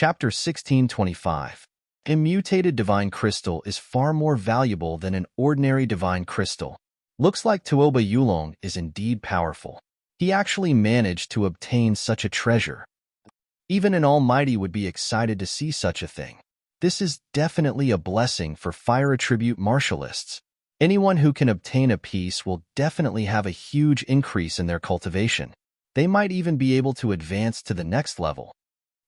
Chapter 1625. A mutated divine crystal is far more valuable than an ordinary divine crystal. Looks like Tuoba Yulong is indeed powerful. He actually managed to obtain such a treasure. Even an almighty would be excited to see such a thing. This is definitely a blessing for fire attribute martialists. Anyone who can obtain a piece will definitely have a huge increase in their cultivation. They might even be able to advance to the next level.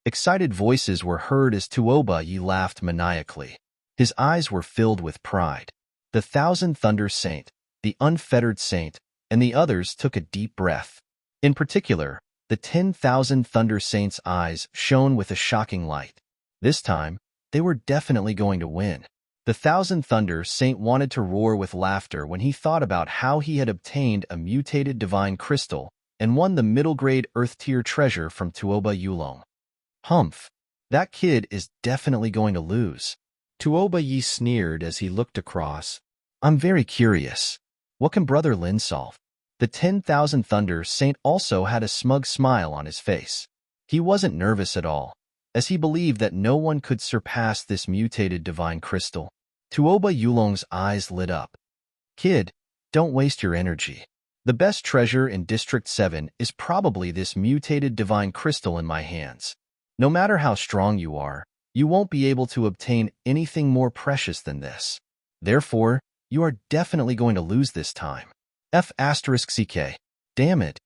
Excited voices were heard as Tuoba Yi laughed maniacally. His eyes were filled with pride. The Thousand Thunder Saint, the Unfettered Saint, and the others took a deep breath. In particular, the 10,000 Thunder Saints' eyes shone with a shocking light. This time, they were definitely going to win. The Thousand Thunder Saint wanted to roar with laughter when he thought about how he had obtained a mutated divine crystal and won the middle-grade Earth-tier treasure from Tuoba Yulong. Humph, that kid is definitely going to lose. Tuoba Yi sneered as he looked across. I'm very curious. What can Brother Lin solve? The 10,000 Thunder Saint also had a smug smile on his face. He wasn't nervous at all, as he believed that no one could surpass this mutated divine crystal. Tuoba Yulong's eyes lit up. Kid, don't waste your energy. The best treasure in District 7 is probably this mutated divine crystal in my hands. No matter how strong you are, you won't be able to obtain anything more precious than this. Therefore, you are definitely going to lose this time. F*CK. Damn it.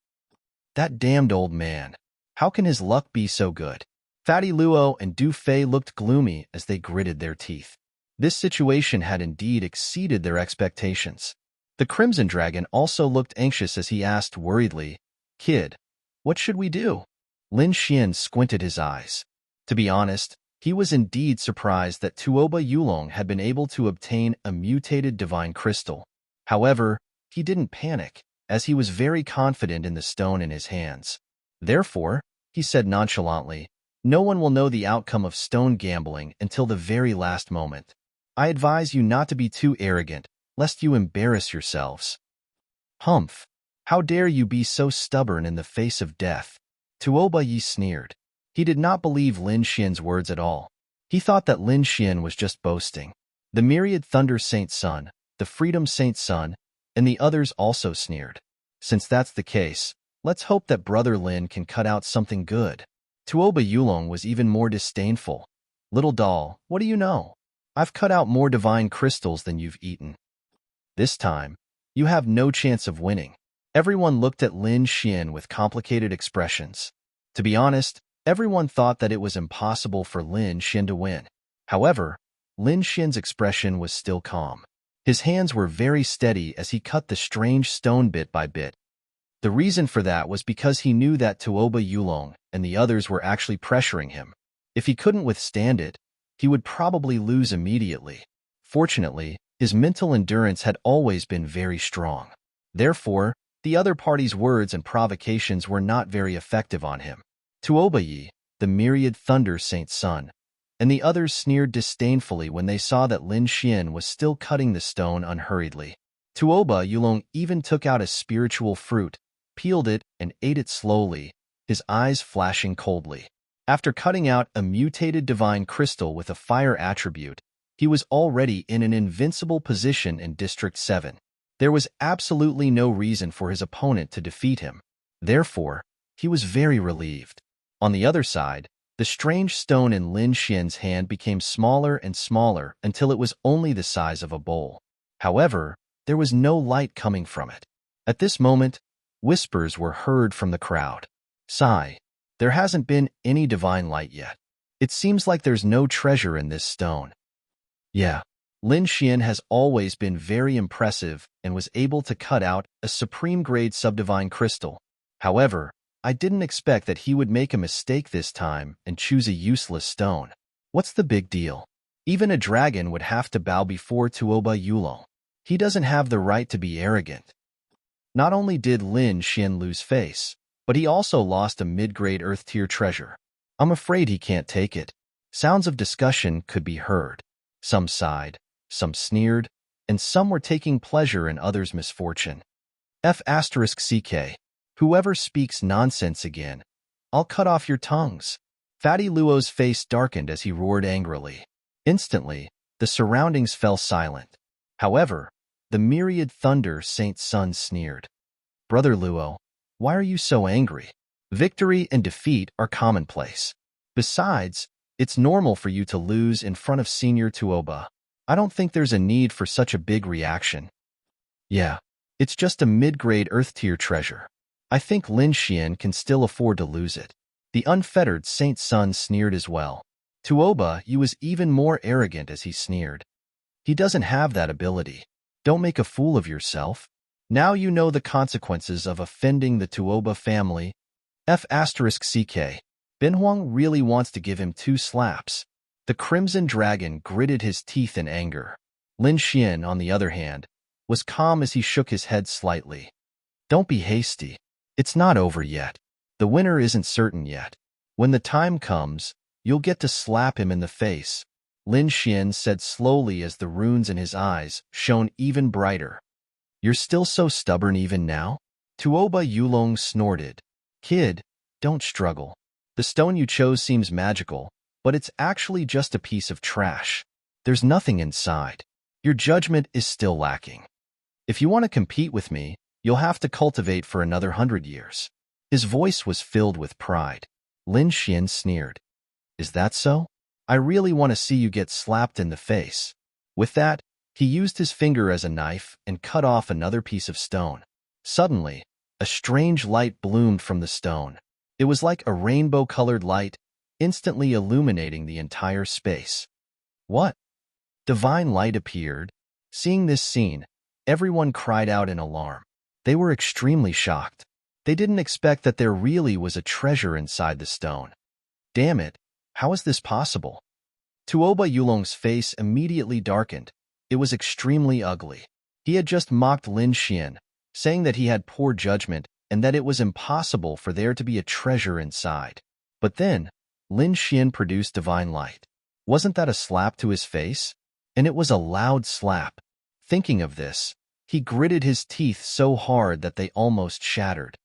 That damned old man. How can his luck be so good? Fatty Luo and Du Fei looked gloomy as they gritted their teeth. This situation had indeed exceeded their expectations. The Crimson Dragon also looked anxious as he asked worriedly, Kid, what should we do? Lin Xian squinted his eyes. To be honest, he was indeed surprised that Tuoba Yulong had been able to obtain a mutated divine crystal. However, he didn't panic, as he was very confident in the stone in his hands. Therefore, he said nonchalantly, no one will know the outcome of stone gambling until the very last moment. I advise you not to be too arrogant, lest you embarrass yourselves. Humph! How dare you be so stubborn in the face of death? Tuoba Yi sneered. He did not believe Lin Xian's words at all. He thought that Lin Xian was just boasting. The myriad Thunder Saint Sun, the Freedom Saint Sun, and the others also sneered. Since that's the case, let's hope that Brother Lin can cut out something good. Tuoba Yulong was even more disdainful. Little doll, what do you know? I've cut out more divine crystals than you've eaten. This time, you have no chance of winning. Everyone looked at Lin Xian with complicated expressions. To be honest, everyone thought that it was impossible for Lin Xian to win. However, Lin Xian's expression was still calm. His hands were very steady as he cut the strange stone bit by bit. The reason for that was because he knew that Tuoba Yulong and the others were actually pressuring him. If he couldn't withstand it, he would probably lose immediately. Fortunately, his mental endurance had always been very strong. Therefore, the other party's words and provocations were not very effective on him. Tuoba Yi, the myriad Thunder Saint Sun, and the others sneered disdainfully when they saw that Lin Xian was still cutting the stone unhurriedly. Tuoba Yulong even took out a spiritual fruit, peeled it, and ate it slowly, his eyes flashing coldly. After cutting out a mutated divine crystal with a fire attribute, he was already in an invincible position in District 7. There was absolutely no reason for his opponent to defeat him. Therefore, he was very relieved. On the other side, the strange stone in Lin Xian's hand became smaller and smaller until it was only the size of a bowl. However, there was no light coming from it. At this moment, whispers were heard from the crowd. Sigh, there hasn't been any divine light yet. It seems like there's no treasure in this stone. Yeah. Lin Xian has always been very impressive and was able to cut out a supreme-grade subdivine crystal. However, I didn't expect that he would make a mistake this time and choose a useless stone. What's the big deal? Even a dragon would have to bow before Tuoba Yulong. He doesn't have the right to be arrogant. Not only did Lin Xian lose face, but he also lost a mid-grade Earth-tier treasure. I'm afraid he can't take it. Sounds of discussion could be heard. Some sighed, some sneered, and some were taking pleasure in others' misfortune. F*CK. Whoever speaks nonsense again, I'll cut off your tongues. Fatty Luo's face darkened as he roared angrily. Instantly, the surroundings fell silent. However, the myriad thunder Saint Sun sneered. Brother Luo, why are you so angry? Victory and defeat are commonplace. Besides, it's normal for you to lose in front of Senior Tuoba. I don't think there's a need for such a big reaction. Yeah, it's just a mid-grade Earth-tier treasure. I think Lin Xian can still afford to lose it. The unfettered Saint Sun sneered as well. Tuoba, you was even more arrogant as he sneered. He doesn't have that ability. Don't make a fool of yourself. Now you know the consequences of offending the Tuoba family. F***CK. Ben Huang really wants to give him 2 slaps. The Crimson Dragon gritted his teeth in anger. Lin Xian, on the other hand, was calm as he shook his head slightly. Don't be hasty. It's not over yet. The winner isn't certain yet. When the time comes, you'll get to slap him in the face, Lin Xian said slowly as the runes in his eyes shone even brighter. You're still so stubborn even now? Tuoba Yulong snorted. Kid, don't struggle. The stone you chose seems magical, but it's actually just a piece of trash. There's nothing inside. Your judgment is still lacking. If you want to compete with me, you'll have to cultivate for another 100 years. His voice was filled with pride. Lin Xian sneered. Is that so? I really want to see you get slapped in the face. With that, he used his finger as a knife and cut off another piece of stone. Suddenly, a strange light bloomed from the stone. It was like a rainbow-colored light, instantly illuminating the entire space. What? Divine light appeared. Seeing this scene, everyone cried out in alarm. They were extremely shocked. They didn't expect that there really was a treasure inside the stone. Damn it, how is this possible? Tuoba Yulong's face immediately darkened. It was extremely ugly. He had just mocked Lin Xian, saying that he had poor judgment and that it was impossible for there to be a treasure inside. But then, Lin Xian produced divine light. Wasn't that a slap to his face? And it was a loud slap. Thinking of this, he gritted his teeth so hard that they almost shattered.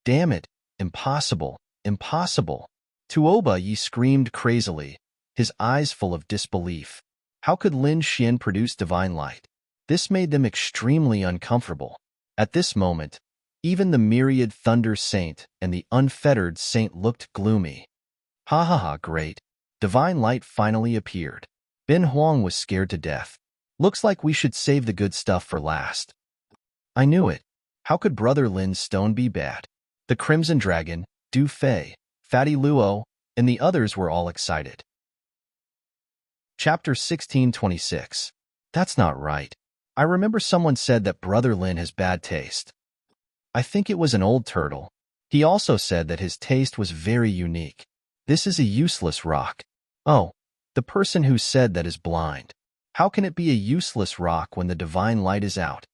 Damn it, impossible, impossible. Tuoba Yi screamed crazily, his eyes full of disbelief. How could Lin Xian produce divine light? This made them extremely uncomfortable. At this moment, even the myriad Thunder Saint and the unfettered Saint looked gloomy. Ha ha ha, great. Divine light finally appeared. Ben Huang was scared to death. Looks like we should save the good stuff for last. I knew it. How could Brother Lin's stone be bad? The Crimson Dragon, Du Fei, Fatty Luo, and the others were all excited. Chapter 1626. That's not right. I remember someone said that Brother Lin has bad taste. I think it was an old turtle. He also said that his taste was very unique. This is a useless rock. Oh, the person who said that is blind. How can it be a useless rock when the divine light is out?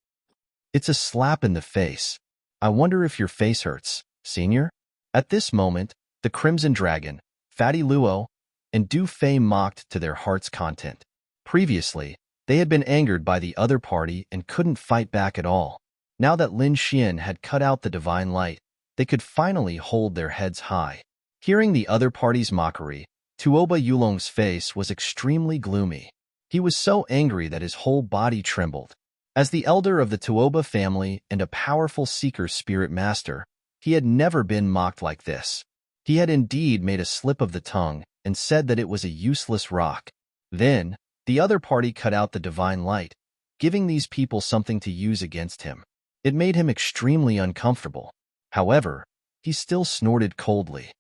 It's a slap in the face. I wonder if your face hurts, Senior? At this moment, the Crimson Dragon, Fatty Luo, and Du Fei mocked to their heart's content. Previously, they had been angered by the other party and couldn't fight back at all. Now that Lin Xian had cut out the divine light, they could finally hold their heads high. Hearing the other party's mockery, Tuoba Yulong's face was extremely gloomy. He was so angry that his whole body trembled. As the elder of the Tuoba family and a powerful seeker spirit master, he had never been mocked like this. He had indeed made a slip of the tongue and said that it was a useless rock. Then, the other party cut out the divine light, giving these people something to use against him. It made him extremely uncomfortable. However, he still snorted coldly.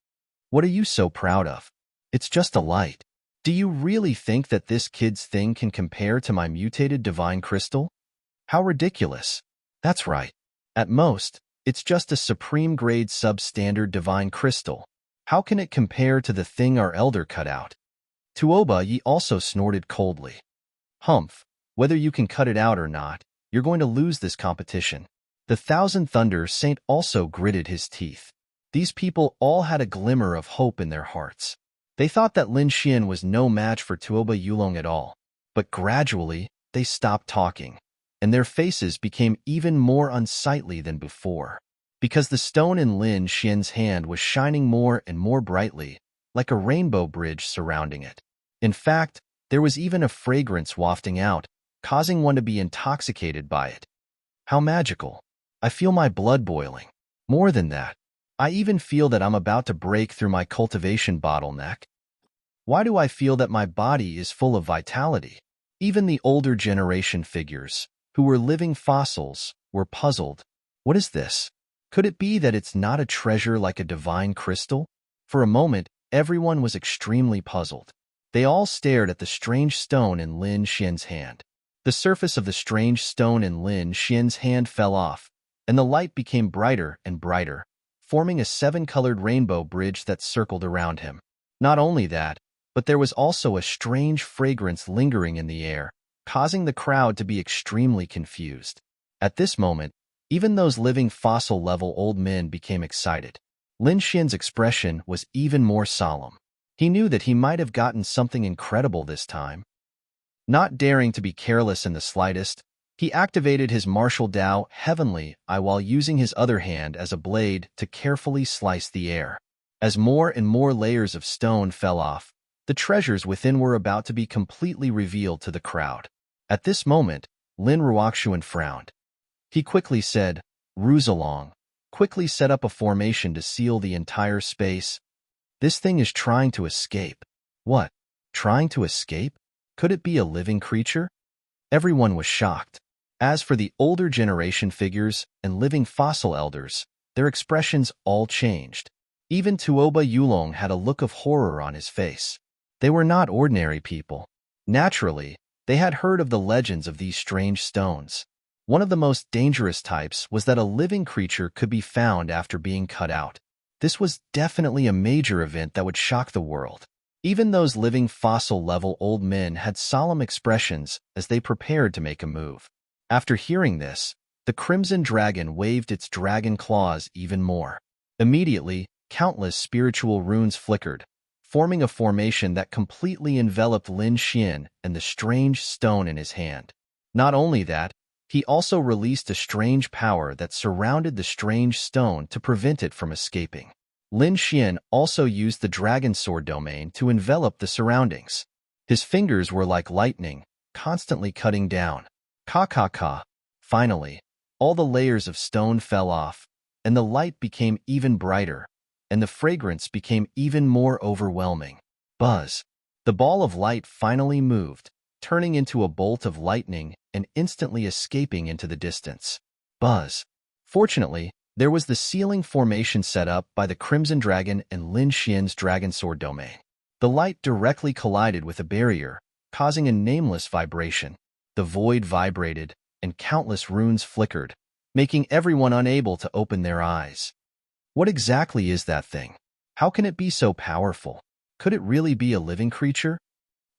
What are you so proud of? It's just a light. Do you really think that this kid's thing can compare to my mutated divine crystal? How ridiculous. That's right. At most, it's just a supreme-grade substandard divine crystal. How can it compare to the thing our elder cut out? Tuoba Yi also snorted coldly. Humph, whether you can cut it out or not, you're going to lose this competition. The Thousand Thunder Saint also gritted his teeth. These people all had a glimmer of hope in their hearts. They thought that Lin Xian was no match for Tuoba Yulong at all. But gradually, they stopped talking, and their faces became even more unsightly than before. Because the stone in Lin Xian's hand was shining more and more brightly, like a rainbow bridge surrounding it. In fact, there was even a fragrance wafting out, causing one to be intoxicated by it. How magical. I feel my blood boiling. More than that, I even feel that I'm about to break through my cultivation bottleneck. Why do I feel that my body is full of vitality? Even the older generation figures, who were living fossils, were puzzled. What is this? Could it be that it's not a treasure like a divine crystal? For a moment, everyone was extremely puzzled. They all stared at the strange stone in Lin Xian's hand. The surface of the strange stone in Lin Xian's hand fell off, and the light became brighter and brighter, forming a seven-colored rainbow bridge that circled around him. Not only that, but there was also a strange fragrance lingering in the air, causing the crowd to be extremely confused. At this moment, even those living fossil-level old men became excited. Lin Xian's expression was even more solemn. He knew that he might have gotten something incredible this time. Not daring to be careless in the slightest, he activated his martial Dao Heavenly Eye while using his other hand as a blade to carefully slice the air. As more and more layers of stone fell off, the treasures within were about to be completely revealed to the crowd. At this moment, Lin Ruoxuan frowned. He quickly said, "Ruzalong," quickly set up a formation to seal the entire space. This thing is trying to escape. What? Trying to escape? Could it be a living creature? Everyone was shocked. As for the older generation figures and living fossil elders, their expressions all changed. Even Tuoba Yulong had a look of horror on his face. They were not ordinary people. Naturally, they had heard of the legends of these strange stones. One of the most dangerous types was that a living creature could be found after being cut out. This was definitely a major event that would shock the world. Even those living fossil-level old men had solemn expressions as they prepared to make a move. After hearing this, the Crimson Dragon waved its dragon claws even more. Immediately, countless spiritual runes flickered, forming a formation that completely enveloped Lin Xian and the strange stone in his hand. Not only that, he also released a strange power that surrounded the strange stone to prevent it from escaping. Lin Xian also used the Dragon Sword domain to envelop the surroundings. His fingers were like lightning, constantly cutting down. Ka. Finally, all the layers of stone fell off, and the light became even brighter, and the fragrance became even more overwhelming. Buzz. The ball of light finally moved, turning into a bolt of lightning and instantly escaping into the distance. Buzz. Fortunately, there was the sealing formation set up by the Crimson Dragon and Lin Xian's Dragon Sword domain. The light directly collided with a barrier, causing a nameless vibration. The void vibrated, and countless runes flickered, making everyone unable to open their eyes. What exactly is that thing? How can it be so powerful? Could it really be a living creature?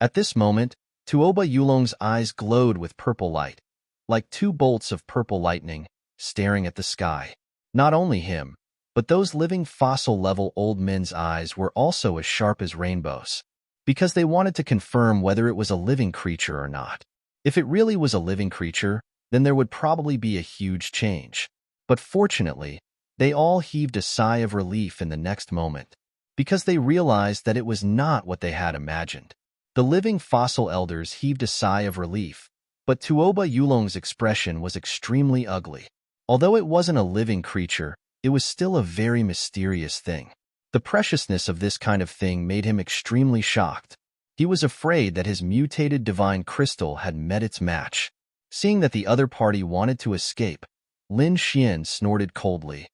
At this moment, Tuoba Yulong's eyes glowed with purple light, like two bolts of purple lightning, staring at the sky. Not only him, but those living fossil-level old men's eyes were also as sharp as rainbows, because they wanted to confirm whether it was a living creature or not. If it really was a living creature, then there would probably be a huge change. But fortunately, they all heaved a sigh of relief in the next moment, because they realized that it was not what they had imagined. The living fossil elders heaved a sigh of relief, but Tuoba Yulong's expression was extremely ugly. Although it wasn't a living creature, it was still a very mysterious thing. The preciousness of this kind of thing made him extremely shocked. He was afraid that his mutated divine crystal had met its match. Seeing that the other party wanted to escape, Lin Xian snorted coldly.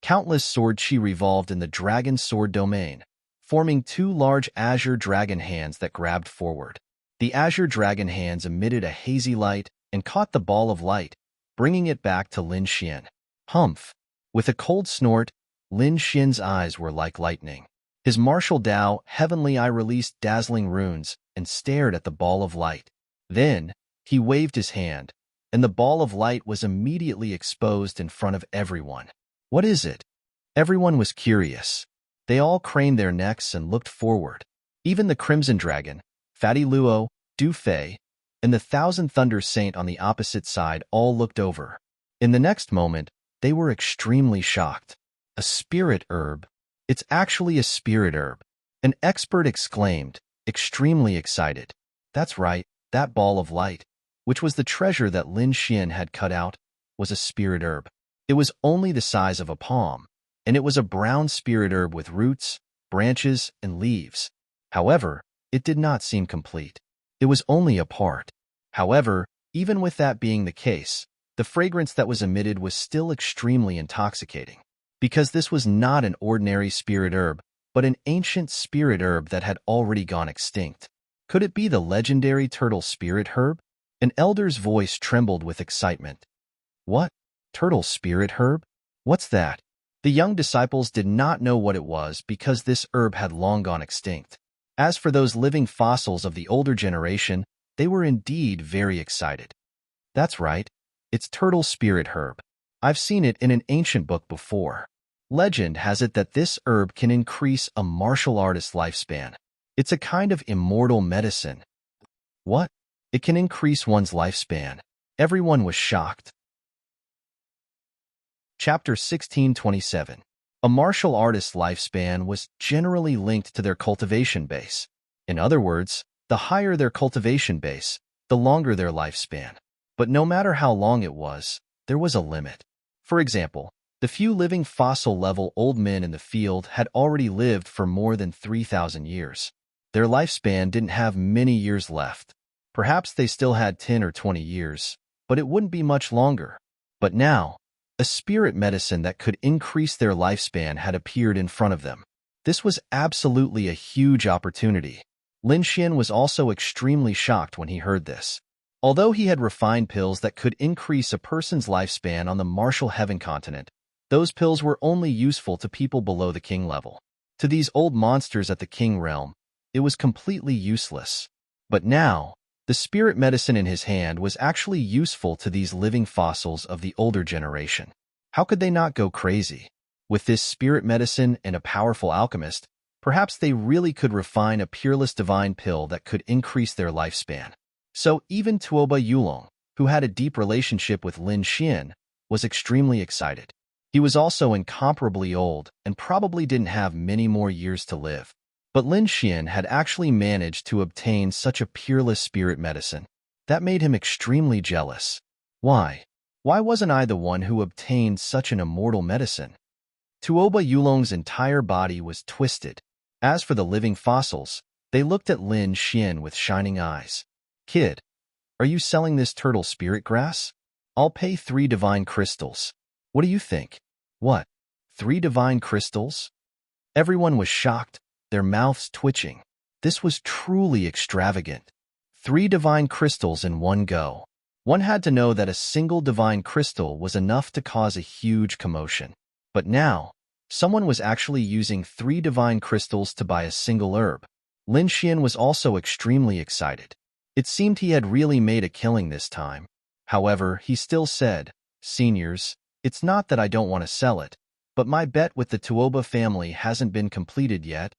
Countless sword chi revolved in the Dragon Sword domain, forming two large azure dragon hands that grabbed forward. The azure dragon hands emitted a hazy light and caught the ball of light, bringing it back to Lin Xian. Humph! With a cold snort, Lin Xian's eyes were like lightning. His martial Dao Heavenly Eye released dazzling runes and stared at the ball of light. Then, he waved his hand, and the ball of light was immediately exposed in front of everyone. What is it? Everyone was curious. They all craned their necks and looked forward. Even the Crimson Dragon, Fatty Luo, Du Fei, and the Thousand Thunder Saint on the opposite side all looked over. In the next moment, they were extremely shocked. A spirit herb. It's actually a spirit herb. An expert exclaimed, extremely excited. That's right, that ball of light, which was the treasure that Lin Xian had cut out, was a spirit herb. It was only the size of a palm, and it was a brown spirit herb with roots, branches, and leaves. However, it did not seem complete. It was only a part. However, even with that being the case, the fragrance that was emitted was still extremely intoxicating, because this was not an ordinary spirit herb, but an ancient spirit herb that had already gone extinct. Could it be the legendary turtle spirit herb? An elder's voice trembled with excitement. What? Turtle spirit herb? What's that? The young disciples did not know what it was because this herb had long gone extinct. As for those living fossils of the older generation, they were indeed very excited. That's right, it's turtle spirit herb. I've seen it in an ancient book before. Legend has it that this herb can increase a martial artist's lifespan. It's a kind of immortal medicine. What? It can increase one's lifespan. Everyone was shocked. Chapter 1627. A martial artist's lifespan was generally linked to their cultivation base. In other words, the higher their cultivation base, the longer their lifespan. But no matter how long it was, there was a limit. For example, the few living fossil-level old men in the field had already lived for more than 3,000 years. Their lifespan didn't have many years left. Perhaps they still had 10 or 20 years, but it wouldn't be much longer. But now, a spirit medicine that could increase their lifespan had appeared in front of them. This was absolutely a huge opportunity. Lin Xian was also extremely shocked when he heard this. Although he had refined pills that could increase a person's lifespan on the martial heaven continent, those pills were only useful to people below the king level. To these old monsters at the king realm, it was completely useless. But now, the spirit medicine in his hand was actually useful to these living fossils of the older generation. How could they not go crazy? With this spirit medicine and a powerful alchemist, perhaps they really could refine a peerless divine pill that could increase their lifespan. So even Tuoba Yulong, who had a deep relationship with Lin Xian, was extremely excited. He was also incomparably old and probably didn't have many more years to live. But Lin Xian had actually managed to obtain such a peerless spirit medicine. That made him extremely jealous. Why? Why wasn't I the one who obtained such an immortal medicine? Tuoba Yulong's entire body was twisted. As for the living fossils, they looked at Lin Xian with shining eyes. Kid, are you selling this turtle spirit grass? I'll pay 3 divine crystals. What do you think? What? 3 divine crystals? Everyone was shocked, their mouths twitching. This was truly extravagant. 3 divine crystals in one go. One had to know that a single divine crystal was enough to cause a huge commotion. But now, someone was actually using 3 divine crystals to buy a single herb. Lin Xian was also extremely excited. It seemed he had really made a killing this time. However, he still said, "Seniors, it's not that I don't want to sell it, but my bet with the Tuoba family hasn't been completed yet."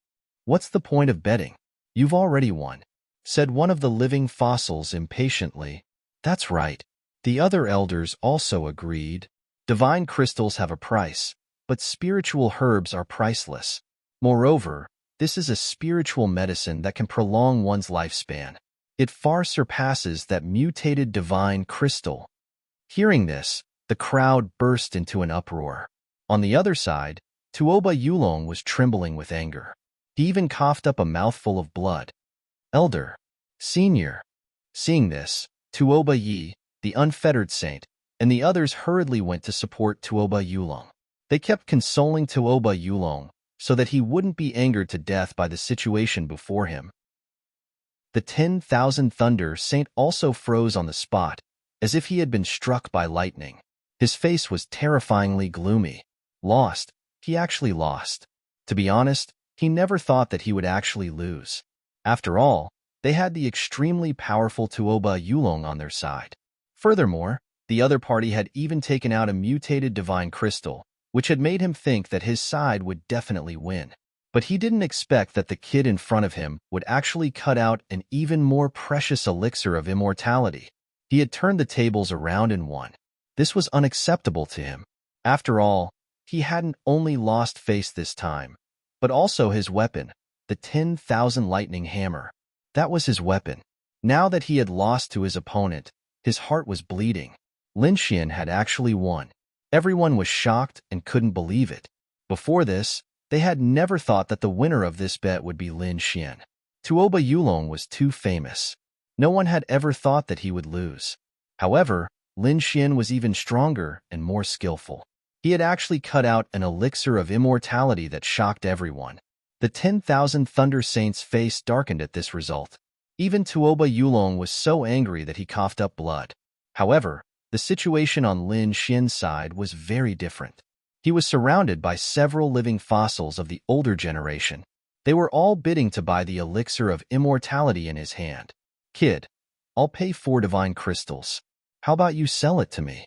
"What's the point of betting? You've already won," said one of the living fossils impatiently. That's right. The other elders also agreed. Divine crystals have a price, but spiritual herbs are priceless. Moreover, this is a spiritual medicine that can prolong one's lifespan. It far surpasses that mutated divine crystal. Hearing this, the crowd burst into an uproar. On the other side, Tuoba Yulong was trembling with anger. He even coughed up a mouthful of blood. Elder, senior. Seeing this, Tuoba Yi, the unfettered saint, and the others hurriedly went to support Tuoba Yulong. They kept consoling Tuoba Yulong so that he wouldn't be angered to death by the situation before him. The 10,000 Thunder Saint also froze on the spot, as if he had been struck by lightning. His face was terrifyingly gloomy. Lost. He actually lost. To be honest, he never thought that he would actually lose. After all, they had the extremely powerful Tuoba Yulong on their side. Furthermore, the other party had even taken out a mutated divine crystal, which had made him think that his side would definitely win. But he didn't expect that the kid in front of him would actually cut out an even more precious elixir of immortality. He had turned the tables around and won. This was unacceptable to him. After all, he hadn't only lost face this time, but also his weapon, the 10,000 lightning hammer. That was his weapon. Now that he had lost to his opponent, his heart was bleeding. Lin Xian had actually won. Everyone was shocked and couldn't believe it. Before this, they had never thought that the winner of this bet would be Lin Xian. Tuoba Yulong was too famous. No one had ever thought that he would lose. However, Lin Xian was even stronger and more skillful. He had actually cut out an elixir of immortality that shocked everyone. The 10,000 Thunder Saints' face darkened at this result. Even Tuoba Yulong was so angry that he coughed up blood. However, the situation on Lin Xian's side was very different. He was surrounded by several living fossils of the older generation. They were all bidding to buy the elixir of immortality in his hand. "Kid, I'll pay 4 divine crystals. How about you sell it to me?"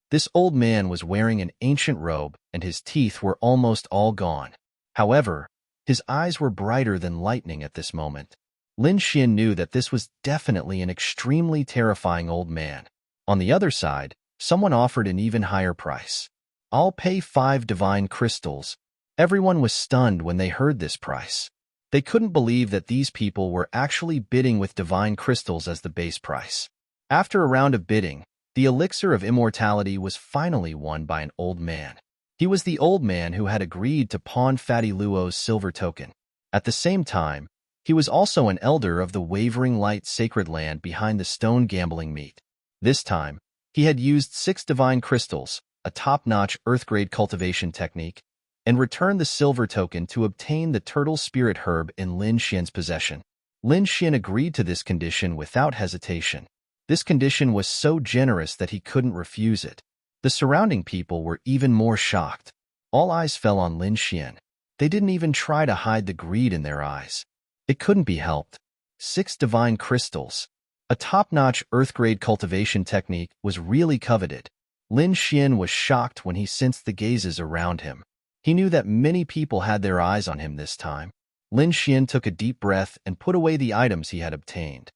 This old man was wearing an ancient robe and his teeth were almost all gone. However, his eyes were brighter than lightning at this moment. Lin Xian knew that this was definitely an extremely terrifying old man. On the other side, someone offered an even higher price. "I'll pay 5 divine crystals." Everyone was stunned when they heard this price. They couldn't believe that these people were actually bidding with divine crystals as the base price. After a round of bidding, the elixir of immortality was finally won by an old man. He was the old man who had agreed to pawn Fatty Luo's silver token. At the same time, he was also an elder of the Wavering Light sacred land behind the stone gambling meat. This time, he had used 6 divine crystals, a top-notch earth-grade cultivation technique, and returned the silver token to obtain the turtle spirit herb in Lin Xian's possession. Lin Xian agreed to this condition without hesitation. This condition was so generous that he couldn't refuse it. The surrounding people were even more shocked. All eyes fell on Lin Xian. They didn't even try to hide the greed in their eyes. It couldn't be helped. 6 divine crystals. A top-notch earth-grade cultivation technique was really coveted. Lin Xian was shocked when he sensed the gazes around him. He knew that many people had their eyes on him this time. Lin Xian took a deep breath and put away the items he had obtained.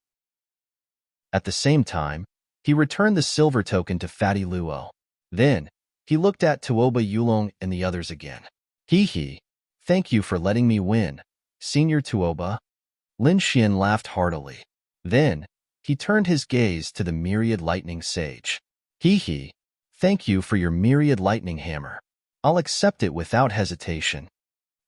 At the same time, he returned the silver token to Fatty Luo. Then, he looked at Tuoba Yulong and the others again. "Hee, thank you for letting me win, Senior Tuoba." Lin Xian laughed heartily. Then, he turned his gaze to the myriad lightning sage. "Hee, thank you for your myriad lightning hammer. I'll accept it without hesitation."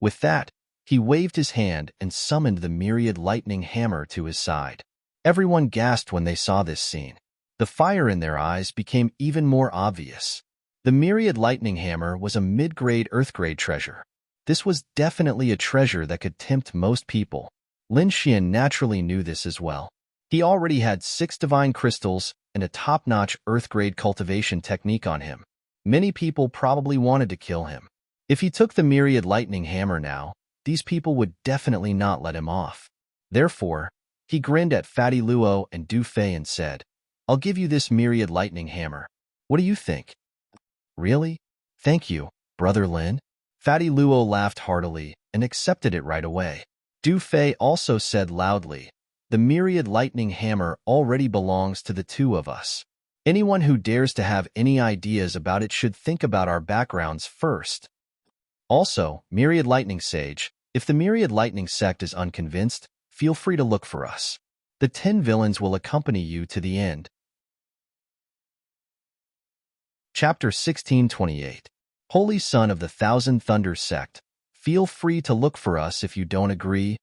With that, he waved his hand and summoned the myriad lightning hammer to his side. Everyone gasped when they saw this scene. The fire in their eyes became even more obvious. The myriad lightning hammer was a mid-grade earth-grade treasure. This was definitely a treasure that could tempt most people. Lin Xian naturally knew this as well. He already had 6 divine crystals and a top-notch earth-grade cultivation technique on him. Many people probably wanted to kill him. If he took the myriad lightning hammer now, these people would definitely not let him off. Therefore, he grinned at Fatty Luo and Du Fei and said, "I'll give you this myriad lightning hammer. What do you think?" "Really? Thank you, Brother Lin." Fatty Luo laughed heartily and accepted it right away. Du Fei also said loudly, "The myriad lightning hammer already belongs to the 2 of us. Anyone who dares to have any ideas about it should think about our backgrounds first. Also, Myriad Lightning Sage, if the Myriad Lightning sect is unconvinced, feel free to look for us. The 10 villains will accompany you to the end." Chapter 1628. Holy Son of the Thousand Thunders Sect, feel free to look for us if you don't agree.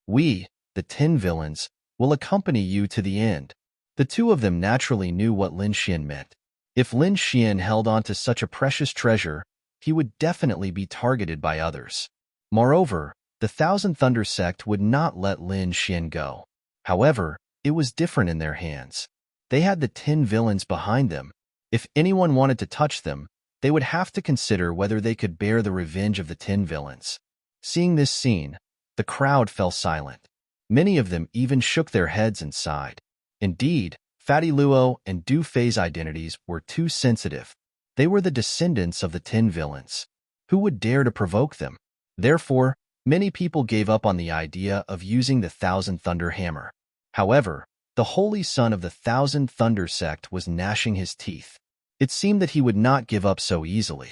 We, the 10 villains, will accompany you to the end. The 2 of them naturally knew what Lin Xian meant. If Lin Xian held on to such a precious treasure, he would definitely be targeted by others. Moreover, the Thousand Thunder sect would not let Lin Xian go. However, it was different in their hands. They had the 10 villains behind them. If anyone wanted to touch them, they would have to consider whether they could bear the revenge of the 10 villains. Seeing this scene, the crowd fell silent. Many of them even shook their heads and sighed. Indeed, Fatty Luo and Du Fei's identities were too sensitive. They were the descendants of the 10 villains. Who would dare to provoke them? Therefore, many people gave up on the idea of using the Thousand Thunder Hammer. However, the Holy Son of the Thousand Thunder sect was gnashing his teeth. It seemed that he would not give up so easily.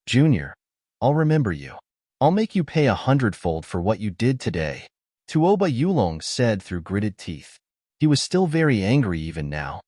"Junior, I'll remember you. I'll make you pay 100-fold for what you did today, Tuoba Yulong said through gritted teeth. He was still very angry even now.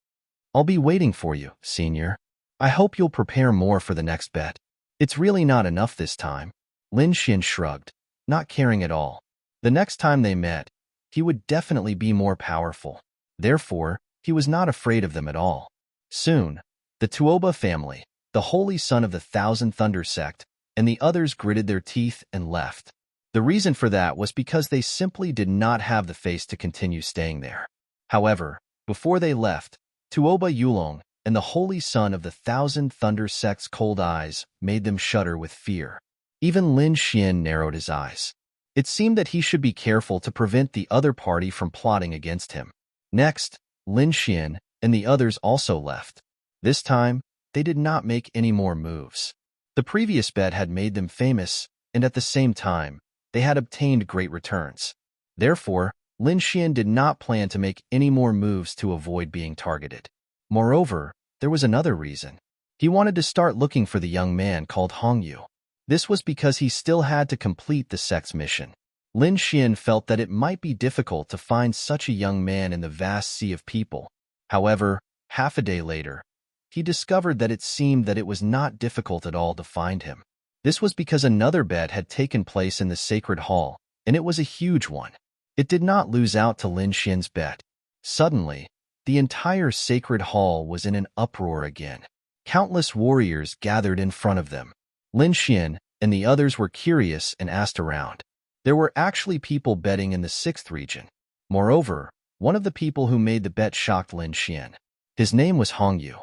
I'll be waiting for you, senior. I hope you'll prepare more for the next bet. It's really not enough this time. Lin Xin shrugged, not caring at all. The next time they met, he would definitely be more powerful. Therefore, he was not afraid of them at all. Soon, the Tuoba family, the holy son of the Thousand Thunder sect, and the others gritted their teeth and left. The reason for that was because they simply did not have the face to continue staying there. However, before they left, Tuoba Yulong and the holy son of the Thousand Thunder sect's cold eyes made them shudder with fear. Even Lin Xian narrowed his eyes. It seemed that he should be careful to prevent the other party from plotting against him. Next, Lin Xian and the others also left. This time, they did not make any more moves. The previous bet had made them famous, and at the same time, they had obtained great returns. Therefore, Lin Xian did not plan to make any more moves to avoid being targeted. Moreover, there was another reason. He wanted to start looking for the young man called Hongyu. This was because he still had to complete the sect's mission. Lin Xian felt that it might be difficult to find such a young man in the vast sea of people. However, half a day later, he discovered that it seemed that it was not difficult at all to find him. This was because another bet had taken place in the sacred hall, and it was a huge one. It did not lose out to Lin Xian's bet. Suddenly, the entire sacred hall was in an uproar again. Countless warriors gathered in front of them. Lin Xian and the others were curious and asked around. There were actually people betting in the 6th region. Moreover, one of the people who made the bet shocked Lin Xian. His name was Hongyu.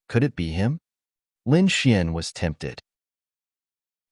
Could it be him? Lin Xian was tempted.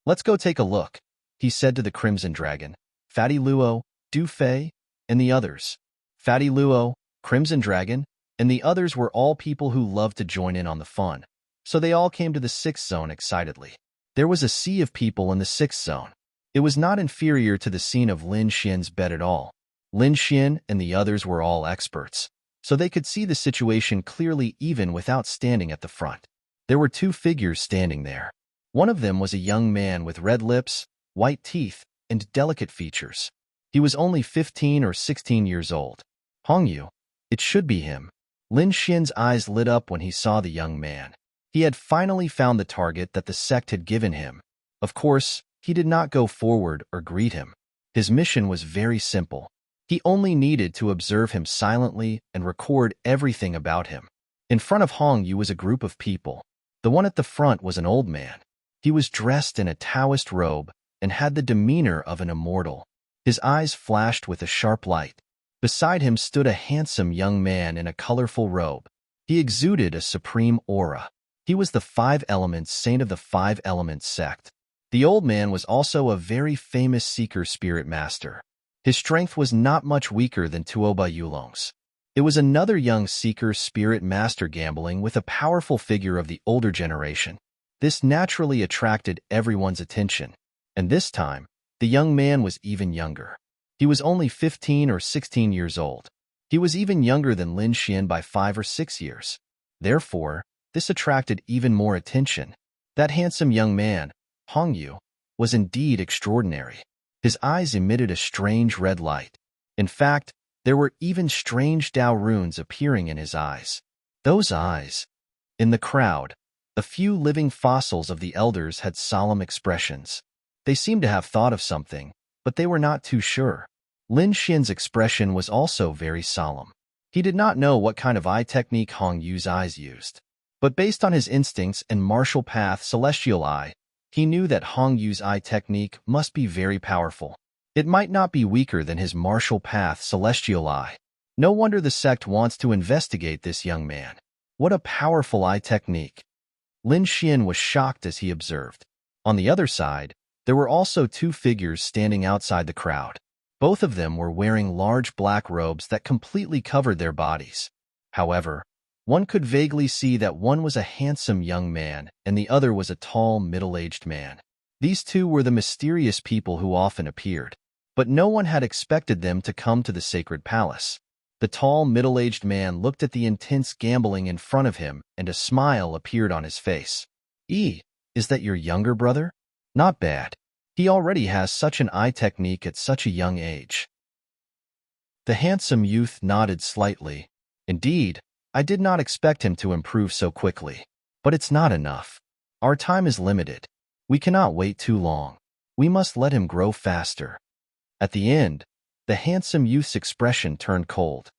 Let's go take a look, he said to the Crimson Dragon, Fatty Luo, Du Fei, and the others. Fatty Luo, Crimson Dragon, and the others were all people who loved to join in on the fun, so they all came to the 6th zone excitedly. There was a sea of people in the 6th zone. It was not inferior to the scene of Lin Xian's bet at all. Lin Xian and the others were all experts, so they could see the situation clearly even without standing at the front. There were two figures standing there. One of them was a young man with red lips, white teeth, and delicate features. He was only 15 or 16 years old. Hongyu. It should be him. Lin Xian's eyes lit up when he saw the young man. He had finally found the target that the sect had given him. Of course, he did not go forward or greet him. His mission was very simple. He only needed to observe him silently and record everything about him. In front of Hongyu was a group of people. The one at the front was an old man. He was dressed in a Taoist robe and had the demeanor of an immortal. His eyes flashed with a sharp light. Beside him stood a handsome young man in a colorful robe. He exuded a supreme aura. He was the 5 Elements Saint of the 5 Elements sect. The old man was also a very famous seeker spirit master. His strength was not much weaker than Tuoba Yulong's. It was another young seeker spirit master gambling with a powerful figure of the older generation. This naturally attracted everyone's attention. And this time, the young man was even younger. He was only 15 or 16 years old. He was even younger than Lin Xian by 5 or 6 years. Therefore, this attracted even more attention. That handsome young man, Hongyu, was indeed extraordinary. His eyes emitted a strange red light. In fact, there were even strange Dao runes appearing in his eyes. Those eyes. In the crowd, a few living fossils of the elders had solemn expressions. They seemed to have thought of something, but they were not too sure. Lin Xian's expression was also very solemn. He did not know what kind of eye technique Hongyu's eyes used. But based on his instincts and martial path celestial eye, he knew that Hongyu's eye technique must be very powerful. It might not be weaker than his martial path celestial eye. No wonder the sect wants to investigate this young man. What a powerful eye technique. Lin Xian was shocked as he observed. On the other side, there were also two figures standing outside the crowd. Both of them were wearing large black robes that completely covered their bodies. However, one could vaguely see that one was a handsome young man and the other was a tall, middle-aged man. These two were the mysterious people who often appeared, but no one had expected them to come to the sacred palace. The tall, middle-aged man looked at the intense gambling in front of him and a smile appeared on his face. Is that your younger brother? Not bad. He already has such an eye technique at such a young age. The handsome youth nodded slightly. Indeed, I did not expect him to improve so quickly. But it's not enough. Our time is limited. We cannot wait too long. We must let him grow faster. At the end, the handsome youth's expression turned cold.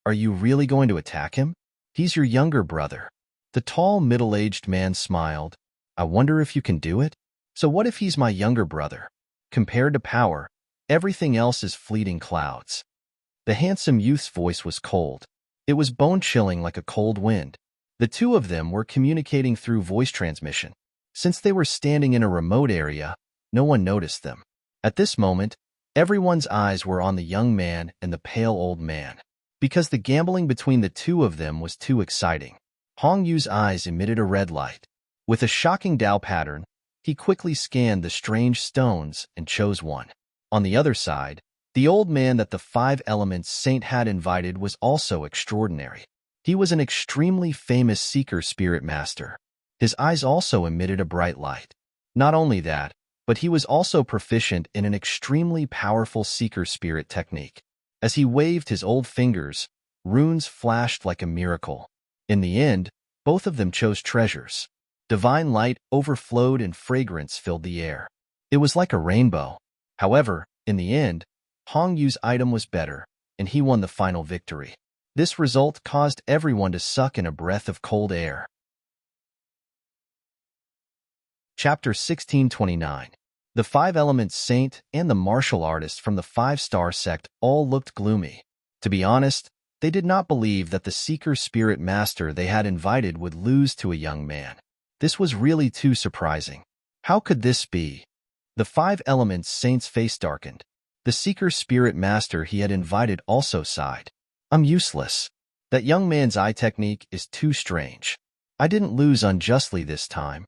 Are you really going to attack him? He's your younger brother. The tall, middle-aged man smiled. I wonder if you can do it? So what if he's my younger brother? Compared to power, everything else is fleeting clouds. The handsome youth's voice was cold. It was bone-chilling like a cold wind. The two of them were communicating through voice transmission. Since they were standing in a remote area, no one noticed them. At this moment, everyone's eyes were on the young man and the pale old man, because the gambling between the two of them was too exciting. Hong Yu's eyes emitted a red light. With a shocking Dao pattern, he quickly scanned the strange stones and chose one. On the other side, the old man that the five elements saint had invited was also extraordinary. He was an extremely famous seeker spirit master. His eyes also emitted a bright light. Not only that, but he was also proficient in an extremely powerful seeker spirit technique. As he waved his old fingers, runes flashed like a miracle. In the end, both of them chose treasures. Divine light overflowed and fragrance filled the air. It was like a rainbow. However, in the end, Hong Yu's item was better, and he won the final victory. This result caused everyone to suck in a breath of cold air. Chapter 1629. The Five Elements Saint and the martial artist from the Five-Star sect all looked gloomy. To be honest, they did not believe that the Seeker Spirit Master they had invited would lose to a young man. This was really too surprising. How could this be? The Five Elements Saint's face darkened. The Seeker Spirit Master he had invited also sighed. I'm useless. That young man's eye technique is too strange. I didn't lose unjustly this time.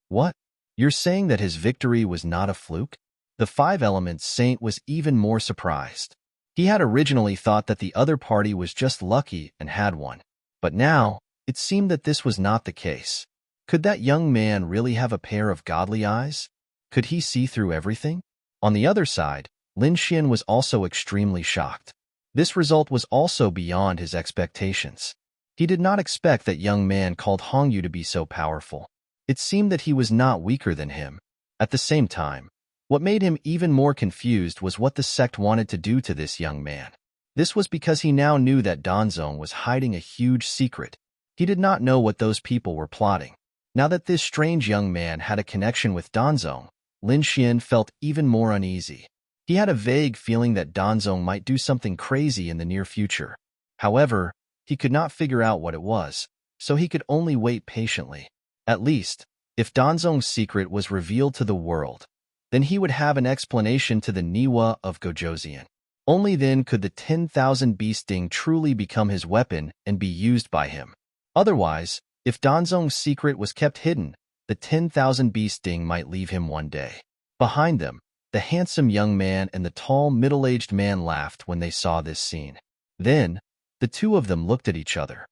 What? You're saying that his victory was not a fluke? The Five Elements Saint was even more surprised. He had originally thought that the other party was just lucky and had won. But now, it seemed that this was not the case. Could that young man really have a pair of godly eyes? Could he see through everything? On the other side, Lin Xian was also extremely shocked. This result was also beyond his expectations. He did not expect that young man called Hong Yu to be so powerful. It seemed that he was not weaker than him. At the same time, what made him even more confused was what the sect wanted to do to this young man. This was because he now knew that Danzong was hiding a huge secret. He did not know what those people were plotting. Now that this strange young man had a connection with Danzong, Lin Xian felt even more uneasy. He had a vague feeling that Danzong might do something crazy in the near future. However, he could not figure out what it was, so he could only wait patiently. At least, if Danzong's secret was revealed to the world, then he would have an explanation to the Niwa of Gojoseon. Only then could the 10,000 beast sting truly become his weapon and be used by him. Otherwise, if Danzong's secret was kept hidden, the 10,000 beast sting might leave him one day. Behind them, the handsome young man and the tall, middle-aged man laughed when they saw this scene. Then, the two of them looked at each other.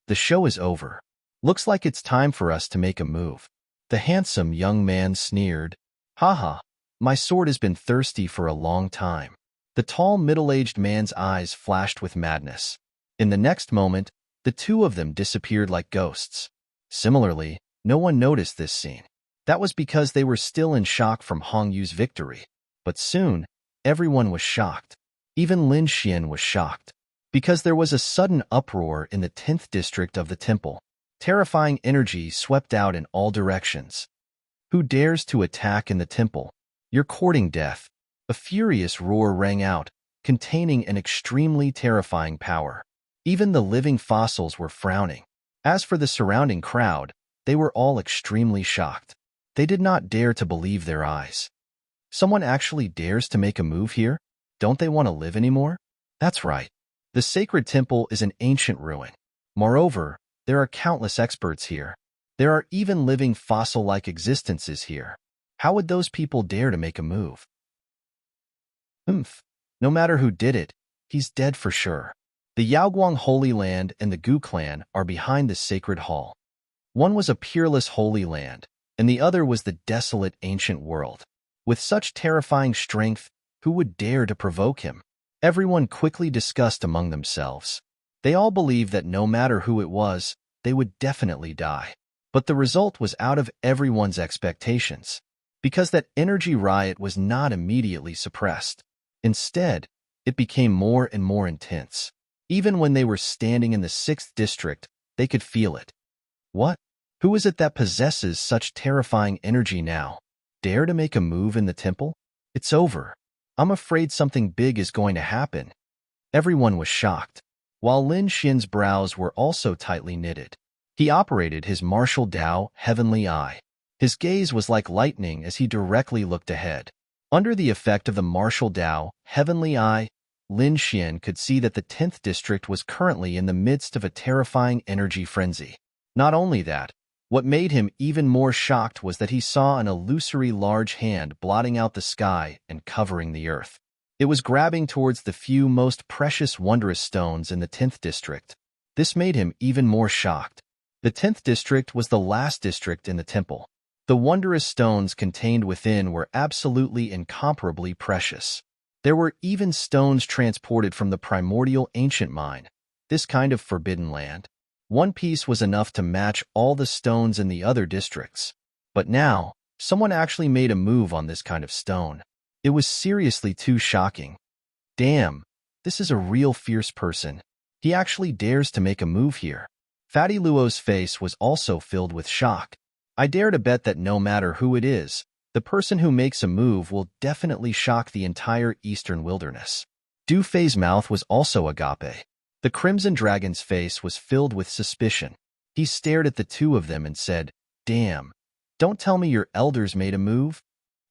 The show is over. Looks like it's time for us to make a move. The handsome young man sneered. Haha, my sword has been thirsty for a long time. The tall, middle-aged man's eyes flashed with madness. In the next moment, the two of them disappeared like ghosts. Similarly, no one noticed this scene. That was because they were still in shock from Hong Yu's victory. But soon, everyone was shocked. Even Lin Xian was shocked. Because there was a sudden uproar in the 10th district of the temple. Terrifying energy swept out in all directions. Who dares to attack in the temple? You're courting death. A furious roar rang out, containing an extremely terrifying power. Even the living fossils were frowning. As for the surrounding crowd, they were all extremely shocked. They did not dare to believe their eyes. Someone actually dares to make a move here? Don't they want to live anymore? That's right. The sacred temple is an ancient ruin. Moreover, there are countless experts here. There are even living fossil-like existences here. How would those people dare to make a move? No matter who did it, he's dead for sure. The Yaoguang Holy Land and the Gu clan are behind the sacred hall. One was a peerless holy land, and the other was the desolate ancient world. With such terrifying strength, who would dare to provoke him? Everyone quickly discussed among themselves. They all believed that no matter who it was, they would definitely die. But the result was out of everyone's expectations, because that energy riot was not immediately suppressed. Instead, it became more and more intense. Even when they were standing in the 6th district, they could feel it. What? Who is it that possesses such terrifying energy now? Dare to make a move in the temple? It's over. I'm afraid something big is going to happen. Everyone was shocked, while Lin Xian's brows were also tightly knitted. He operated his martial Dao heavenly eye. His gaze was like lightning as he directly looked ahead. Under the effect of the martial Dao heavenly eye, Lin Xian could see that the 10th district was currently in the midst of a terrifying energy frenzy. Not only that, what made him even more shocked was that he saw an illusory large hand blotting out the sky and covering the earth. It was grabbing towards the few most precious wondrous stones in the 10th district. This made him even more shocked. The 10th district was the last district in the temple. The wondrous stones contained within were absolutely incomparably precious. There were even stones transported from the primordial ancient mine, this kind of forbidden land. One piece was enough to match all the stones in the other districts. But now, someone actually made a move on this kind of stone. It was seriously too shocking. Damn, this is a real fierce person. He actually dares to make a move here. Fatty Luo's face was also filled with shock. I dare to bet that no matter who it is, the person who makes a move will definitely shock the entire eastern wilderness. Du Fei's mouth was also agape. The Crimson Dragon's face was filled with suspicion. He stared at the two of them and said, "Damn, don't tell me your elders made a move?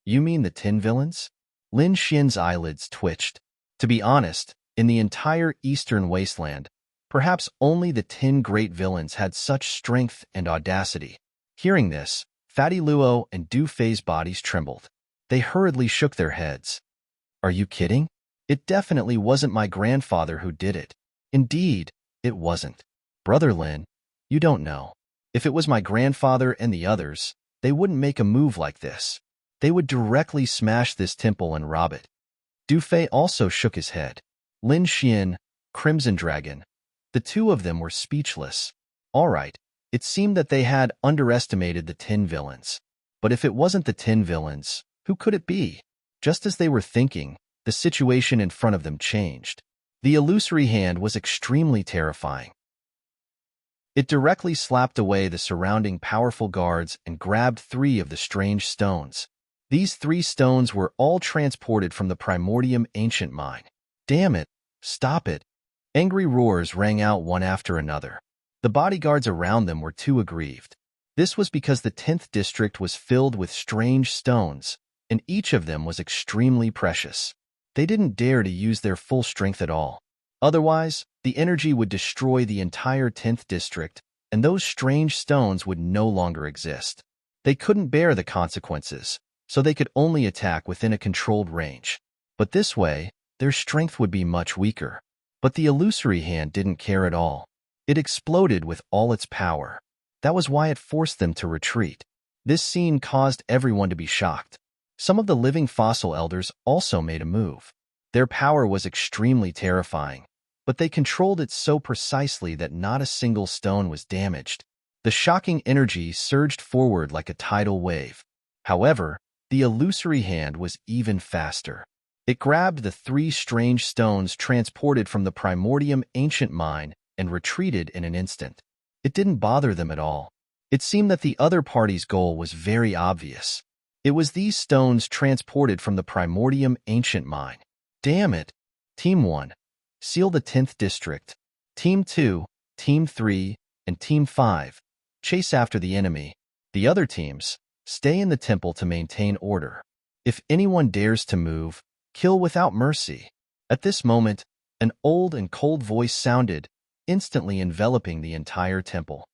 You mean the Tin Villains?" Lin Xian's eyelids twitched. To be honest, in the entire eastern wasteland, perhaps only the 10 great villains had such strength and audacity. Hearing this, Fatty Luo and Du Fei's bodies trembled. They hurriedly shook their heads. Are you kidding? It definitely wasn't my grandfather who did it. Indeed, it wasn't. Brother Lin, you don't know. If it was my grandfather and the others, they wouldn't make a move like this. They would directly smash this temple and rob it. Du Fei also shook his head. Lin Xian, Crimson Dragon. The two of them were speechless. All right, it seemed that they had underestimated the 10 villains. But if it wasn't the 10 villains, who could it be? Just as they were thinking, the situation in front of them changed. The illusory hand was extremely terrifying. It directly slapped away the surrounding powerful guards and grabbed 3 of the strange stones. These 3 stones were all transported from the primordium ancient mine. Damn it! Stop it! Angry roars rang out one after another. The bodyguards around them were too aggrieved. This was because the 10th district was filled with strange stones, and each of them was extremely precious. They didn't dare to use their full strength at all. Otherwise, the energy would destroy the entire 10th district, and those strange stones would no longer exist. They couldn't bear the consequences, so they could only attack within a controlled range. But this way, their strength would be much weaker. But the illusory hand didn't care at all. It exploded with all its power. That was why it forced them to retreat. This scene caused everyone to be shocked. Some of the living fossil elders also made a move. Their power was extremely terrifying, but they controlled it so precisely that not a single stone was damaged. The shocking energy surged forward like a tidal wave. However, the illusory hand was even faster. It grabbed the 3 strange stones transported from the primordium ancient mine and retreated in an instant. It didn't bother them at all. It seemed that the other party's goal was very obvious. It was these stones transported from the primordium ancient mine. Damn it! Team 1, seal the 10th district. Team 2, Team 3, and Team 5, chase after the enemy. The other teams, stay in the temple to maintain order. If anyone dares to move, kill without mercy. At this moment, an old and cold voice sounded, instantly enveloping the entire temple.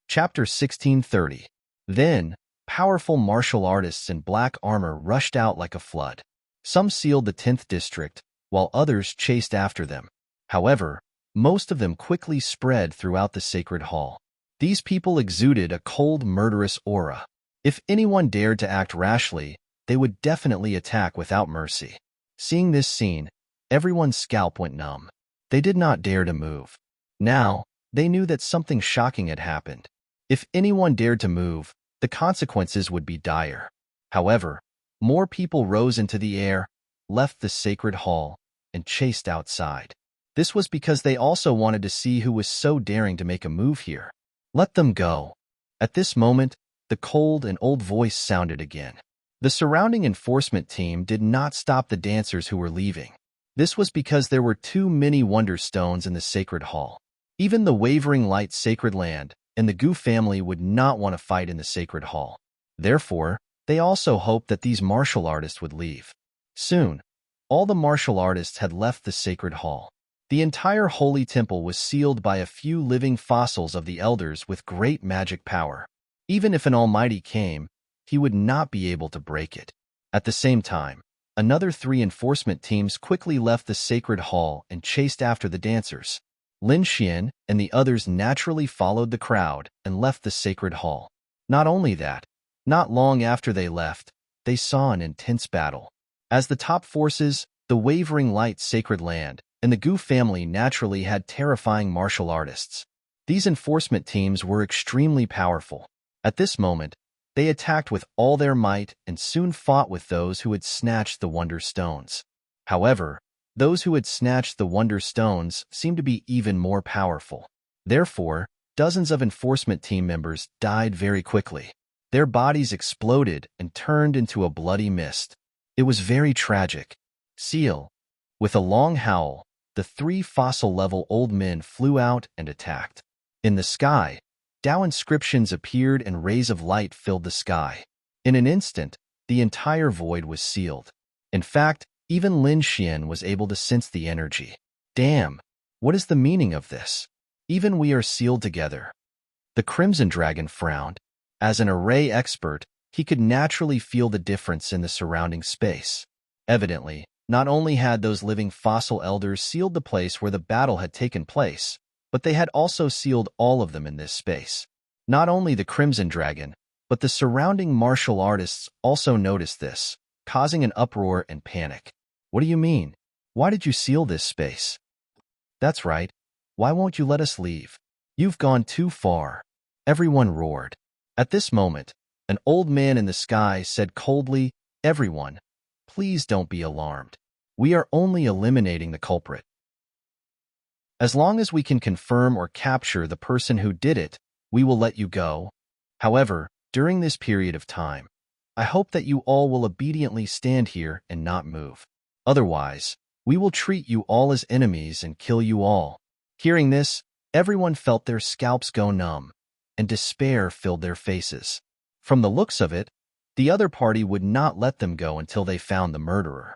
Chapter 1630. Then, powerful martial artists in black armor rushed out like a flood. Some sealed the 10th district, while others chased after them. However, most of them quickly spread throughout the sacred hall. These people exuded a cold, murderous aura. If anyone dared to act rashly, they would definitely attack without mercy. Seeing this scene, everyone's scalp went numb. They did not dare to move. Now, they knew that something shocking had happened. If anyone dared to move, the consequences would be dire. However, more people rose into the air, left the sacred hall, and chased outside. This was because they also wanted to see who was so daring to make a move here. Let them go. At this moment, the cold and old voice sounded again. The surrounding enforcement team did not stop the dancers who were leaving. This was because there were too many wonder stones in the sacred hall. Even the wavering light sacred land and the Gu family would not want to fight in the sacred hall. Therefore, they also hoped that these martial artists would leave. Soon, all the martial artists had left the sacred hall. The entire holy temple was sealed by a few living fossils of the elders with great magic power. Even if an almighty came, he would not be able to break it. At the same time, another 3 enforcement teams quickly left the sacred hall and chased after the dancers. Lin Xian and the others naturally followed the crowd and left the sacred hall. Not only that, not long after they left, they saw an intense battle. As the top forces, the wavering light sacred land and the Gu family naturally had terrifying martial artists. These enforcement teams were extremely powerful. At this moment, they attacked with all their might and soon fought with those who had snatched the wonder stones. However, those who had snatched the wonder stones seemed to be even more powerful. Therefore, dozens of enforcement team members died very quickly. Their bodies exploded and turned into a bloody mist. It was very tragic. Seal. With a long howl, the 3 fossil-level old men flew out and attacked. In the sky, Tao inscriptions appeared and rays of light filled the sky. In an instant, the entire void was sealed. In fact, even Lin Xian was able to sense the energy. Damn, what is the meaning of this? Even we are sealed together. The Crimson Dragon frowned. As an array expert, he could naturally feel the difference in the surrounding space. Evidently, not only had those living fossil elders sealed the place where the battle had taken place, but they had also sealed all of them in this space. Not only the Crimson Dragon, but the surrounding martial artists also noticed this, causing an uproar and panic. What do you mean? Why did you seal this space? That's right. Why won't you let us leave? You've gone too far. Everyone roared. At this moment, an old man in the sky said coldly, "Everyone, please don't be alarmed. We are only eliminating the culprit. As long as we can confirm or capture the person who did it, we will let you go. However, during this period of time, I hope that you all will obediently stand here and not move. Otherwise, we will treat you all as enemies and kill you all." Hearing this, everyone felt their scalps go numb, and despair filled their faces. From the looks of it, the other party would not let them go until they found the murderer.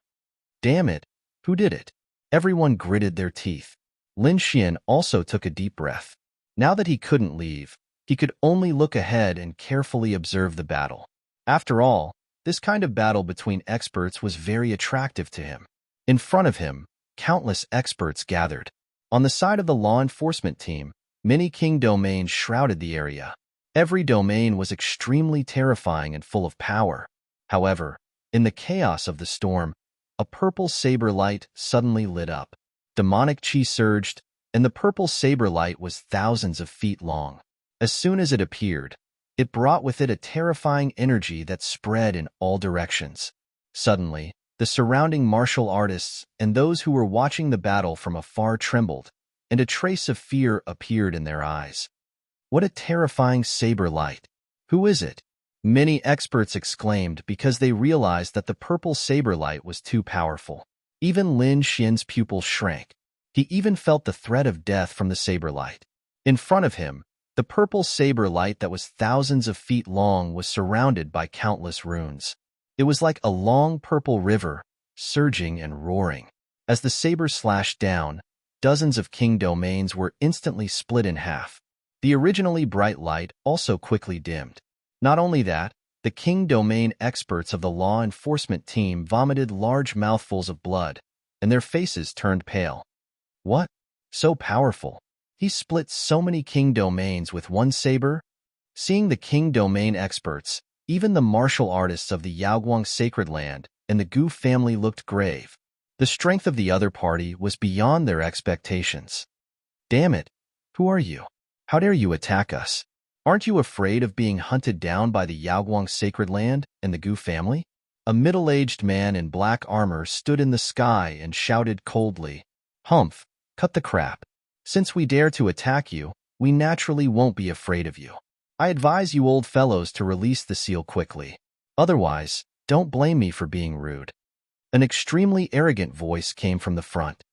Damn it, who did it? Everyone gritted their teeth. Lin Xian also took a deep breath. Now that he couldn't leave, he could only look ahead and carefully observe the battle. After all, this kind of battle between experts was very attractive to him. In front of him, countless experts gathered. On the side of the law enforcement team, many king domains shrouded the area. Every domain was extremely terrifying and full of power. However, in the chaos of the storm, a purple saber light suddenly lit up. Demonic chi surged, and the purple saber light was thousands of feet long. As soon as it appeared, it brought with it a terrifying energy that spread in all directions. Suddenly, the surrounding martial artists and those who were watching the battle from afar trembled, and a trace of fear appeared in their eyes. What a terrifying saber light! Who is it? Many experts exclaimed because they realized that the purple saber light was too powerful. Even Lin Xian's pupils shrank. He even felt the threat of death from the saber light. In front of him, the purple saber light that was thousands of feet long was surrounded by countless runes. It was like a long purple river, surging and roaring. As the saber slashed down, dozens of king domains were instantly split in half. The originally bright light also quickly dimmed. Not only that, the king domain experts of the law enforcement team vomited large mouthfuls of blood, and their faces turned pale. What? So powerful? He split so many king domains with one saber. Seeing the king domain experts, even the martial artists of the Yaoguang sacred land and the Gu family looked grave. The strength of the other party was beyond their expectations. Damn it! Who are you? How dare you attack us? Aren't you afraid of being hunted down by the Yaoguang sacred land and the Gu family? A middle-aged man in black armor stood in the sky and shouted coldly, "Humph, cut the crap. Since we dare to attack you, we naturally won't be afraid of you. I advise you old fellows to release the seal quickly. Otherwise, don't blame me for being rude." An extremely arrogant voice came from the front.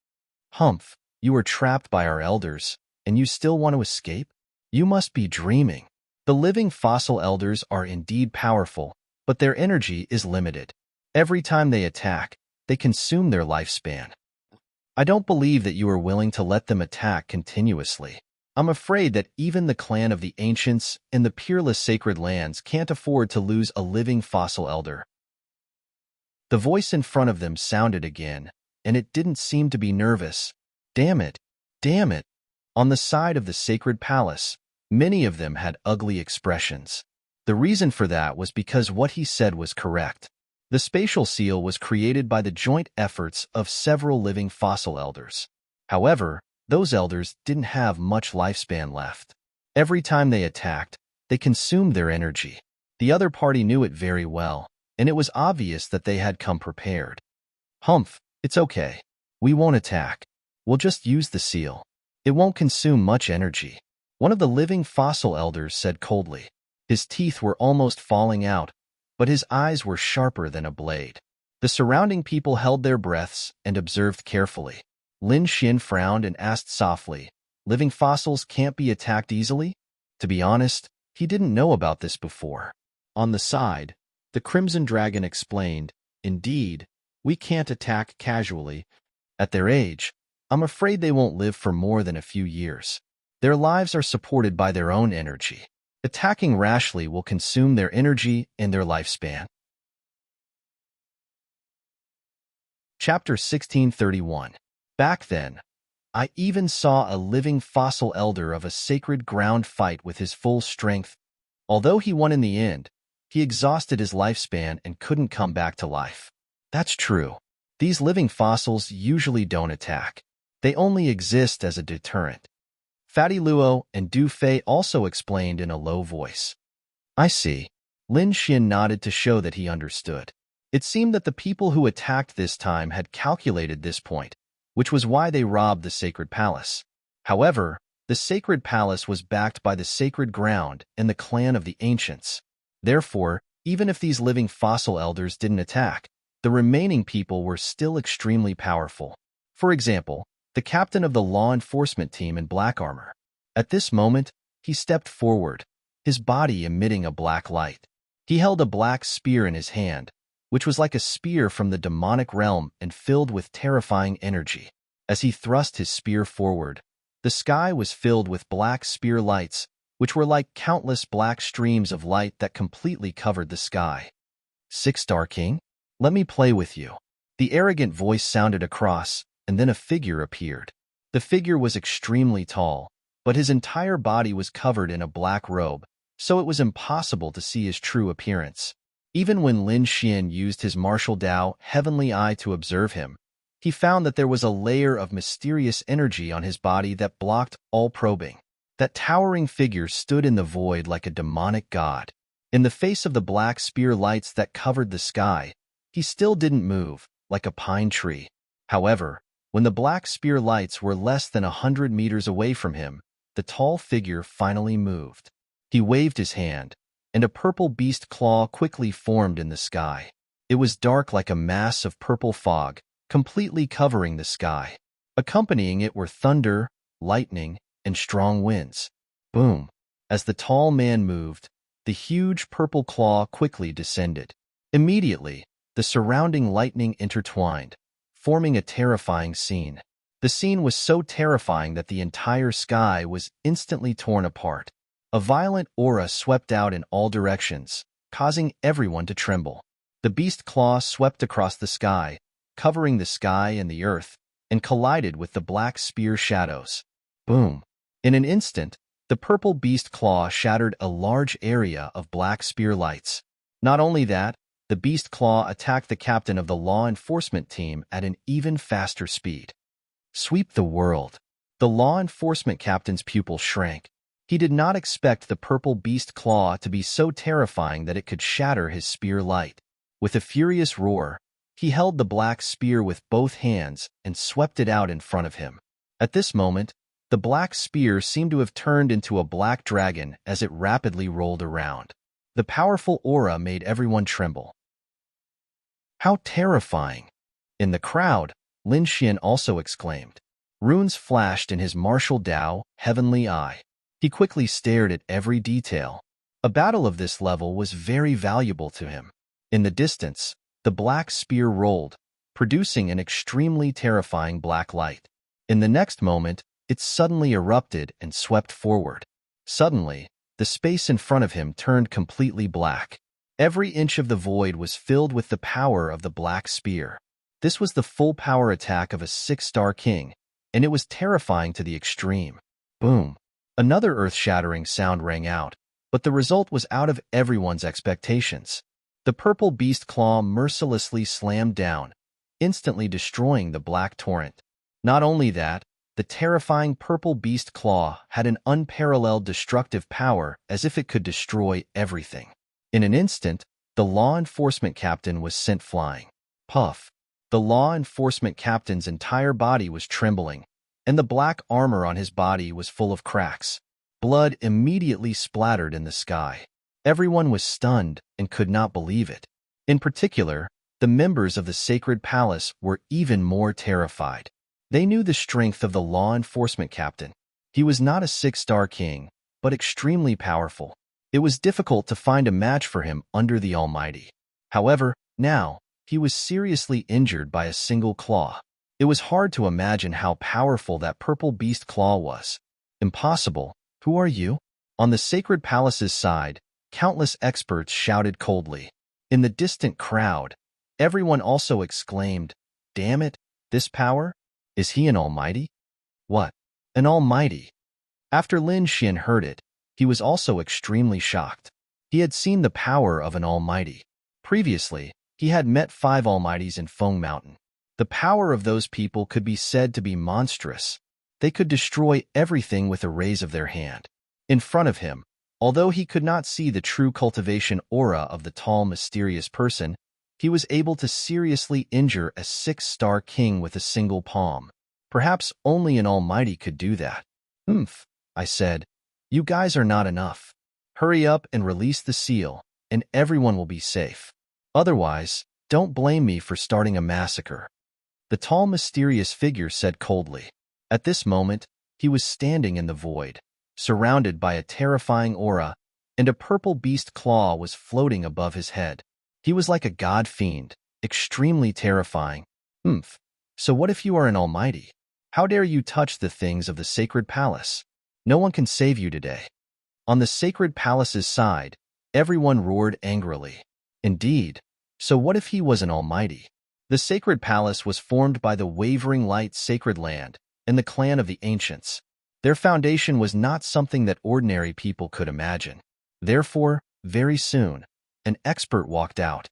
"Humph, you were trapped by our elders, and you still want to escape? You must be dreaming. The living fossil elders are indeed powerful, but their energy is limited. Every time they attack, they consume their lifespan. I don't believe that you are willing to let them attack continuously. I'm afraid that even the clan of the ancients and the peerless sacred lands can't afford to lose a living fossil elder." The voice in front of them sounded again, and it didn't seem to be nervous. Damn it! Damn it! On the side of the sacred palace, many of them had ugly expressions. The reason for that was because what he said was correct. The spatial seal was created by the joint efforts of several living fossil elders. However, those elders didn't have much lifespan left. Every time they attacked, they consumed their energy. The other party knew it very well, and it was obvious that they had come prepared. "Humph, it's okay. We won't attack. We'll just use the seal. It won't consume much energy," one of the living fossil elders said coldly. His teeth were almost falling out, but his eyes were sharper than a blade. The surrounding people held their breaths and observed carefully. Lin Xin frowned and asked softly, "Living fossils can't be attacked easily?" To be honest, he didn't know about this before. On the side, the Crimson Dragon explained, "Indeed, we can't attack casually. At their age, I'm afraid they won't live for more than a few years. Their lives are supported by their own energy. Attacking rashly will consume their energy and their lifespan." Chapter 1631. Back then, I even saw a living fossil elder of a sacred ground fight with his full strength. Although he won in the end, he exhausted his lifespan and couldn't come back to life. That's true. These living fossils usually don't attack. They only exist as a deterrent. Fatty Luo and Du Fei also explained in a low voice. "I see." Lin Xin nodded to show that he understood. It seemed that the people who attacked this time had calculated this point, which was why they robbed the sacred palace. However, the sacred palace was backed by the sacred ground and the clan of the ancients. Therefore, even if these living fossil elders didn't attack, the remaining people were still extremely powerful. For example, the captain of the law enforcement team in black armor. At this moment, he stepped forward, his body emitting a black light. He held a black spear in his hand, which was like a spear from the demonic realm and filled with terrifying energy. As he thrust his spear forward, the sky was filled with black spear lights, which were like countless black streams of light that completely covered the sky. "Six-Star King? Let me play with you." The arrogant voice sounded across, and then a figure appeared. The figure was extremely tall, but his entire body was covered in a black robe, so it was impossible to see his true appearance. Even when Lin Xin used his martial Dao Heavenly Eye to observe him, he found that there was a layer of mysterious energy on his body that blocked all probing. That towering figure stood in the void like a demonic god. In the face of the black spear lights that covered the sky, he still didn't move, like a pine tree. However, when the black spear lights were less than 100 meters away from him, the tall figure finally moved. He waved his hand, and a purple beast claw quickly formed in the sky. It was dark like a mass of purple fog, completely covering the sky. Accompanying it were thunder, lightning, and strong winds. Boom! As the tall man moved, the huge purple claw quickly descended. Immediately, the surrounding lightning intertwined, forming a terrifying scene. The scene was so terrifying that the entire sky was instantly torn apart. A violent aura swept out in all directions, causing everyone to tremble. The beast claw swept across the sky, covering the sky and the earth, and collided with the black spear shadows. Boom! In an instant, the purple beast claw shattered a large area of black spear lights. Not only that, the beast claw attacked the captain of the law enforcement team at an even faster speed. Sweep the world. The law enforcement captain's pupil shrank. He did not expect the purple beast claw to be so terrifying that it could shatter his spear light. With a furious roar, he held the black spear with both hands and swept it out in front of him. At this moment, the black spear seemed to have turned into a black dragon as it rapidly rolled around. The powerful aura made everyone tremble. How terrifying! In the crowd, Lin Xian also exclaimed. Runes flashed in his martial Dao, heavenly eye. He quickly stared at every detail. A battle of this level was very valuable to him. In the distance, the black spear rolled, producing an extremely terrifying black light. In the next moment, it suddenly erupted and swept forward. Suddenly, the space in front of him turned completely black. Every inch of the void was filled with the power of the black spear. This was the full power attack of a 6-star king, and it was terrifying to the extreme. Boom! Another earth-shattering sound rang out, but the result was out of everyone's expectations. The purple beast claw mercilessly slammed down, instantly destroying the black torrent. Not only that, the terrifying purple beast claw had an unparalleled destructive power as if it could destroy everything. In an instant, the law enforcement captain was sent flying. Puff! The law enforcement captain's entire body was trembling, and the black armor on his body was full of cracks. Blood immediately splattered in the sky. Everyone was stunned and could not believe it. In particular, the members of the sacred palace were even more terrified. They knew the strength of the law enforcement captain. He was not a 6-star king, but extremely powerful. It was difficult to find a match for him under the Almighty. However, now, he was seriously injured by a single claw. It was hard to imagine how powerful that purple beast claw was. Impossible. Who are you? On the sacred palace's side, countless experts shouted coldly. In the distant crowd, everyone also exclaimed, "Damn it, this power? Is he an almighty?" What? An almighty? After Lin Xian heard it, he was also extremely shocked. He had seen the power of an almighty. Previously, he had met 5 almighties in Feng Mountain. The power of those people could be said to be monstrous. They could destroy everything with a raise of their hand. In front of him, although he could not see the true cultivation aura of the tall, mysterious person, he was able to seriously injure a 6-star king with a single palm. Perhaps only an almighty could do that. "Humph," I said. "You guys are not enough. Hurry up and release the seal, and everyone will be safe. Otherwise, don't blame me for starting a massacre." The tall, mysterious figure said coldly. At this moment, he was standing in the void, surrounded by a terrifying aura, and a purple beast claw was floating above his head. He was like a god fiend, extremely terrifying. "Humph. So what if you are an almighty? How dare you touch the things of the sacred palace? No one can save you today." On the sacred palace's side, everyone roared angrily. Indeed, so what if he was an almighty? The sacred palace was formed by the Wavering Light Sacred Land and the clan of the ancients. Their foundation was not something that ordinary people could imagine. Therefore, very soon, an expert walked out.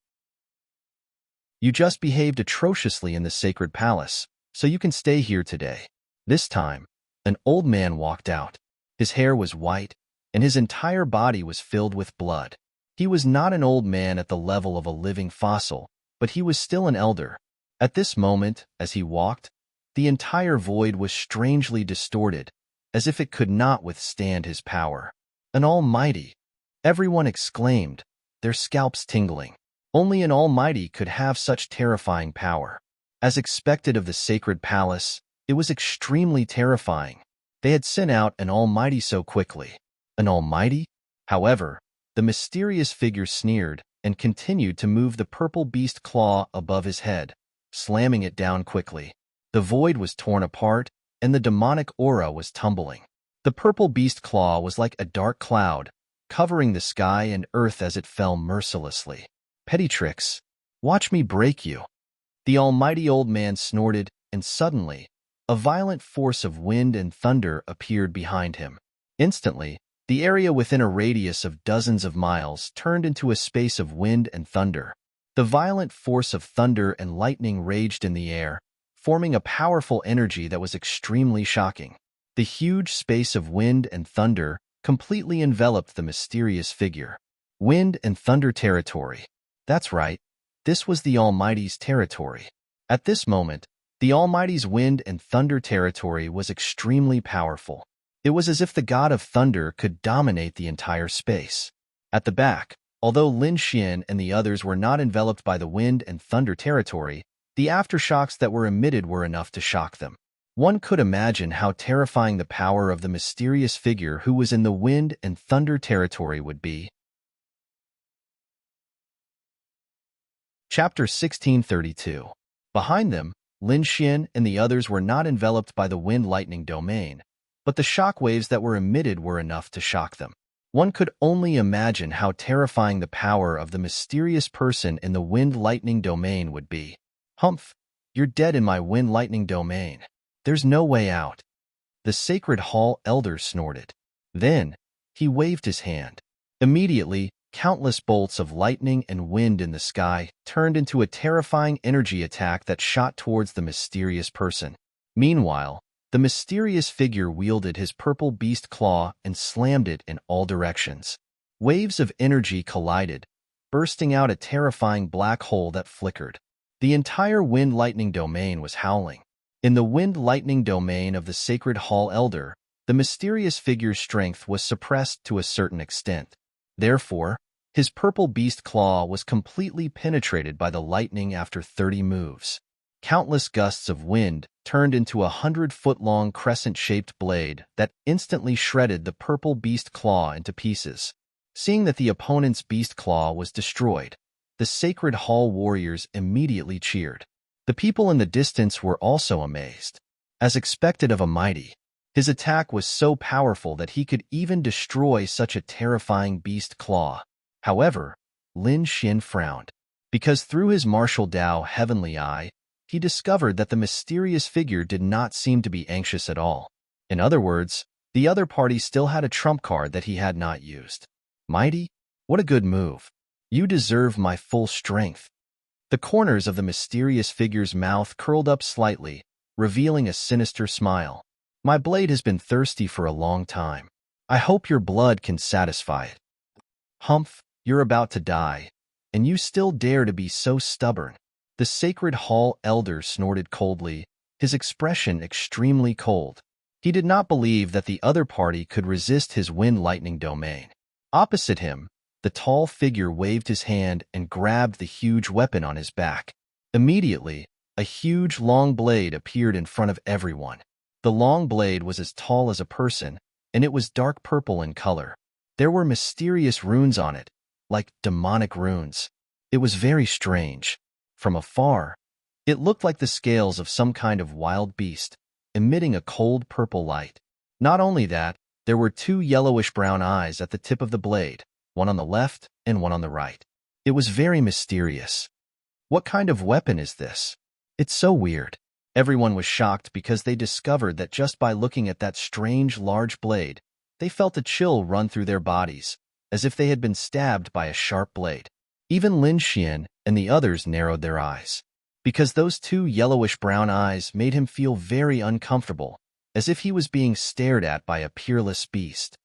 "You just behaved atrociously in the sacred palace, so you can stay here today." This time, an old man walked out. His hair was white, and his entire body was filled with blood. He was not an old man at the level of a living fossil, but he was still an elder. At this moment, as he walked, the entire void was strangely distorted, as if it could not withstand his power. "An almighty!" Everyone exclaimed, their scalps tingling. Only an almighty could have such terrifying power. As expected of the sacred palace, it was extremely terrifying. They had sent out an almighty so quickly. An almighty? However, the mysterious figure sneered and continued to move the purple beast claw above his head, slamming it down quickly. The void was torn apart, and the demonic aura was tumbling. The purple beast claw was like a dark cloud, covering the sky and earth as it fell mercilessly. "Petty tricks. Watch me break you." The almighty old man snorted, and suddenly, a violent force of wind and thunder appeared behind him. Instantly, the area within a radius of dozens of miles turned into a space of wind and thunder. The violent force of thunder and lightning raged in the air, forming a powerful energy that was extremely shocking. The huge space of wind and thunder completely enveloped the mysterious figure. Wind and thunder territory. That's right, this was the Almighty's territory. At this moment, the Almighty's wind and thunder territory was extremely powerful. It was as if the god of thunder could dominate the entire space. At the back, although Lin Xian and the others were not enveloped by the wind and thunder territory, the aftershocks that were emitted were enough to shock them. One could imagine how terrifying the power of the mysterious figure who was in the wind and thunder territory would be. Chapter 1632. Behind them, Lin Xian and the others were not enveloped by the wind-lightning domain, but the shock waves that were emitted were enough to shock them. One could only imagine how terrifying the power of the mysterious person in the wind-lightning domain would be. Humph, you're dead in my wind-lightning domain. There's no way out. The Sacred Hall Elder snorted. Then, he waved his hand. Immediately, countless bolts of lightning and wind in the sky turned into a terrifying energy attack that shot towards the mysterious person. Meanwhile, the mysterious figure wielded his purple beast claw and slammed it in all directions. Waves of energy collided, bursting out a terrifying black hole that flickered. The entire wind-lightning domain was howling. In the wind-lightning domain of the Sacred Hall Elder, the mysterious figure's strength was suppressed to a certain extent. Therefore, his purple beast claw was completely penetrated by the lightning after 30 moves. Countless gusts of wind turned into a 100-foot-long crescent-shaped blade that instantly shredded the purple beast claw into pieces. Seeing that the opponent's beast claw was destroyed, the Sacred Hall warriors immediately cheered. The people in the distance were also amazed. As expected of a mighty, his attack was so powerful that he could even destroy such a terrifying beast claw. However, Lin Xian frowned, because through his martial Dao heavenly eye, he discovered that the mysterious figure did not seem to be anxious at all. In other words, the other party still had a trump card that he had not used. Mighty, what a good move. You deserve my full strength. The corners of the mysterious figure's mouth curled up slightly, revealing a sinister smile. My blade has been thirsty for a long time. I hope your blood can satisfy it. Humph, you're about to die, and you still dare to be so stubborn. The Sacred Hall Elder snorted coldly, his expression extremely cold. He did not believe that the other party could resist his wind-lightning domain. Opposite him, the tall figure waved his hand and grabbed the huge weapon on his back. Immediately, a huge long blade appeared in front of everyone. The long blade was as tall as a person, and it was dark purple in color. There were mysterious runes on it, like demonic runes. It was very strange. From afar, it looked like the scales of some kind of wild beast, emitting a cold purple light. Not only that, there were two yellowish-brown eyes at the tip of the blade, one on the left and one on the right. It was very mysterious. What kind of weapon is this? It's so weird. Everyone was shocked because they discovered that just by looking at that strange large blade, they felt a chill run through their bodies, as if they had been stabbed by a sharp blade. Even Lin Xian and the others narrowed their eyes, because those two yellowish-brown eyes made him feel very uncomfortable, as if he was being stared at by a peerless beast.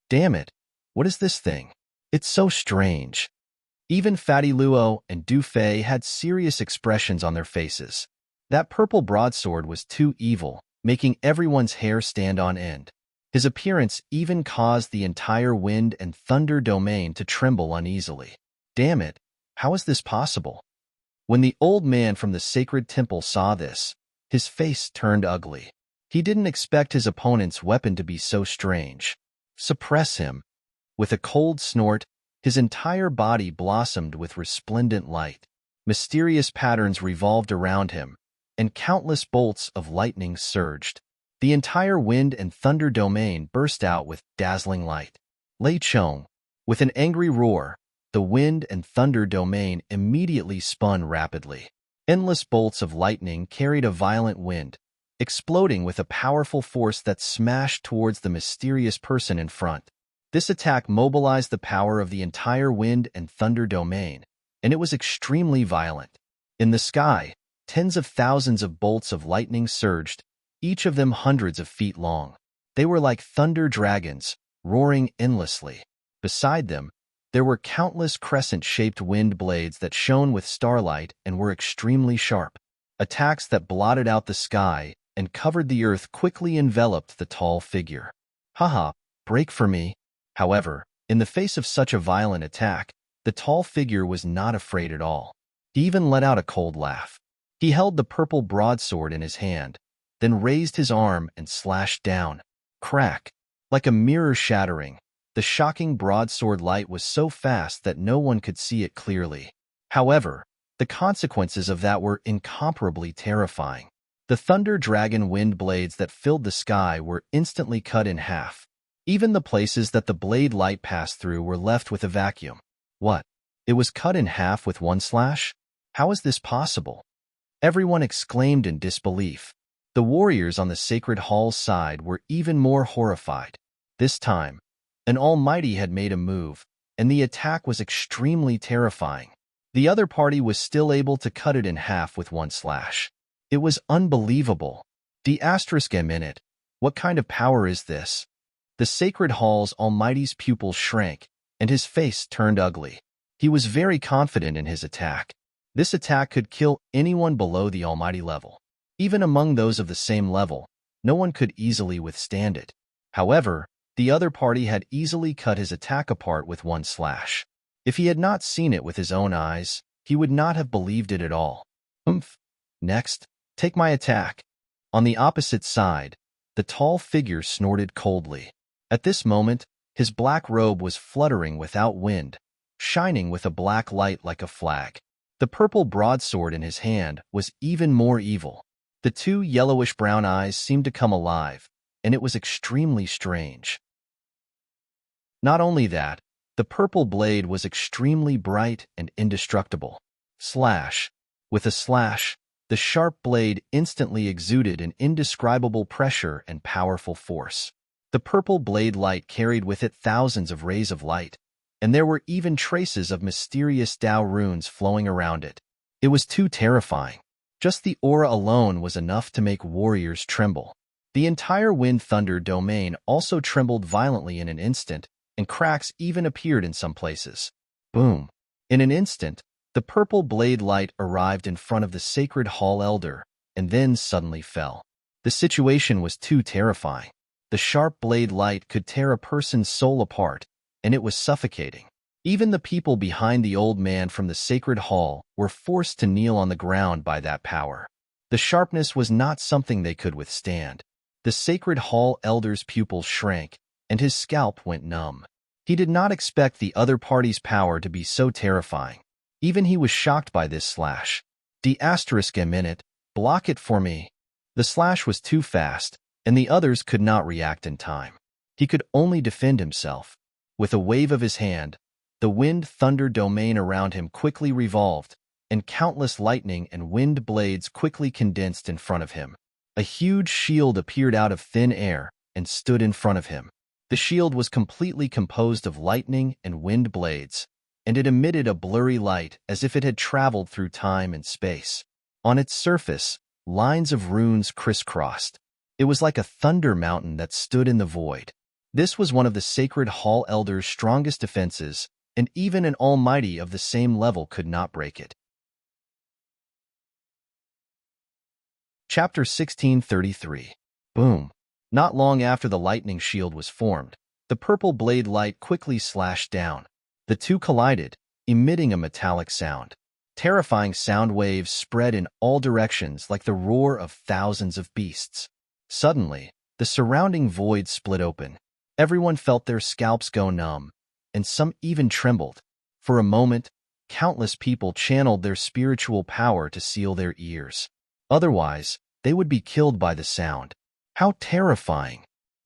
Damn it, what is this thing? It's so strange. Even Fatty Luo and Du Fei had serious expressions on their faces. That purple broadsword was too evil, making everyone's hair stand on end. His appearance even caused the entire wind and thunder domain to tremble uneasily. Damn it, how is this possible? When the old man from the sacred temple saw this, his face turned ugly. He didn't expect his opponent's weapon to be so strange. Suppress him. With a cold snort, his entire body blossomed with resplendent light. Mysterious patterns revolved around him, and countless bolts of lightning surged. The entire wind and thunder domain burst out with dazzling light. Lei Chong, with an angry roar, the wind and thunder domain immediately spun rapidly. Endless bolts of lightning carried a violent wind, exploding with a powerful force that smashed towards the mysterious person in front. This attack mobilized the power of the entire wind and thunder domain, and it was extremely violent. In the sky, tens of thousands of bolts of lightning surged, each of them hundreds of feet long. They were like thunder dragons, roaring endlessly. Beside them, there were countless crescent-shaped wind blades that shone with starlight and were extremely sharp. Attacks that blotted out the sky and covered the earth quickly enveloped the tall figure. Haha, break for me. However, in the face of such a violent attack, the tall figure was not afraid at all. He even let out a cold laugh. He held the purple broadsword in his hand, then raised his arm and slashed down. Crack! Like a mirror shattering, the shocking broadsword light was so fast that no one could see it clearly. However, the consequences of that were incomparably terrifying. The thunder dragon wind blades that filled the sky were instantly cut in half. Even the places that the blade light passed through were left with a vacuum. What? It was cut in half with one slash? How is this possible? Everyone exclaimed in disbelief. The warriors on the sacred hall's side were even more horrified. This time, an almighty had made a move, and the attack was extremely terrifying. The other party was still able to cut it in half with one slash. It was unbelievable. *M*, what kind of power is this? The sacred hall's almighty's pupils shrank, and his face turned ugly. He was very confident in his attack. This attack could kill anyone below the almighty level. Even among those of the same level, no one could easily withstand it. However, the other party had easily cut his attack apart with one slash. If he had not seen it with his own eyes, he would not have believed it at all. Next, take my attack. On the opposite side, the tall figure snorted coldly. At this moment, his black robe was fluttering without wind, shining with a black light like a flag. The purple broadsword in his hand was even more evil. The two yellowish-brown eyes seemed to come alive, and it was extremely strange. Not only that, the purple blade was extremely bright and indestructible. Slash. With a slash, the sharp blade instantly exuded an indescribable pressure and powerful force. The purple blade light carried with it thousands of rays of light, and there were even traces of mysterious Tao runes flowing around it. It was too terrifying. Just the aura alone was enough to make warriors tremble. The entire wind-thunder domain also trembled violently in an instant, and cracks even appeared in some places. Boom! In an instant, the purple blade light arrived in front of the sacred hall elder, and then suddenly fell. The situation was too terrifying. The sharp blade light could tear a person's soul apart, and it was suffocating. Even the people behind the old man from the sacred hall were forced to kneel on the ground by that power. The sharpness was not something they could withstand. The sacred hall elder's pupils shrank, and his scalp went numb. He did not expect the other party's power to be so terrifying. Even he was shocked by this slash. *M*, block it for me. The slash was too fast, and the others could not react in time. He could only defend himself. With a wave of his hand, the wind-thunder domain around him quickly revolved, and countless lightning and wind blades quickly condensed in front of him. A huge shield appeared out of thin air and stood in front of him. The shield was completely composed of lightning and wind blades, and it emitted a blurry light as if it had traveled through time and space. On its surface, lines of runes crisscrossed. It was like a thunder mountain that stood in the void. This was one of the sacred hall elder's strongest defenses, and even an almighty of the same level could not break it. Chapter 1633. Boom. Not long after the lightning shield was formed, the purple blade light quickly slashed down. The two collided, emitting a metallic sound. Terrifying sound waves spread in all directions like the roar of thousands of beasts. Suddenly, the surrounding void split open. Everyone felt their scalps go numb, and some even trembled. For a moment, countless people channeled their spiritual power to seal their ears. Otherwise, they would be killed by the sound. How terrifying!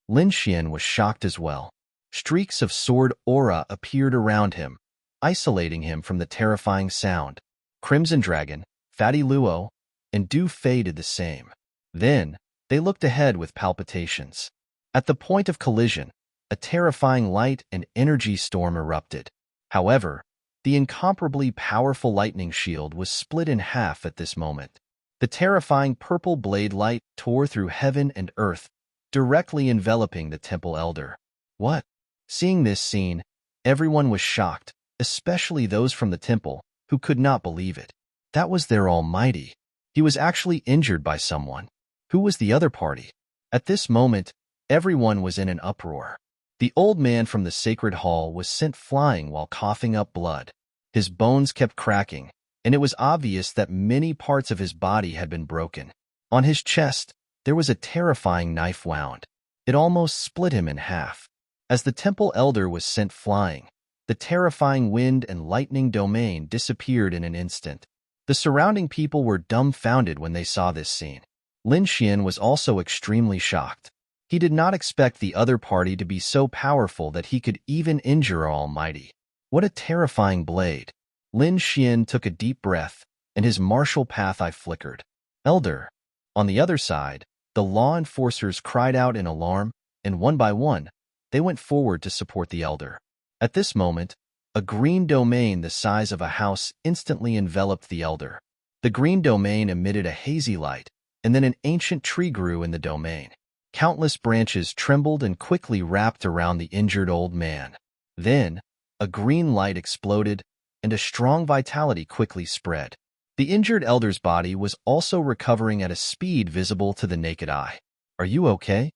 Lin Xian was shocked as well. Streaks of sword aura appeared around him, isolating him from the terrifying sound. Crimson Dragon, Fatty Luo, and Du Fei did the same. Then, they looked ahead with palpitations. At the point of collision, a terrifying light and energy storm erupted. However, the incomparably powerful lightning shield was split in half at this moment. The terrifying purple blade light tore through heaven and earth, directly enveloping the temple elder. What? Seeing this scene, everyone was shocked, especially those from the temple, who could not believe it. That was their almighty. He was actually injured by someone. Who was the other party? At this moment, everyone was in an uproar. The old man from the sacred hall was sent flying while coughing up blood. His bones kept cracking, and it was obvious that many parts of his body had been broken. On his chest, there was a terrifying knife wound. It almost split him in half. As the temple elder was sent flying, the terrifying wind and lightning domain disappeared in an instant. The surrounding people were dumbfounded when they saw this scene. Lin Xian was also extremely shocked. He did not expect the other party to be so powerful that he could even injure our almighty. What a terrifying blade. Lin Xian took a deep breath, and his martial path eye flickered. Elder. On the other side, the law enforcers cried out in alarm, and one by one, they went forward to support the elder. At this moment, a green domain the size of a house instantly enveloped the elder. The green domain emitted a hazy light, and then an ancient tree grew in the domain. Countless branches trembled and quickly wrapped around the injured old man. Then, a green light exploded, and a strong vitality quickly spread. The injured elder's body was also recovering at a speed visible to the naked eye. "Are you okay?"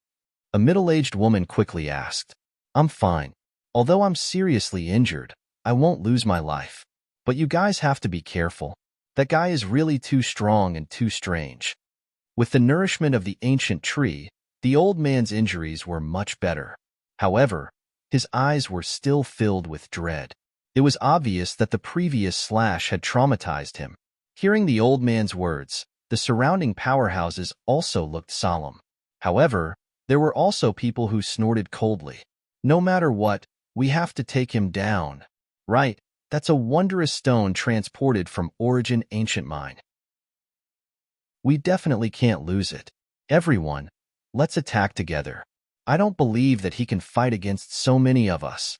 A middle-aged woman quickly asked. "I'm fine. Although I'm seriously injured, I won't lose my life. But you guys have to be careful. That guy is really too strong and too strange." With the nourishment of the ancient tree, the old man's injuries were much better. However, his eyes were still filled with dread. It was obvious that the previous slash had traumatized him. Hearing the old man's words, the surrounding powerhouses also looked solemn. However, there were also people who snorted coldly. "No matter what, we have to take him down." "Right, that's a wondrous stone transported from Origin Ancient Mine. We definitely can't lose it. Everyone, let's attack together. I don't believe that he can fight against so many of us."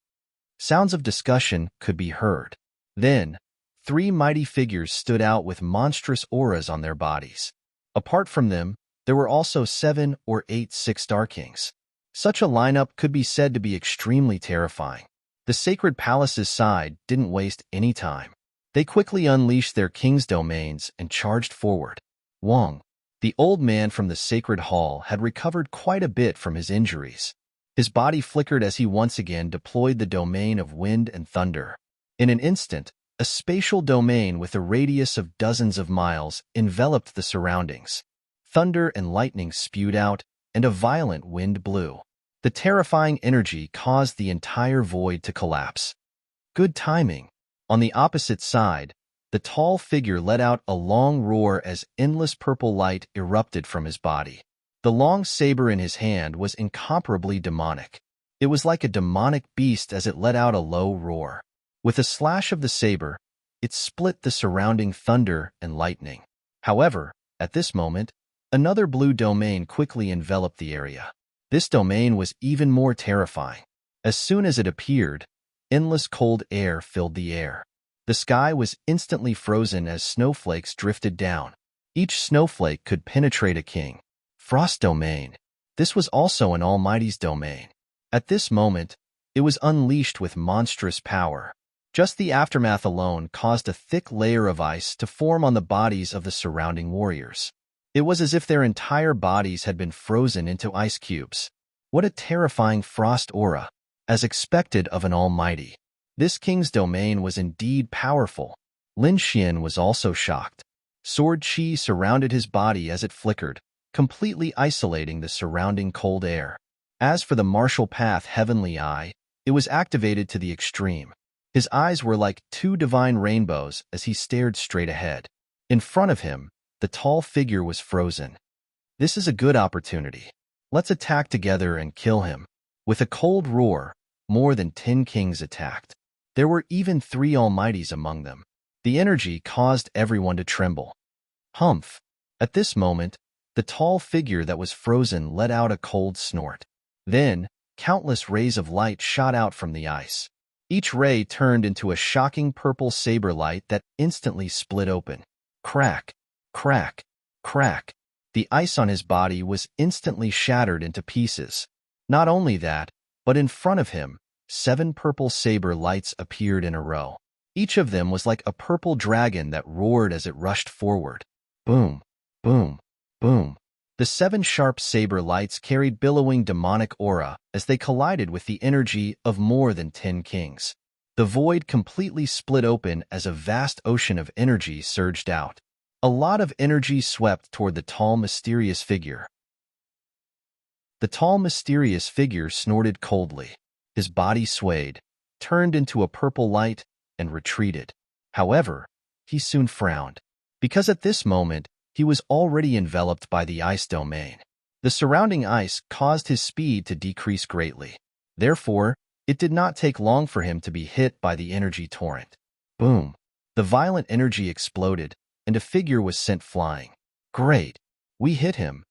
Sounds of discussion could be heard. Then, three mighty figures stood out with monstrous auras on their bodies. Apart from them, there were also 7 or 8 six-star kings. Such a lineup could be said to be extremely terrifying. The Sacred Palace's side didn't waste any time. They quickly unleashed their king's domains and charged forward. Wang, the old man from the Sacred Hall, had recovered quite a bit from his injuries. His body flickered as he once again deployed the domain of wind and thunder. In an instant, a spatial domain with a radius of dozens of miles enveloped the surroundings. Thunder and lightning spewed out, and a violent wind blew. The terrifying energy caused the entire void to collapse. Good timing. On the opposite side, the tall figure let out a long roar as endless purple light erupted from his body. The long saber in his hand was incomparably demonic. It was like a demonic beast as it let out a low roar. With a slash of the saber, it split the surrounding thunder and lightning. However, at this moment, another blue domain quickly enveloped the area. This domain was even more terrifying. As soon as it appeared, endless cold air filled the air. The sky was instantly frozen as snowflakes drifted down. Each snowflake could penetrate a king. Frost domain. This was also an almighty's domain. At this moment, it was unleashed with monstrous power. Just the aftermath alone caused a thick layer of ice to form on the bodies of the surrounding warriors. It was as if their entire bodies had been frozen into ice cubes. What a terrifying frost aura, as expected of an almighty. This king's domain was indeed powerful. Lin Xian was also shocked. Sword chi surrounded his body as it flickered, completely isolating the surrounding cold air. As for the martial path Heavenly Eye, it was activated to the extreme. His eyes were like 2 divine rainbows as he stared straight ahead. In front of him, the tall figure was frozen. "This is a good opportunity. Let's attack together and kill him." With a cold roar, more than 10 kings attacked. There were even 3 almighties among them. The energy caused everyone to tremble. Humph! At this moment, the tall figure that was frozen let out a cold snort. Then, countless rays of light shot out from the ice. Each ray turned into a shocking purple saber light that instantly split open. Crack, crack, crack. The ice on his body was instantly shattered into pieces. Not only that, but in front of him, 7 purple saber lights appeared in a row. Each of them was like a purple dragon that roared as it rushed forward. Boom, boom, boom. The 7 sharp saber lights carried billowing demonic aura as they collided with the energy of more than 10 kings. The void completely split open as a vast ocean of energy surged out. A lot of energy swept toward the tall, mysterious figure. The tall, mysterious figure snorted coldly. His body swayed, turned into a purple light, and retreated. However, he soon frowned, because at this moment, he was already enveloped by the ice domain. The surrounding ice caused his speed to decrease greatly. Therefore, it did not take long for him to be hit by the energy torrent. Boom! The violent energy exploded, and a figure was sent flying. Great! We hit him.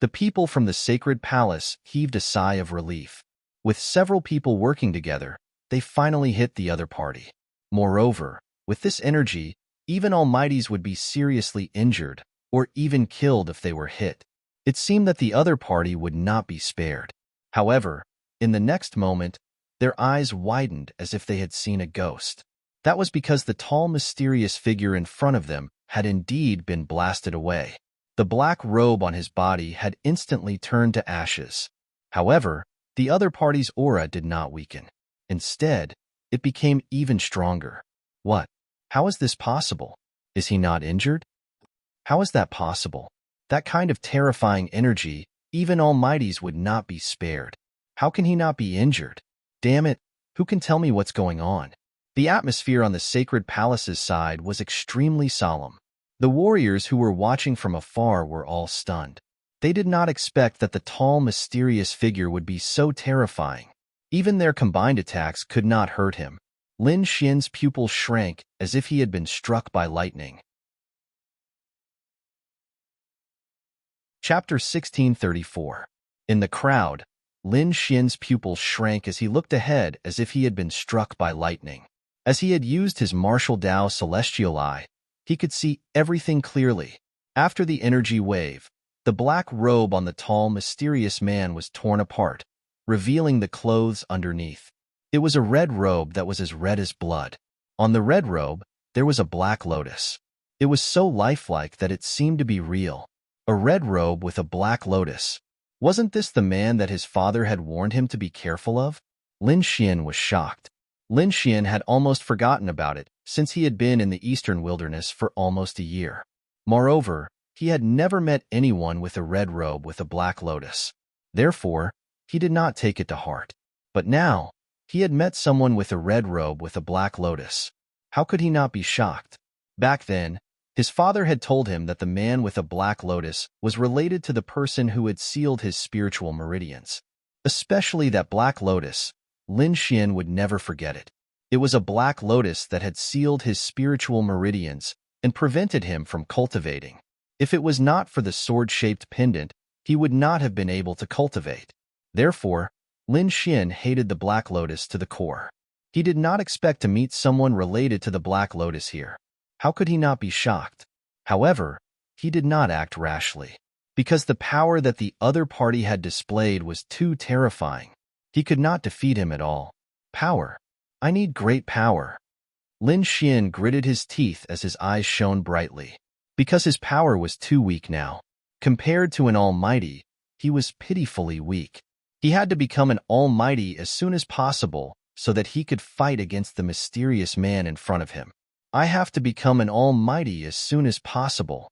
The people from the sacred palace heaved a sigh of relief. With several people working together, they finally hit the other party. Moreover, with this energy, even almighties would be seriously injured or even killed if they were hit. It seemed that the other party would not be spared. However, in the next moment, their eyes widened as if they had seen a ghost. That was because the tall, mysterious figure in front of them had indeed been blasted away. The black robe on his body had instantly turned to ashes. However, the other party's aura did not weaken. Instead, it became even stronger. What? How is this possible? Is he not injured? How is that possible? That kind of terrifying energy, even almighties would not be spared. How can he not be injured? Damn it, who can tell me what's going on? The atmosphere on the sacred palace's side was extremely solemn. The warriors who were watching from afar were all stunned. They did not expect that the tall, mysterious figure would be so terrifying. Even their combined attacks could not hurt him. Lin Xian's pupils shrank as if he had been struck by lightning. Chapter 1634. In the crowd, Lin Xian's pupils shrank as he looked ahead as if he had been struck by lightning. As he had used his martial Dao celestial eye, he could see everything clearly. After the energy wave, the black robe on the tall, mysterious man was torn apart, revealing the clothes underneath. It was a red robe that was as red as blood. On the red robe, there was a black lotus. It was so lifelike that it seemed to be real. A red robe with a black lotus. Wasn't this the man that his father had warned him to be careful of? Lin Xian was shocked. Lin Xian had almost forgotten about it, since he had been in the eastern wilderness for almost a year. Moreover, he had never met anyone with a red robe with a black lotus. Therefore, he did not take it to heart. But now, he had met someone with a red robe with a black lotus. How could he not be shocked? Back then, his father had told him that the man with a black lotus was related to the person who had sealed his spiritual meridians. Especially that black lotus, Lin Xian would never forget it. It was a black lotus that had sealed his spiritual meridians and prevented him from cultivating. If it was not for the sword-shaped pendant, he would not have been able to cultivate. Therefore, Lin Xian hated the black lotus to the core. He did not expect to meet someone related to the black lotus here. How could he not be shocked? However, he did not act rashly, because the power that the other party had displayed was too terrifying. He could not defeat him at all. Power. I need great power. Lin Xian gritted his teeth as his eyes shone brightly. Because his power was too weak now. Compared to an almighty, he was pitifully weak. He had to become an almighty as soon as possible so that he could fight against the mysterious man in front of him. I have to become an almighty as soon as possible.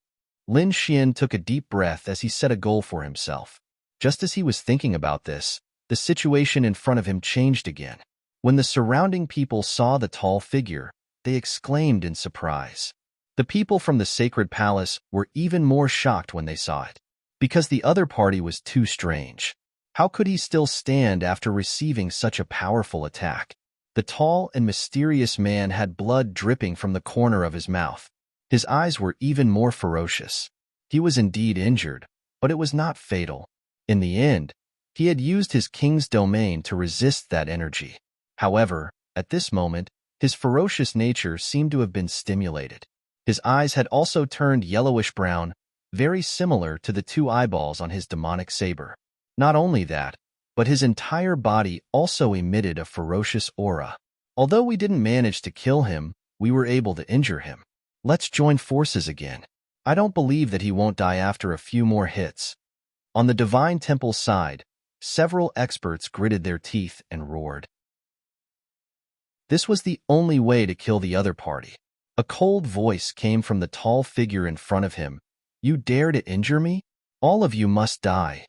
Lin Xian took a deep breath as he set a goal for himself. Just as he was thinking about this, the situation in front of him changed again. When the surrounding people saw the tall figure, they exclaimed in surprise. The people from the sacred palace were even more shocked when they saw it, because the other party was too strange. How could he still stand after receiving such a powerful attack? The tall and mysterious man had blood dripping from the corner of his mouth. His eyes were even more ferocious. He was indeed injured, but it was not fatal. In the end, he had used his king's domain to resist that energy. However, at this moment, his ferocious nature seemed to have been stimulated. His eyes had also turned yellowish-brown, very similar to the two eyeballs on his demonic saber. Not only that, but his entire body also emitted a ferocious aura. Although we didn't manage to kill him, we were able to injure him. Let's join forces again. I don't believe that he won't die after a few more hits. On the Divine Temple's side, several experts gritted their teeth and roared. This was the only way to kill the other party. A cold voice came from the tall figure in front of him. You dare to injure me? All of you must die.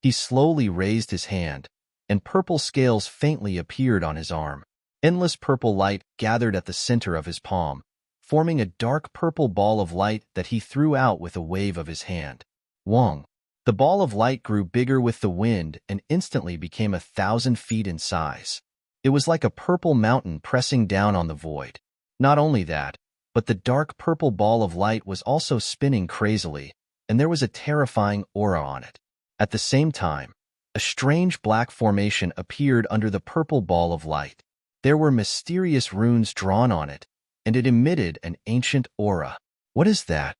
He slowly raised his hand, and purple scales faintly appeared on his arm. Endless purple light gathered at the center of his palm, forming a dark purple ball of light that he threw out with a wave of his hand. Wong. The ball of light grew bigger with the wind and instantly became 1,000 feet in size. It was like a purple mountain pressing down on the void. Not only that, but the dark purple ball of light was also spinning crazily, and there was a terrifying aura on it. At the same time, a strange black formation appeared under the purple ball of light. There were mysterious runes drawn on it, and it emitted an ancient aura. What is that?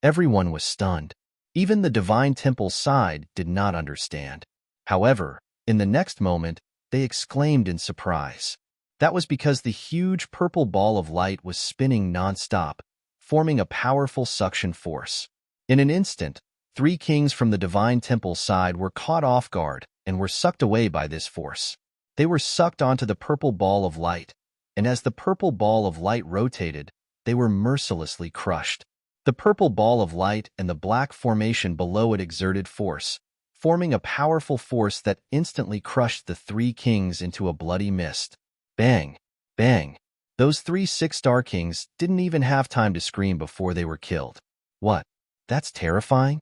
Everyone was stunned. Even the Divine Temple's side did not understand. However, in the next moment, they exclaimed in surprise. That was because the huge purple ball of light was spinning non-stop, forming a powerful suction force. In an instant, 3 kings from the Divine Temple's side were caught off guard and were sucked away by this force. They were sucked onto the purple ball of light, and as the purple ball of light rotated, they were mercilessly crushed. The purple ball of light and the black formation below it exerted force, forming a powerful force that instantly crushed the 3 kings into a bloody mist. Bang! Bang! Those 3 six-star kings didn't even have time to scream before they were killed. What? That's terrifying?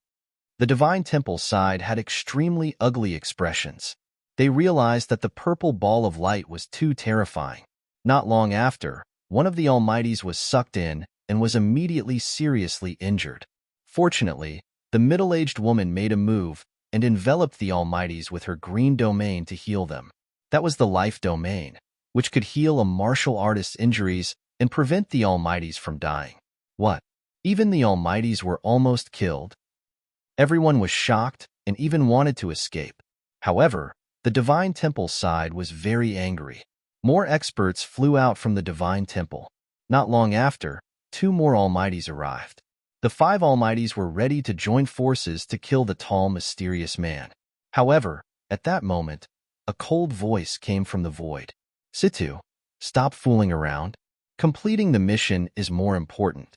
The Divine Temple side had extremely ugly expressions. They realized that the purple ball of light was too terrifying. Not long after, one of the Almighties was sucked in and was immediately seriously injured. Fortunately, the middle-aged woman made a move and enveloped the Almighties with her green domain to heal them. That was the life domain, which could heal a martial artist's injuries and prevent the Almighties from dying. What? Even the Almighties were almost killed? Everyone was shocked and even wanted to escape. However, the Divine Temple side was very angry. More experts flew out from the Divine Temple. Not long after, 2 more Almighties arrived. The 5 Almighties were ready to join forces to kill the tall, mysterious man. However, at that moment, a cold voice came from the void. Situ, stop fooling around. Completing the mission is more important.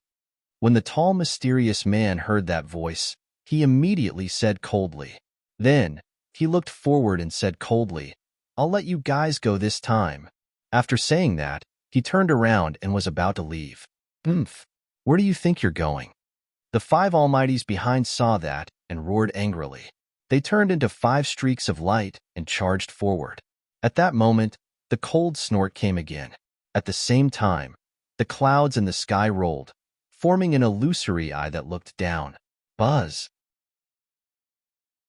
When the tall, mysterious man heard that voice, he immediately said coldly. Then, he looked forward and said coldly, I'll let you guys go this time. After saying that, he turned around and was about to leave. Where do you think you're going? The 5 Almighties behind saw that and roared angrily. They turned into 5 streaks of light and charged forward. At that moment, the cold snort came again. At the same time, the clouds in the sky rolled, forming an illusory eye that looked down. Buzz!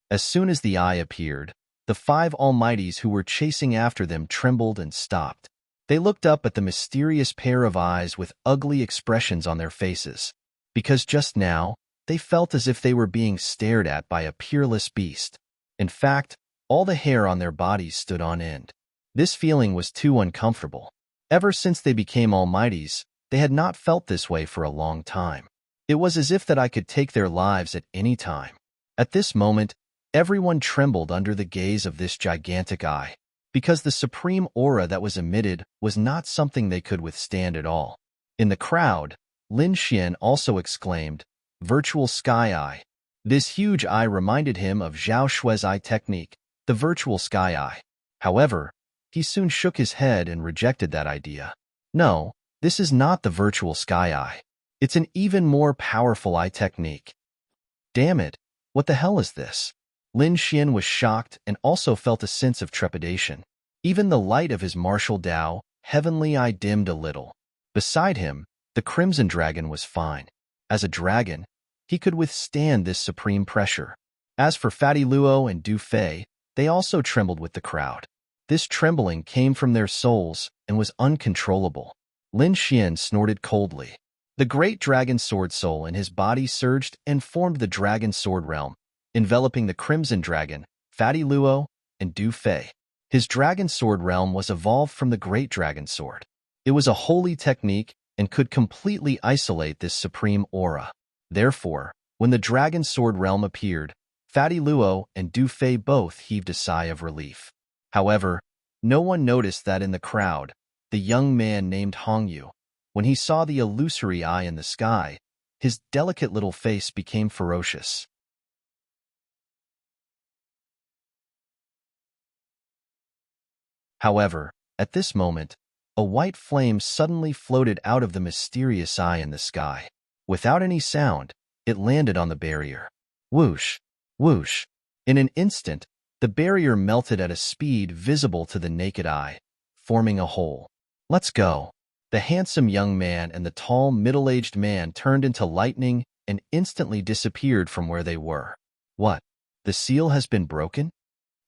As soon as the eye appeared, the 5 Almighties who were chasing after them trembled and stopped. They looked up at the mysterious pair of eyes with ugly expressions on their faces, because just now, they felt as if they were being stared at by a peerless beast. In fact, all the hair on their bodies stood on end. This feeling was too uncomfortable. Ever since they became Almighties, they had not felt this way for a long time. It was as if that I could take their lives at any time. At this moment, everyone trembled under the gaze of this gigantic eye, because the supreme aura that was emitted was not something they could withstand at all. In the crowd, Lin Xian also exclaimed, Virtual Sky Eye. This huge eye reminded him of Zhao Shui's eye technique, the Virtual Sky Eye. However, he soon shook his head and rejected that idea. No, this is not the Virtual Sky Eye. It's an even more powerful eye technique. Damn it, what the hell is this? Lin Xian was shocked and also felt a sense of trepidation. Even the light of his martial Dao, heavenly eye dimmed a little. Beside him, the Crimson Dragon was fine. As a dragon, he could withstand this supreme pressure. As for Fatty Luo and Du Fei, they also trembled with the crowd. This trembling came from their souls and was uncontrollable. Lin Xian snorted coldly. The great dragon sword soul in his body surged and formed the dragon sword realm, enveloping the crimson dragon, Fatty Luo, and Du Fei. His dragon sword realm was evolved from the great dragon sword. It was a holy technique and could completely isolate this supreme aura. Therefore, when the dragon sword realm appeared, Fatty Luo and Du Fei both heaved a sigh of relief. However, no one noticed that in the crowd, the young man named Hongyu, when he saw the illusory eye in the sky, his delicate little face became ferocious. However, at this moment, a white flame suddenly floated out of the mysterious eye in the sky. Without any sound, it landed on the barrier. Whoosh! Whoosh! In an instant, the barrier melted at a speed visible to the naked eye, forming a hole. Let's go. The handsome young man and the tall, middle-aged man turned into lightning and instantly disappeared from where they were. What? The seal has been broken?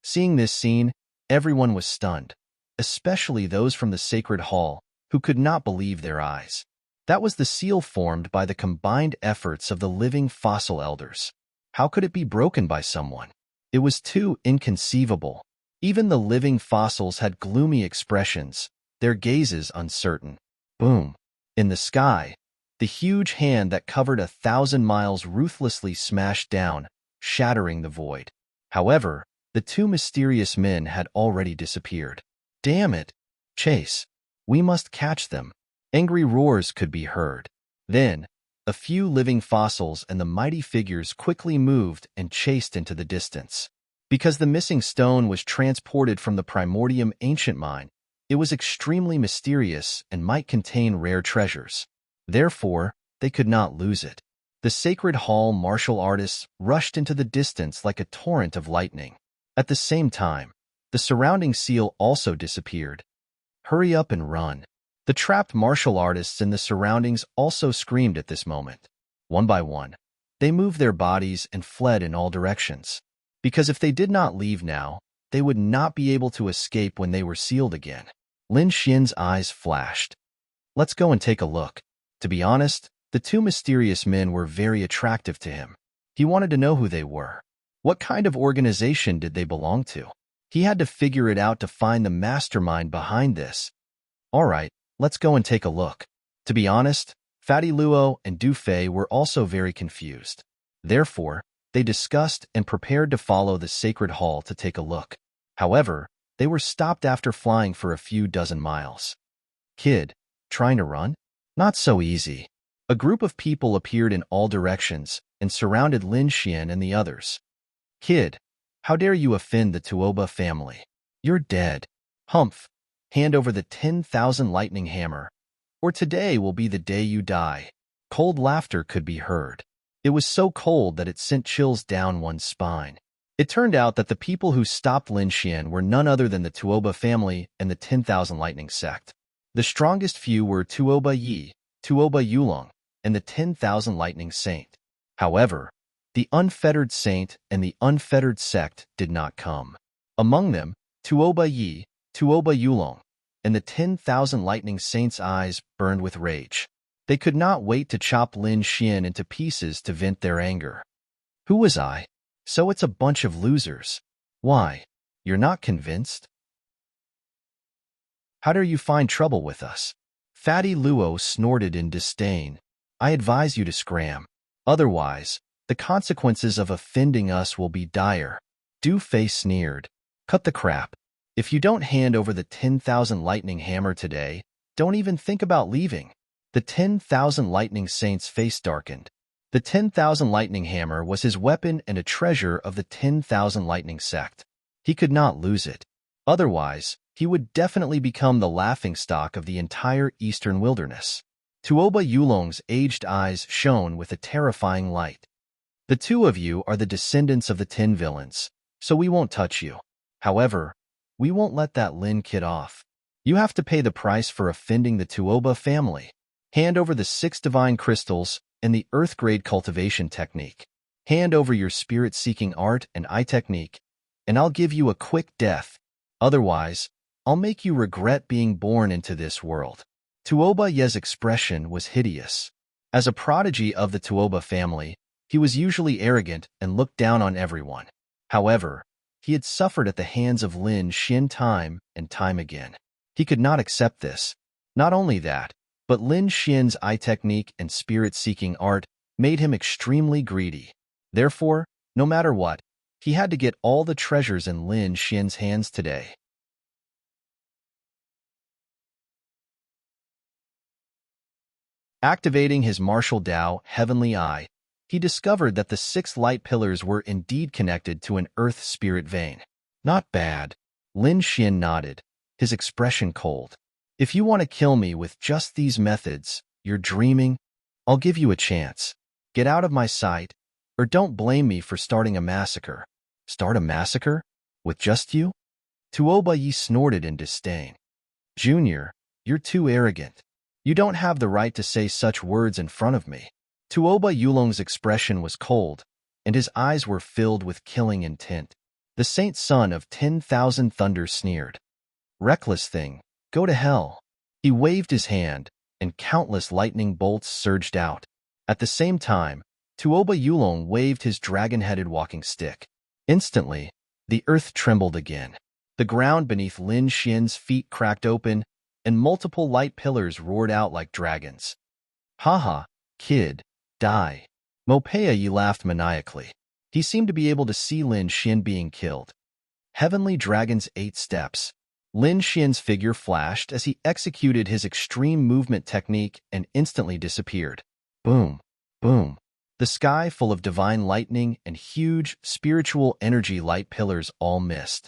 Seeing this scene, everyone was stunned, especially those from the sacred hall, who could not believe their eyes. That was the seal formed by the combined efforts of the living fossil elders. How could it be broken by someone? It was too inconceivable. Even the living fossils had gloomy expressions, their gazes uncertain. Boom! In the sky, the huge hand that covered 1,000 miles ruthlessly smashed down, shattering the void. However, the two mysterious men had already disappeared. Damn it! Chase! We must catch them. Angry roars could be heard. Then, a few living fossils and the mighty figures quickly moved and chased into the distance. Because the missing stone was transported from the primordium ancient mine, it was extremely mysterious and might contain rare treasures. Therefore, they could not lose it. The sacred hall martial artists rushed into the distance like a torrent of lightning. At the same time, the surrounding seal also disappeared. Hurry up and run. The trapped martial artists in the surroundings also screamed at this moment. One by one, they moved their bodies and fled in all directions. Because if they did not leave now, they would not be able to escape when they were sealed again. Lin Xian's eyes flashed. Let's go and take a look. To be honest, the two mysterious men were very attractive to him. He wanted to know who they were. What kind of organization did they belong to? He had to figure it out to find the mastermind behind this. All right, let's go and take a look. To be honest, Fatty Luo and Du Fei were also very confused. Therefore, they discussed and prepared to follow the sacred hall to take a look. However, they were stopped after flying for a few dozen miles. Kid, trying to run? Not so easy. A group of people appeared in all directions and surrounded Lin Xian and the others. Kid, how dare you offend the Tuoba family? You're dead. Humph, hand over the 10,000 lightning hammer, or today will be the day you die. Cold laughter could be heard. It was so cold that it sent chills down one's spine. It turned out that the people who stopped Lin Xian were none other than the Tuoba family and the 10,000 lightning sect. The strongest few were Tuoba Yi, Tuoba Yulong, and the 10,000 lightning saint. However, the unfettered saint and the unfettered sect did not come. Among them, Tuoba Yi, Tuoba Yulong, and the 10,000 lightning saints' eyes burned with rage. They could not wait to chop Lin Xian into pieces to vent their anger. Who was I? So it's a bunch of losers. Why? You're not convinced? How dare you find trouble with us? Fatty Luo snorted in disdain. I advise you to scram. Otherwise, the consequences of offending us will be dire. Du Fei sneered. Cut the crap. If you don't hand over the 10,000 lightning hammer today, don't even think about leaving. The 10,000 lightning saints' face darkened. The 10,000 lightning hammer was his weapon and a treasure of the 10,000 lightning sect. He could not lose it. Otherwise, he would definitely become the laughingstock of the entire eastern wilderness. Tuoba Yulong's aged eyes shone with a terrifying light. The two of you are the descendants of the 10 villains, so we won't touch you. However, we won't let that Lin kid off. You have to pay the price for offending the Tuoba family. Hand over the 6 divine crystals, and the earth-grade cultivation technique. Hand over your spirit-seeking art and eye technique, and I'll give you a quick death. Otherwise, I'll make you regret being born into this world. Tuoba Ye's expression was hideous. As a prodigy of the Tuoba family, he was usually arrogant and looked down on everyone. However, he had suffered at the hands of Lin Xin time and time again. He could not accept this. Not only that, but Lin Xin's eye technique and spirit-seeking art made him extremely greedy. Therefore, no matter what, he had to get all the treasures in Lin Xin's hands today. Activating his martial Dao Heavenly Eye, he discovered that the 6 light pillars were indeed connected to an earth spirit vein. Not bad. Lin Xin nodded, his expression cold. If you want to kill me with just these methods, you're dreaming. I'll give you a chance. Get out of my sight, or don't blame me for starting a massacre. Start a massacre? With just you? Tuoba Yi snorted in disdain. Junior, you're too arrogant. You don't have the right to say such words in front of me. Tuoba Yulong's expression was cold, and his eyes were filled with killing intent. The saint son of 10,000 thunders sneered. Reckless thing, go to hell. He waved his hand, and countless lightning bolts surged out. At the same time, Tuoba Yulong waved his dragon-headed walking stick. Instantly, the earth trembled again. The ground beneath Lin Xin's feet cracked open, and multiple light pillars roared out like dragons. Haha, kid, die. Mopea Yi laughed maniacally. He seemed to be able to see Lin Xin being killed. Heavenly Dragon's 8 steps. Lin Xin's figure flashed as he executed his extreme movement technique and instantly disappeared. Boom, boom. The sky full of divine lightning and huge, spiritual energy light pillars all missed.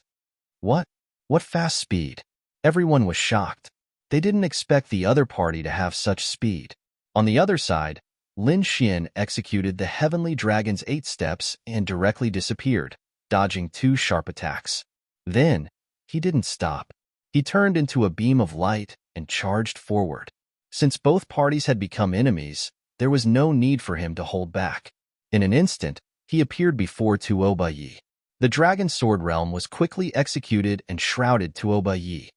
What? What fast speed? Everyone was shocked. They didn't expect the other party to have such speed. On the other side, Lin Xin executed the Heavenly Dragon's 8 steps and directly disappeared, dodging 2 sharp attacks. Then, he didn't stop. He turned into a beam of light and charged forward. Since both parties had become enemies, there was no need for him to hold back. In an instant, he appeared before Tuoba Yi. The Dragon Sword Realm was quickly executed and shrouded Tuoba Yi.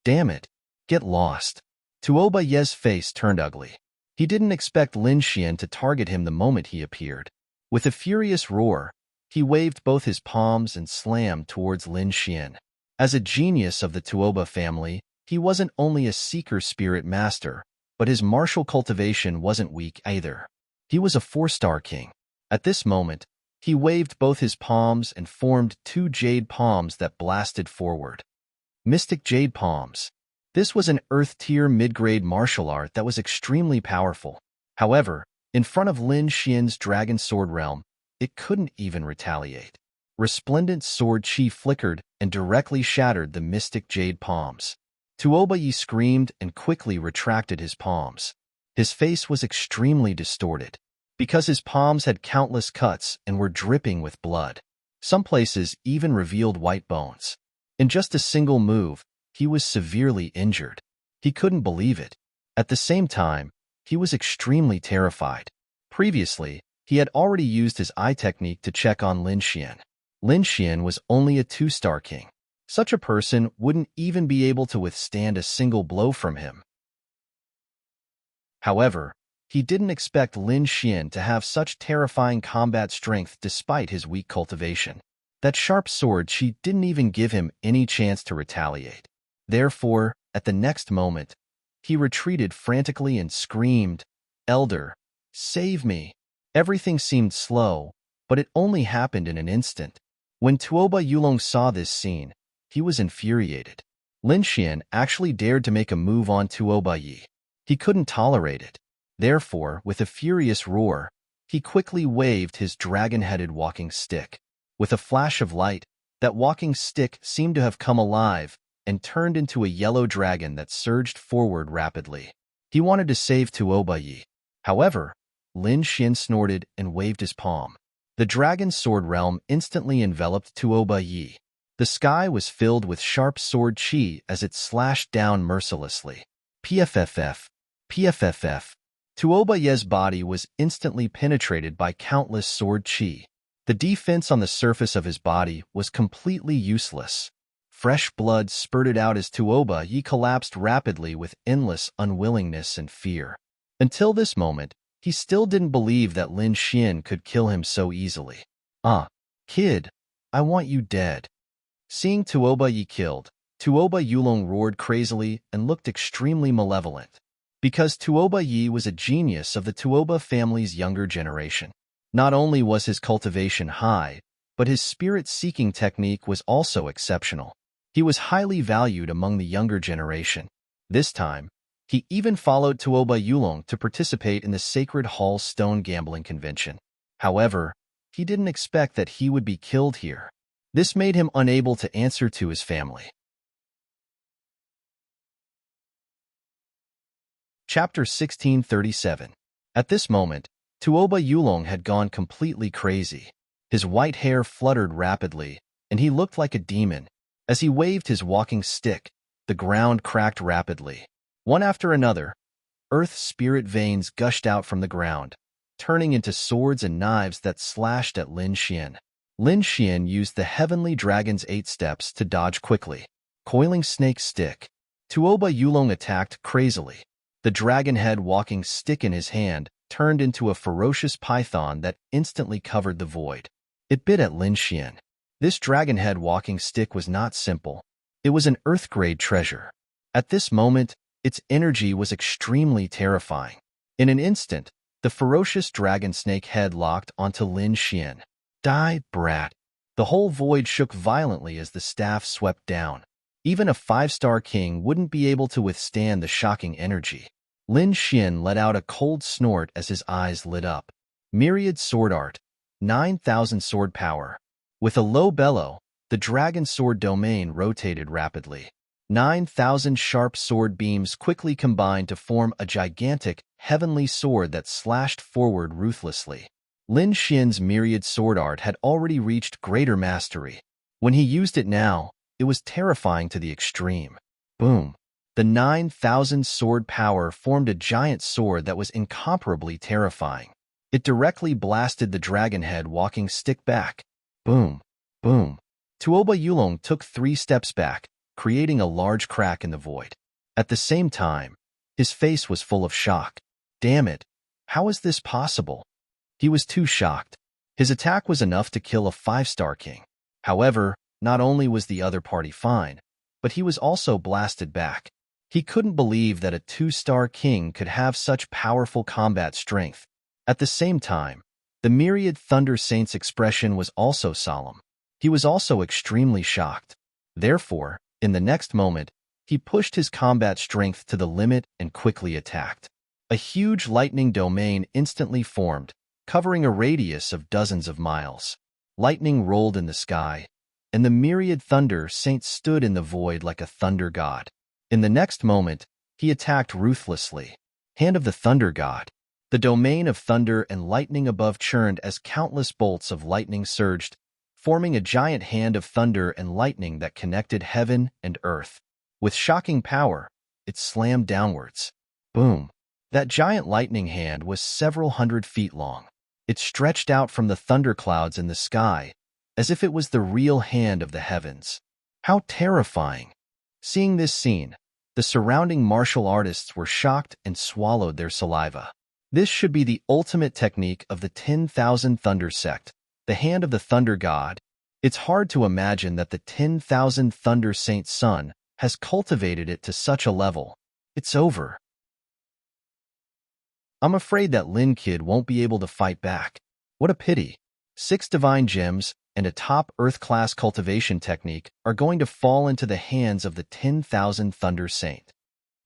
Damn it, get lost. Tuoba Yi's face turned ugly. He didn't expect Lin Xin to target him the moment he appeared. With a furious roar, he waved both his palms and slammed towards Lin Xin. As a genius of the Tuoba family, he wasn't only a seeker spirit master, but his martial cultivation wasn't weak either. He was a 4-star king. At this moment, he waved both his palms and formed 2 jade palms that blasted forward. Mystic Jade Palms. This was an earth-tier mid-grade martial art that was extremely powerful. However, in front of Lin Xin's Dragon Sword Realm, it couldn't even retaliate. Resplendent sword chi flickered and directly shattered the Mystic Jade Palms. Tuoba Yi screamed and quickly retracted his palms. His face was extremely distorted, because his palms had countless cuts and were dripping with blood. Some places even revealed white bones. In just a single move, he was severely injured. He couldn't believe it. At the same time, he was extremely terrified. Previously, he had already used his eye technique to check on Lin Xin. Lin Xin was only a 2-star king. Such a person wouldn't even be able to withstand a single blow from him. However, he didn't expect Lin Xin to have such terrifying combat strength despite his weak cultivation. That sharp sword she didn't even give him any chance to retaliate. Therefore, at the next moment, he retreated frantically and screamed, "Elder, save me!" Everything seemed slow, but it only happened in an instant. When Tuoba Yulong saw this scene, he was infuriated. Lin Xin actually dared to make a move on Tuoba Yi. He couldn't tolerate it. Therefore, with a furious roar, he quickly waved his dragon-headed walking stick. With a flash of light, that walking stick seemed to have come alive and turned into a yellow dragon that surged forward rapidly. He wanted to save Tuoba Yi. However, Lin Xin snorted and waved his palm. The Dragon Sword Realm instantly enveloped Tuoba Yi. The sky was filled with sharp sword chi as it slashed down mercilessly. PFFF. PFFF. Tuoba Ye's body was instantly penetrated by countless sword chi. The defense on the surface of his body was completely useless. Fresh blood spurted out as Tuoba Ye collapsed rapidly with endless unwillingness and fear. Until this moment, he still didn't believe that Lin Xian could kill him so easily. Kid, I want you dead. Seeing Tuoba Yi killed, Tuoba Yulong roared crazily and looked extremely malevolent. Because Tuoba Yi was a genius of the Tuoba family's younger generation. Not only was his cultivation high, but his spirit-seeking technique was also exceptional. He was highly valued among the younger generation. This time, he even followed Tuoba Yulong to participate in the Sacred Hall Stone Gambling Convention. However, he didn't expect that he would be killed here. This made him unable to answer to his family. Chapter 1637. At this moment, Tuoba Yulong had gone completely crazy. His white hair fluttered rapidly, and he looked like a demon. As he waved his walking stick, the ground cracked rapidly. One after another, earth spirit veins gushed out from the ground, turning into swords and knives that slashed at Lin Xian. Lin Xian used the Heavenly Dragon's 8 steps to dodge quickly. Coiling snake stick. Tuoba Yulong attacked crazily. The dragon head walking stick in his hand turned into a ferocious python that instantly covered the void. It bit at Lin Xian. This dragon head walking stick was not simple. It was an earth-grade treasure. At this moment, its energy was extremely terrifying. In an instant, the ferocious dragon snake head locked onto Lin Xian. Die, brat. The whole void shook violently as the staff swept down. Even a 5-star king wouldn't be able to withstand the shocking energy. Lin Xian let out a cold snort as his eyes lit up. Myriad sword art. 9,000 sword power. With a low bellow, the dragon sword domain rotated rapidly. 9,000 sharp sword beams quickly combined to form a gigantic, heavenly sword that slashed forward ruthlessly. Lin Xian's myriad sword art had already reached greater mastery. When he used it now, it was terrifying to the extreme. Boom! The 9,000 sword power formed a giant sword that was incomparably terrifying. It directly blasted the dragon head walking stick back. Boom! Boom! Tuoba Yulong took 3 steps back, creating a large crack in the void. At the same time, his face was full of shock. Damn it! How is this possible? He was too shocked. His attack was enough to kill a 5-star king. However, not only was the other party fine, but he was also blasted back. He couldn't believe that a 2-star king could have such powerful combat strength. At the same time, the myriad Thunder Saint's expression was also solemn. He was also extremely shocked. Therefore, in the next moment, he pushed his combat strength to the limit and quickly attacked. A huge lightning domain instantly formed, covering a radius of dozens of miles. Lightning rolled in the sky, and the myriad Thunder Saint stood in the void like a thunder god. In the next moment, he attacked ruthlessly. Hand of the Thunder God. The domain of thunder and lightning above churned as countless bolts of lightning surged, forming a giant hand of thunder and lightning that connected heaven and earth. With shocking power, it slammed downwards. Boom! That giant lightning hand was several hundred feet long. It stretched out from the thunderclouds in the sky, as if it was the real hand of the heavens. How terrifying! Seeing this scene, the surrounding martial artists were shocked and swallowed their saliva. This should be the ultimate technique of the 10,000 Thunder Sect, the Hand of the Thunder God. It's hard to imagine that the 10,000 Thunder Saint Sun has cultivated it to such a level. It's over. I'm afraid that Lin Kid won't be able to fight back. What a pity. 6 divine gems and a top Earth-class cultivation technique are going to fall into the hands of the 10,000 Thunder Saint.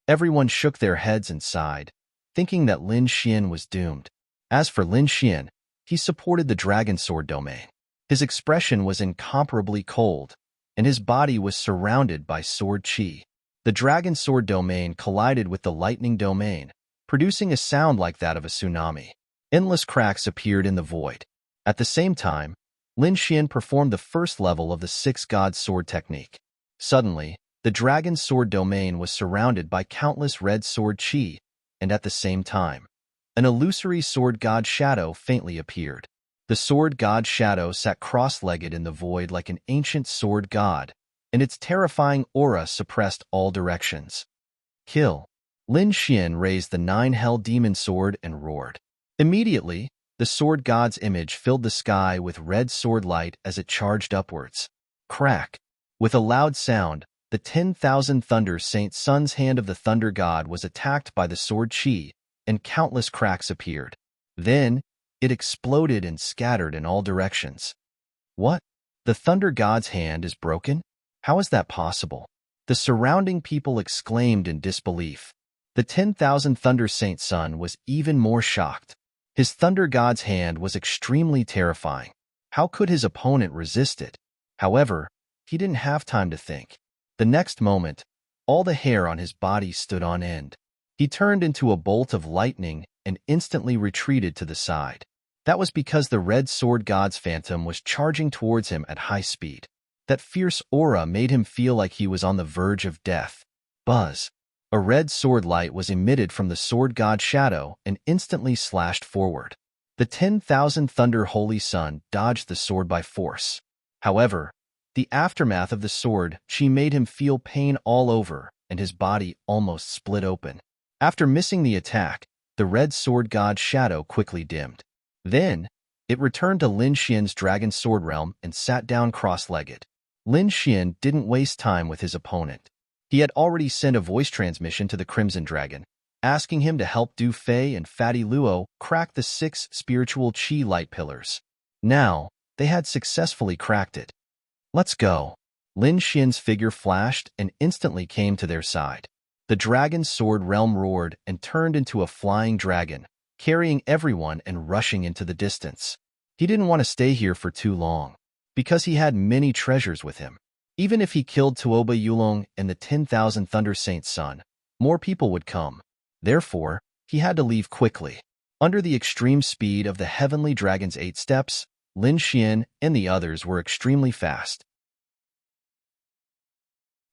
Everyone shook their heads and sighed, thinking that Lin Xian was doomed. As for Lin Xian, he supported the Dragon Sword domain. His expression was incomparably cold, and his body was surrounded by sword chi. The Dragon Sword domain collided with the Lightning domain, producing a sound like that of a tsunami. Endless cracks appeared in the void. At the same time, Lin Xian performed the first level of the 6 God Sword technique. Suddenly, the Dragon Sword domain was surrounded by countless red sword chi, and at the same time, an illusory sword god shadow faintly appeared. The sword god shadow sat cross-legged in the void like an ancient sword god, and its terrifying aura suppressed all directions. Kill. Lin Xian raised the 9 Hell Demon sword and roared. Immediately, the sword god's image filled the sky with red sword light as it charged upwards. Crack. With a loud sound, the 10,000 Thunder Saint Sun's hand of the thunder god was attacked by the sword chi, and countless cracks appeared. Then, it exploded and scattered in all directions. What? The thunder god's hand is broken? How is that possible? The surrounding people exclaimed in disbelief. The 10,000 Thunder Saint Sun was even more shocked. His thunder god's hand was extremely terrifying. How could his opponent resist it? However, he didn't have time to think. The next moment, all the hair on his body stood on end. He turned into a bolt of lightning and instantly retreated to the side. That was because the red sword god's phantom was charging towards him at high speed. That fierce aura made him feel like he was on the verge of death. Buzz. A red sword light was emitted from the sword god shadow and instantly slashed forward. The 10,000 Thunder Holy Sun dodged the sword by force. However, the aftermath of the sword chi made him feel pain all over, and his body almost split open. After missing the attack, the red sword god shadow quickly dimmed. Then, it returned to Lin Xian's dragon sword realm and sat down cross-legged. Lin Xian didn't waste time with his opponent. He had already sent a voice transmission to the Crimson Dragon, asking him to help Du Fei and Fatty Luo crack the 6 spiritual chi light pillars. Now, they had successfully cracked it. Let's go. Lin Xian's figure flashed and instantly came to their side. The dragon's sword realm roared and turned into a flying dragon, carrying everyone and rushing into the distance. He didn't want to stay here for too long, because he had many treasures with him. Even if he killed Tuoba Yulong and the 10,000 Thunder Saint Sun, more people would come. Therefore, he had to leave quickly. Under the extreme speed of the Heavenly Dragon's 8 steps, Lin Xian and the others were extremely fast.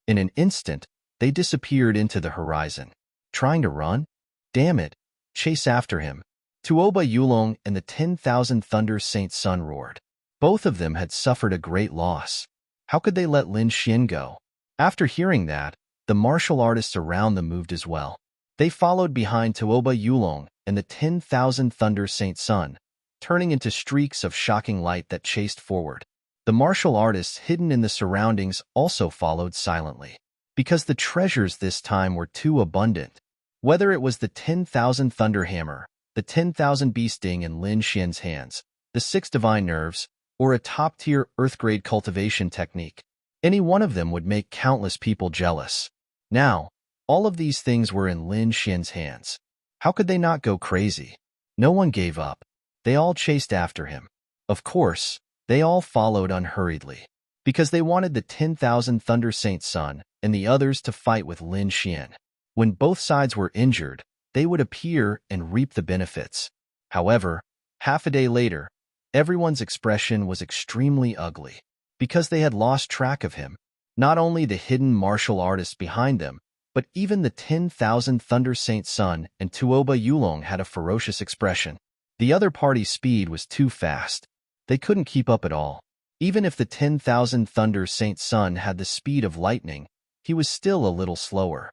In an instant, they disappeared into the horizon. Trying to run? Damn it! Chase after him. Tuoba Yulong and the 10,000 Thunder Saint Sun roared. Both of them had suffered a great loss. How could they let Lin Xian go? After hearing that, the martial artists around them moved as well. They followed behind Tuoba Yulong and the 10,000 Thunder Saint Sun, turning into streaks of shocking light that chased forward. The martial artists hidden in the surroundings also followed silently, because the treasures this time were too abundant. Whether it was the 10,000 Thunder Hammer, the 10,000 Bee Sting in Lin Xian's hands, the 6 Divine Nerves, or a top-tier Earth-grade cultivation technique, any one of them would make countless people jealous. Now, all of these things were in Lin Xian's hands. How could they not go crazy? No one gave up. They all chased after him. Of course, they all followed unhurriedly, because they wanted the 10,000 Thunder Saint Sun and the others to fight with Lin Xian. When both sides were injured, they would appear and reap the benefits. However, half a day later, everyone's expression was extremely ugly, because they had lost track of him. Not only the hidden martial artists behind them, but even the 10,000 Thunder Saint Sun and Tuoba Yulong had a ferocious expression. The other party's speed was too fast. They couldn't keep up at all. Even if the 10,000 Thunder Saint Sun had the speed of lightning, he was still a little slower.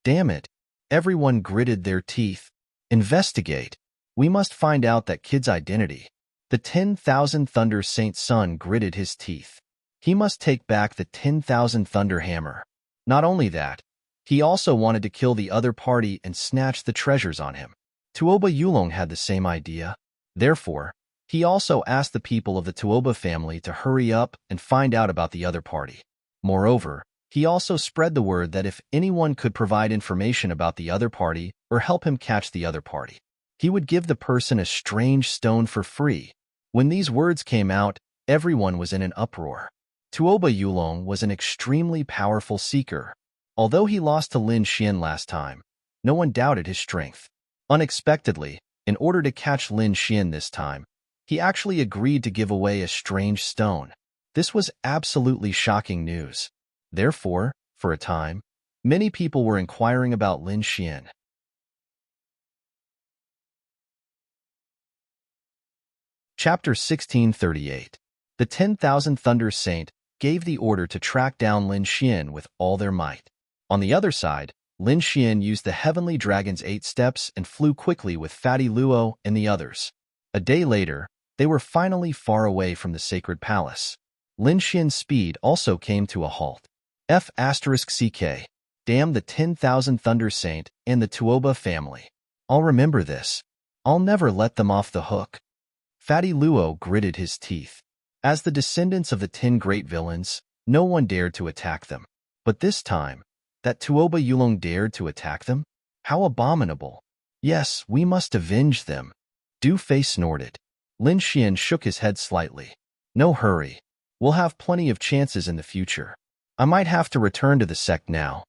Damn it! Everyone gritted their teeth. Investigate. We must find out that kid's identity. The 10,000 Thunder Saint Sun gritted his teeth. He must take back the 10,000 Thunder Hammer. Not only that, he also wanted to kill the other party and snatch the treasures on him. Tuoba Yulong had the same idea. Therefore, he also asked the people of the Tuoba family to hurry up and find out about the other party. Moreover, he also spread the word that if anyone could provide information about the other party or help him catch the other party, he would give the person a strange stone for free. When these words came out, everyone was in an uproar. Tuoba Yulong was an extremely powerful seeker. Although he lost to Lin Xian last time, no one doubted his strength. Unexpectedly, in order to catch Lin Xian this time, he actually agreed to give away a strange stone. This was absolutely shocking news. Therefore, for a time, many people were inquiring about Lin Xian. Chapter 1638. The 10,000 Thunder Saint gave the order to track down Lin Xian with all their might. On the other side, Lin Xian used the Heavenly Dragon's 8 steps and flew quickly with Fatty Luo and the others. A day later, they were finally far away from the sacred palace. Lin Xian's speed also came to a halt. F***CK. Damn the 10,000 Thunder Saint and the Tuoba family. I'll remember this. I'll never let them off the hook. Fatty Luo gritted his teeth. As the descendants of the 10 great villains, no one dared to attack them. But this time, that Tuoba Yulong dared to attack them? How abominable. Yes, we must avenge them. Du Fei snorted. Lin Xian shook his head slightly. No hurry. We'll have plenty of chances in the future. I might have to return to the sect now.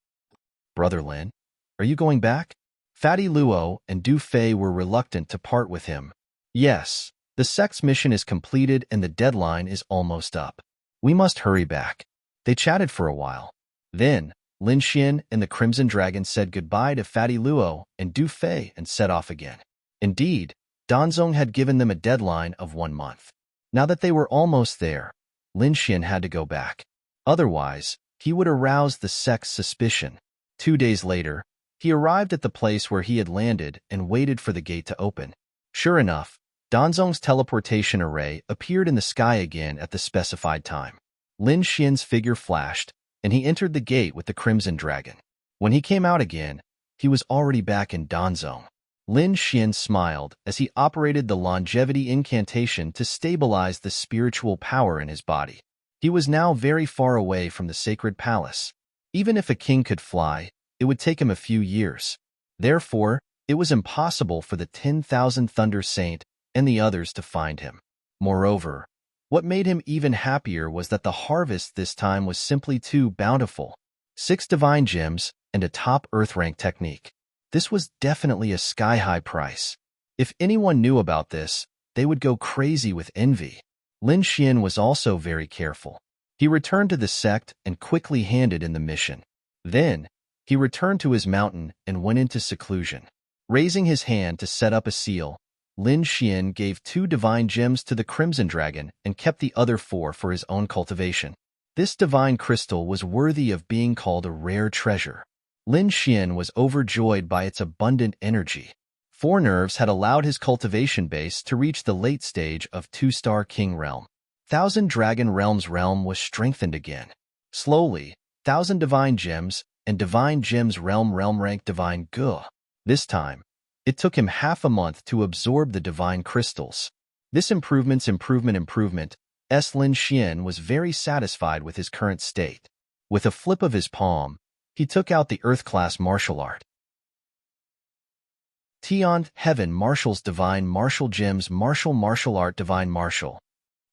Brother Lin, are you going back? Fatty Luo and Du Fei were reluctant to part with him. Yes, the sect's mission is completed and the deadline is almost up. We must hurry back. They chatted for a while. Then, Lin Xian and the Crimson Dragon said goodbye to Fatty Luo and Du Fei and set off again. Indeed, Danzong had given them a deadline of 1 month. Now that they were almost there, Lin Xian had to go back. Otherwise, he would arouse the sect's suspicion. 2 days later, he arrived at the place where he had landed and waited for the gate to open. Sure enough, Danzong's teleportation array appeared in the sky again at the specified time. Lin Xian's figure flashed, and he entered the gate with the Crimson Dragon. When he came out again, he was already back in Danzong. Lin Xian smiled as he operated the longevity incantation to stabilize the spiritual power in his body. He was now very far away from the sacred palace. Even if a king could fly, it would take him a few years. Therefore, it was impossible for the 10,000 Thunder Saint and the others to find him. Moreover, what made him even happier was that the harvest this time was simply too bountiful. 6 divine gems and a top earth rank technique. This was definitely a sky-high price. If anyone knew about this, they would go crazy with envy. Lin Xian was also very careful. He returned to the sect and quickly handed in the mission. Then, he returned to his mountain and went into seclusion. Raising his hand to set up a seal, Lin Xian gave 2 divine gems to the Crimson Dragon and kept the other 4 for his own cultivation. This divine crystal was worthy of being called a rare treasure. Lin Xian was overjoyed by its abundant energy. 4 nerves had allowed his cultivation base to reach the late stage of 2-star King Realm. 1,000 Dragon Realms realm was strengthened again. Slowly, 1,000 divine gems and divine gems realm rank divine Gu. This time, it took him half a month to absorb the divine crystals. This improvement, Lin Xian was very satisfied with his current state. With a flip of his palm, he took out the Earth-class martial art. Tian Heaven Martial's Divine Martial Gems Martial Art Divine Martial.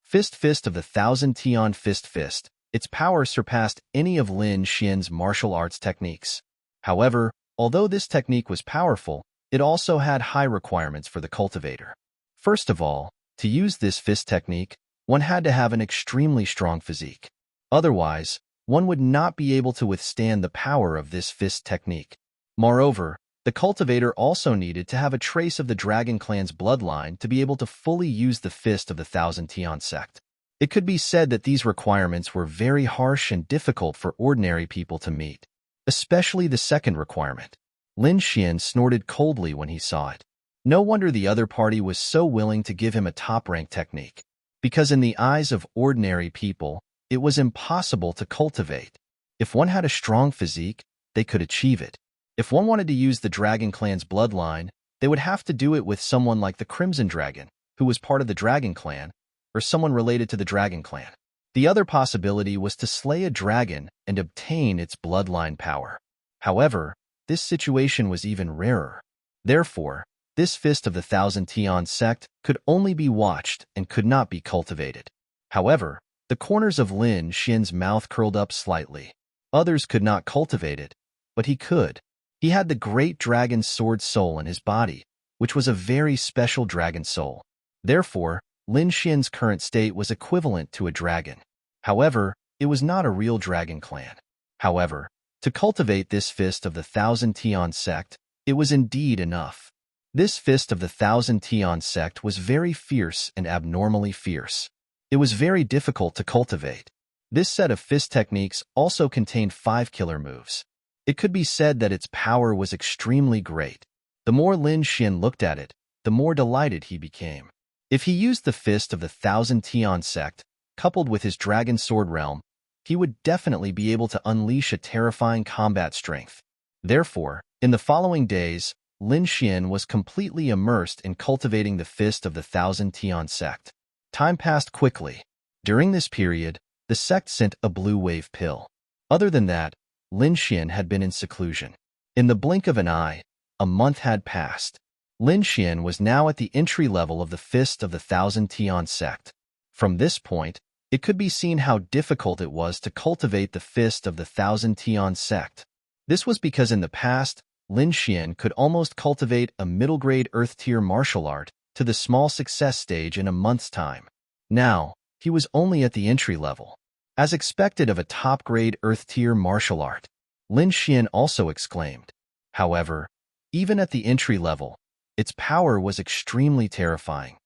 Fist of the 1,000 Tian Fist. Its power surpassed any of Lin Xian's martial arts techniques. However, although this technique was powerful, it also had high requirements for the cultivator. First of all, to use this fist technique, one had to have an extremely strong physique. Otherwise, one would not be able to withstand the power of this fist technique. Moreover, the cultivator also needed to have a trace of the Dragon Clan's bloodline to be able to fully use the Fist of the 1,000 Tian sect. It could be said that these requirements were very harsh and difficult for ordinary people to meet, especially the second requirement. Lin Xian snorted coldly when he saw it. No wonder the other party was so willing to give him a top-rank technique, because in the eyes of ordinary people, it was impossible to cultivate. If one had a strong physique, they could achieve it. If one wanted to use the Dragon Clan's bloodline, they would have to do it with someone like the Crimson Dragon, who was part of the Dragon Clan, or someone related to the Dragon Clan. The other possibility was to slay a dragon and obtain its bloodline power. However, this situation was even rarer. Therefore, this Fist of the 1,000 Tian sect could only be watched and could not be cultivated. However, the corners of Lin Xian's mouth curled up slightly. Others could not cultivate it, but he could. He had the great dragon sword soul in his body, which was a very special dragon soul. Therefore, Lin Xian's current state was equivalent to a dragon. However, it was not a real Dragon Clan. However, to cultivate this Fist of the 1,000 Tian sect, it was indeed enough. This Fist of the Thousand Tian sect was very fierce and abnormally fierce. It was very difficult to cultivate. This set of fist techniques also contained 5 killer moves. It could be said that its power was extremely great. The more Lin Xian looked at it, the more delighted he became. If he used the Fist of the Thousand Tian sect, coupled with his Dragon Sword realm, he would definitely be able to unleash a terrifying combat strength. Therefore, in the following days, Lin Xian was completely immersed in cultivating the Fist of the Thousand Tian sect. Time passed quickly. During this period, the sect sent a blue wave pill. Other than that, Lin Xian had been in seclusion. In the blink of an eye, a month had passed. Lin Xian was now at the entry level of the Fist of the Thousand Tian sect. From this point, it could be seen how difficult it was to cultivate the Fist of the Thousand Tian sect. This was because in the past, Lin Xian could almost cultivate a middle-grade Earth-tier martial art to the small success stage in a month's time. Now, he was only at the entry level. As expected of a top-grade Earth-tier martial art, Lin Xian also exclaimed. However, even at the entry level, its power was extremely terrifying.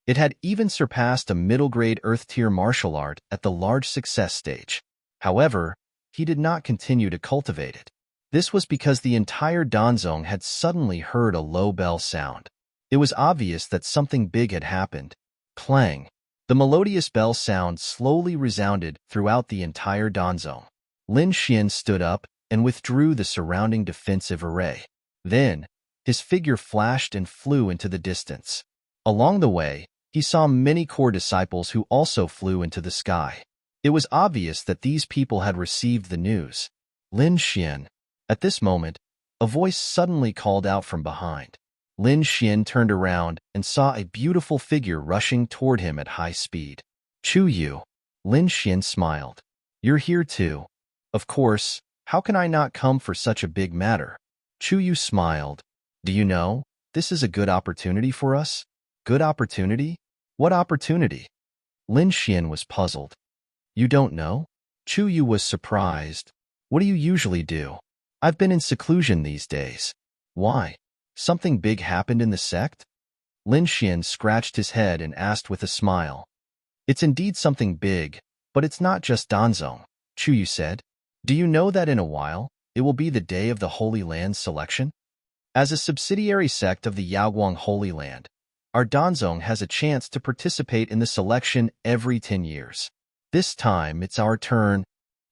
It had even surpassed a middle-grade Earth-tier martial art at the large success stage. However, he did not continue to cultivate it. This was because the entire Danzong had suddenly heard a low bell sound. It was obvious that something big had happened. Clang! The melodious bell sound slowly resounded throughout the entire Danzong. Lin Xian stood up and withdrew the surrounding defensive array. Then, his figure flashed and flew into the distance. Along the way, he saw many core disciples who also flew into the sky. It was obvious that these people had received the news. Lin Xian. At this moment, a voice suddenly called out from behind. Lin Xian turned around and saw a beautiful figure rushing toward him at high speed. Chu Yu. Lin Xian smiled. You're here too. Of course, how can I not come for such a big matter? Chu Yu smiled. Do you know, this is a good opportunity for us? Good opportunity? What opportunity? Lin Xian was puzzled. You don't know? Chu Yu was surprised. What do you usually do? I've been in seclusion these days. Why? Something big happened in the sect? Lin Xian scratched his head and asked with a smile. It's indeed something big, but it's not just Danzong, Chu Yu said. Do you know that in a while, it will be the day of the Holy Land's selection? As a subsidiary sect of the Yaoguang Holy Land, our Danzong has a chance to participate in the selection every 10 years. This time, it's our turn.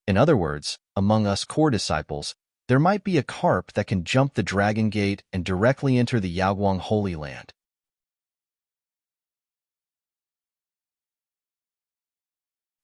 In other words, among us core disciples, there might be a carp that can jump the Dragon Gate and directly enter the Yaoguang Holy Land.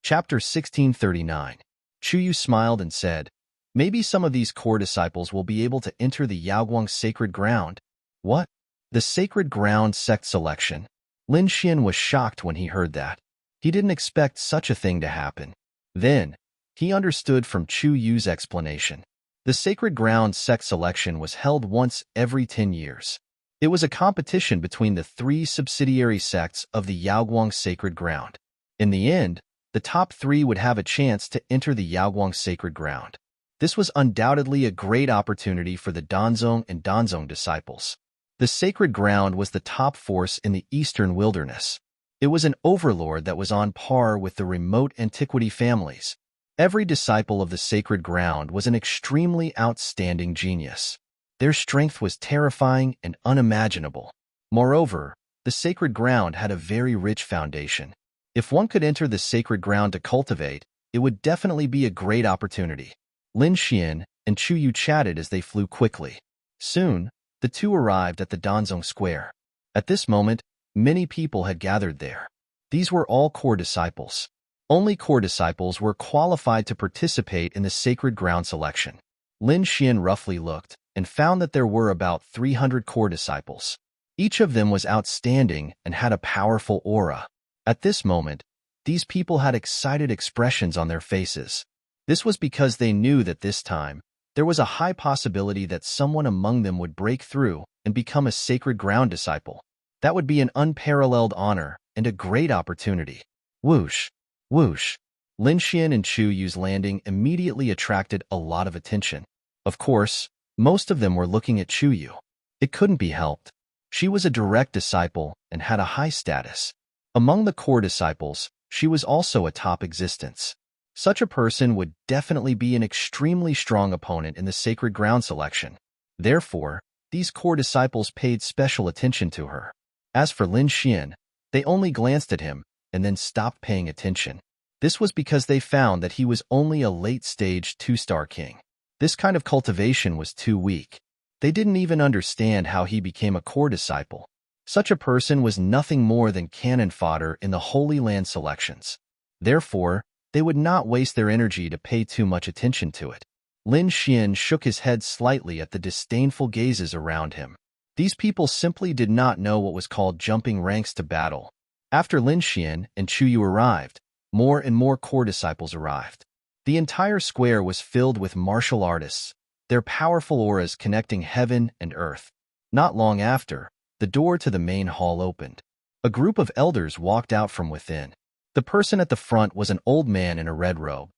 Chapter 1639. Chu Yu smiled and said, maybe some of these core disciples will be able to enter the Yaoguang Sacred Ground. What? The Sacred Ground sect selection? Lin Xian was shocked when he heard that. He didn't expect such a thing to happen. Then, he understood from Chu Yu's explanation. The Sacred Ground sect selection was held once every 10 years. It was a competition between the 3 subsidiary sects of the Yaoguang Sacred Ground. In the end, the top 3 would have a chance to enter the Yaoguang Sacred Ground. This was undoubtedly a great opportunity for the Danzong and Danzong disciples. The Sacred Ground was the top force in the Eastern Wilderness. It was an overlord that was on par with the remote antiquity families. Every disciple of the Sacred Ground was an extremely outstanding genius. Their strength was terrifying and unimaginable. Moreover, the Sacred Ground had a very rich foundation. If one could enter the Sacred Ground to cultivate, it would definitely be a great opportunity. Lin Xian and Chu Yu chatted as they flew quickly. Soon, the two arrived at the Danzong Square. At this moment, many people had gathered there. These were all core disciples. Only core disciples were qualified to participate in the Sacred Ground selection. Lin Xian roughly looked and found that there were about 300 core disciples. Each of them was outstanding and had a powerful aura. At this moment, these people had excited expressions on their faces. This was because they knew that this time, there was a high possibility that someone among them would break through and become a Sacred Ground disciple. That would be an unparalleled honor and a great opportunity. Whoosh! Whoosh! Lin Xian and Chu Yu's landing immediately attracted a lot of attention. Of course, most of them were looking at Chu Yu. It couldn't be helped. She was a direct disciple and had a high status. Among the core disciples, she was also a top existence. Such a person would definitely be an extremely strong opponent in the sacred ground selection. Therefore, these core disciples paid special attention to her. As for Lin Xian, they only glanced at him and then stopped paying attention. This was because they found that he was only a late-stage two-star king. This kind of cultivation was too weak. They didn't even understand how he became a core disciple. Such a person was nothing more than cannon fodder in the Holy Land selections. Therefore, they would not waste their energy to pay too much attention to it. Lin Xian shook his head slightly at the disdainful gazes around him. These people simply did not know what was called jumping ranks to battle. After Lin Xian and Chu Yu arrived, more and more core disciples arrived. The entire square was filled with martial artists, their powerful auras connecting heaven and earth. Not long after, the door to the main hall opened. A group of elders walked out from within. The person at the front was an old man in a red robe.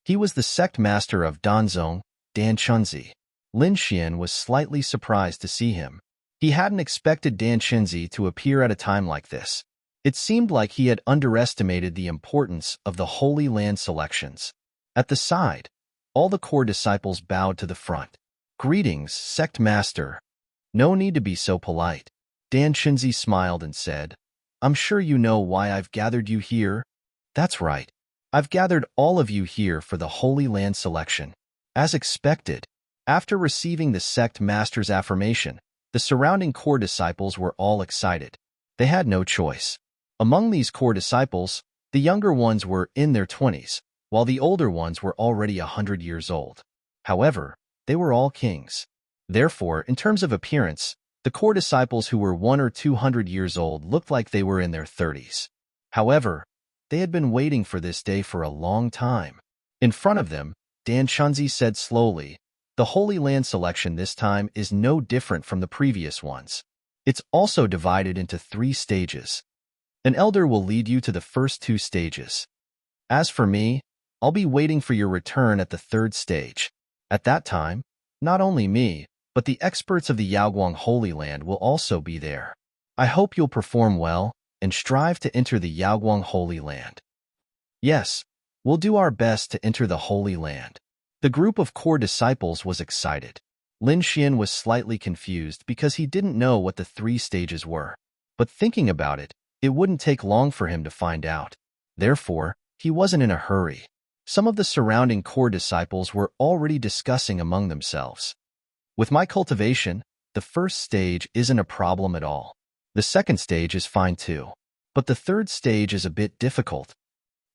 He was the sect master of Danzong, Dan Chunzi. Lin Xian was slightly surprised to see him. He hadn't expected Dan Chunzi to appear at a time like this. It seemed like he had underestimated the importance of the Holy Land selections. At the side, all the core disciples bowed to the front. "Greetings, sect master. No need to be so polite." Dan Chunzi smiled and said, "I'm sure you know why I've gathered you here." "That's right. I've gathered all of you here for the Holy Land selection." As expected, after receiving the sect master's affirmation, the surrounding core disciples were all excited. They had no choice. Among these core disciples, the younger ones were in their 20s, while the older ones were already 100 years old. However, they were all kings. Therefore, in terms of appearance, the core disciples who were 100 or 200 years old looked like they were in their 30s. However, they had been waiting for this day for a long time. In front of them, Dan Chunzi said slowly, "The Holy Land selection this time is no different from the previous ones. It's also divided into 3 stages. An elder will lead you to the first 2 stages. As for me, I'll be waiting for your return at the 3rd stage. At that time, not only me, but the experts of the Yaoguang Holy Land will also be there. I hope you'll perform well and strive to enter the Yaoguang Holy Land." "Yes, we'll do our best to enter the Holy Land." The group of core disciples was excited. Lin Xian was slightly confused because he didn't know what the 3 stages were. But thinking about it, it wouldn't take long for him to find out. Therefore, he wasn't in a hurry. Some of the surrounding core disciples were already discussing among themselves. "With my cultivation, the 1st stage isn't a problem at all. The 2nd stage is fine too. But the 3rd stage is a bit difficult.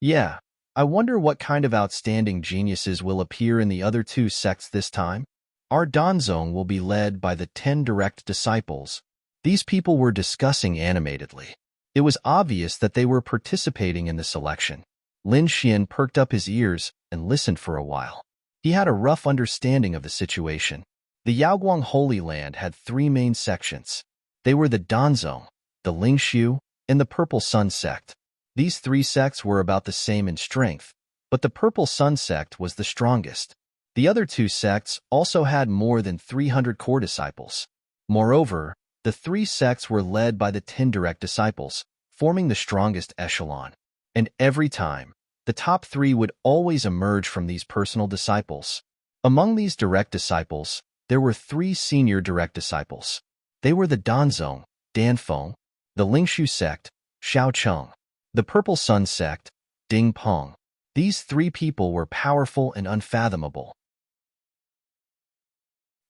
Yeah, I wonder what kind of outstanding geniuses will appear in the other 2 sects this time. Our Danzong will be led by the 10 direct disciples." These people were discussing animatedly. It was obvious that they were participating in the selection. Lin Xian perked up his ears and listened for a while. He had a rough understanding of the situation. The Yaoguang Holy Land had 3 main sections. They were the Danzong, the Lingshu, and the Purple Sun sect. These 3 sects were about the same in strength, but the Purple Sun sect was the strongest. The other 2 sects also had more than 300 core disciples. Moreover, the 3 sects were led by the 10 direct disciples, forming the strongest echelon. And every time, the top 3 would always emerge from these personal disciples. Among these direct disciples, there were 3 senior direct disciples. They were the Danzong, Danfeng, the Lingshu sect, Xiao Cheng, the Purple Sun sect, Ding Peng. These 3 people were powerful and unfathomable.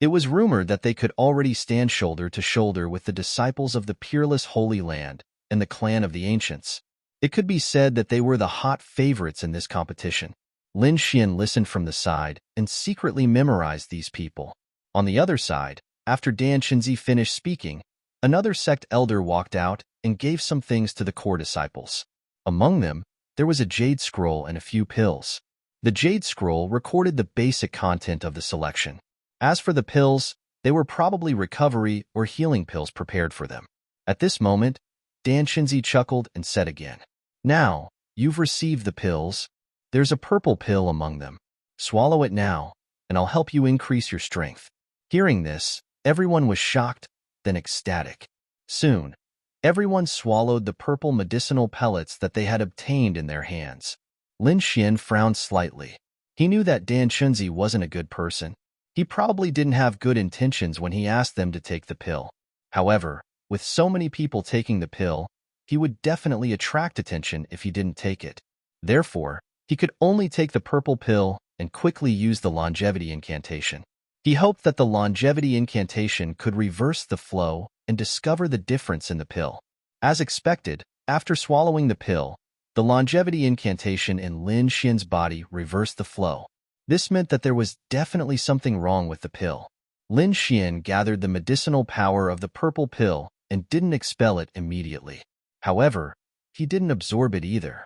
It was rumored that they could already stand shoulder to shoulder with the disciples of the peerless Holy Land and the clan of the Ancients. It could be said that they were the hot favorites in this competition. Lin Xian listened from the side and secretly memorized these people. On the other side, after Dan Chunzi finished speaking, another sect elder walked out and gave some things to the core disciples. Among them, there was a jade scroll and a few pills. The jade scroll recorded the basic content of the selection. As for the pills, they were probably recovery or healing pills prepared for them. At this moment, Dan Chunzi chuckled and said again, "Now, you've received the pills. There's a purple pill among them. Swallow it now, and I'll help you increase your strength." Hearing this, everyone was shocked, then ecstatic. Soon, everyone swallowed the purple medicinal pellets that they had obtained in their hands. Lin Xian frowned slightly. He knew that Dan Chunzi wasn't a good person. He probably didn't have good intentions when he asked them to take the pill. However, with so many people taking the pill, he would definitely attract attention if he didn't take it. Therefore, he could only take the purple pill and quickly use the longevity incantation. He hoped that the longevity incantation could reverse the flow and discover the difference in the pill. As expected, after swallowing the pill, the longevity incantation in Lin Xian's body reversed the flow. This meant that there was definitely something wrong with the pill. Lin Xian gathered the medicinal power of the purple pill and didn't expel it immediately. However, he didn't absorb it either.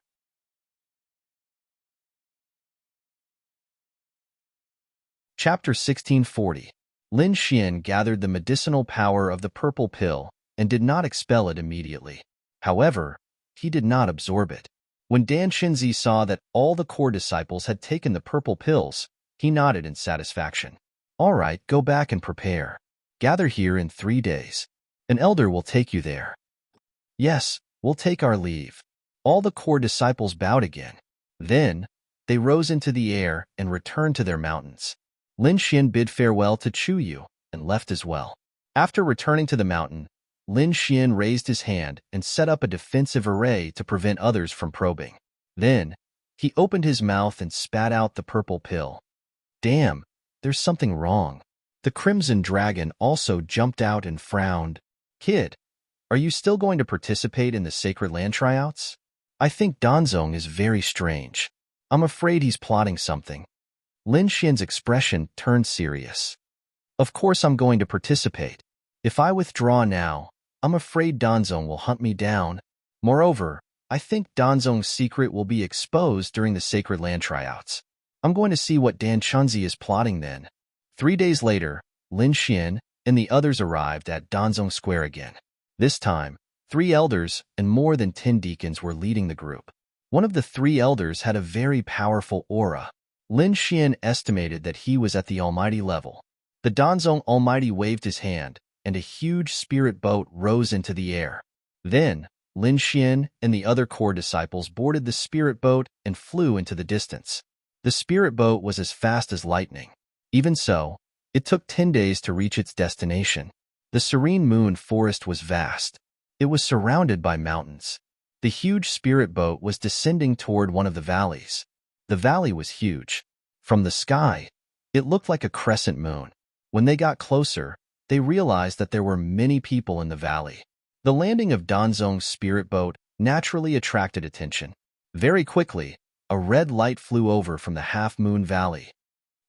Chapter 1640. Lin Xian gathered the medicinal power of the purple pill and did not expel it immediately. However, he did not absorb it. When Dan Xinzi saw that all the core disciples had taken the purple pills, he nodded in satisfaction. All right, go back and prepare. Gather here in 3 days. An elder will take you there. Yes, we'll take our leave. All the core disciples bowed again. Then, they rose into the air and returned to their mountains. Lin Xian bid farewell to Chu Yu and left as well. After returning to the mountain, Lin Xian raised his hand and set up a defensive array to prevent others from probing. Then, he opened his mouth and spat out the purple pill. Damn, there's something wrong. The Crimson Dragon also jumped out and frowned. Kid, are you still going to participate in the Sacred Land tryouts? I think Danzong is very strange. I'm afraid he's plotting something. Lin Xian's expression turned serious. Of course I'm going to participate. If I withdraw now, I'm afraid Danzong will hunt me down. Moreover, I think Danzong's secret will be exposed during the Sacred Land tryouts. I'm going to see what Dan Chunzi is plotting then. 3 days later, Lin Xian and the others arrived at Danzong Square again. This time, 3 elders and more than 10 deacons were leading the group. One of the 3 elders had a very powerful aura. Lin Xian estimated that he was at the Almighty level. The Danzong Almighty waved his hand, and a huge spirit boat rose into the air. Then, Lin Xian and the other core disciples boarded the spirit boat and flew into the distance. The spirit boat was as fast as lightning. Even so, it took 10 days to reach its destination. The serene moon forest was vast. It was surrounded by mountains. The huge spirit boat was descending toward one of the valleys. The valley was huge. From the sky, it looked like a crescent moon. When they got closer, they realized that there were many people in the valley. The landing of Danzong's spirit boat naturally attracted attention. Very quickly, a red light flew over from the half-moon valley.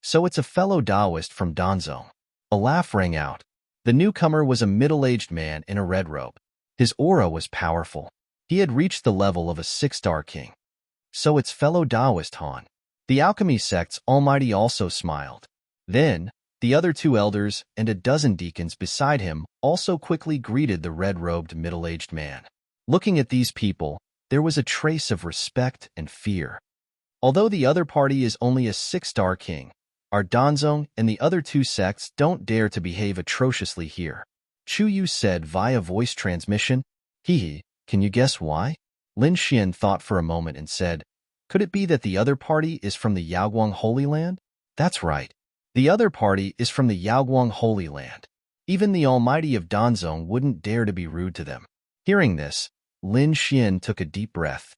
So it's a fellow Taoist from Danzong. A laugh rang out. The newcomer was a middle-aged man in a red robe. His aura was powerful. He had reached the level of a 6-star king. So it's fellow Taoist Han. The alchemy sect's Almighty also smiled. Then, the other 2 elders and a dozen deacons beside him also quickly greeted the red-robed middle-aged man. Looking at these people, there was a trace of respect and fear. Although the other party is only a 6-star king, our Danzong and the other 2 sects don't dare to behave atrociously here. Chu Yu said via voice transmission. Hee, can you guess why? Lin Xian thought for a moment and said, could it be that the other party is from the Yaoguang Holy Land? That's right. The other party is from the Yaoguang Holy Land. Even the Almighty of Danzong wouldn't dare to be rude to them. Hearing this, Lin Xian took a deep breath.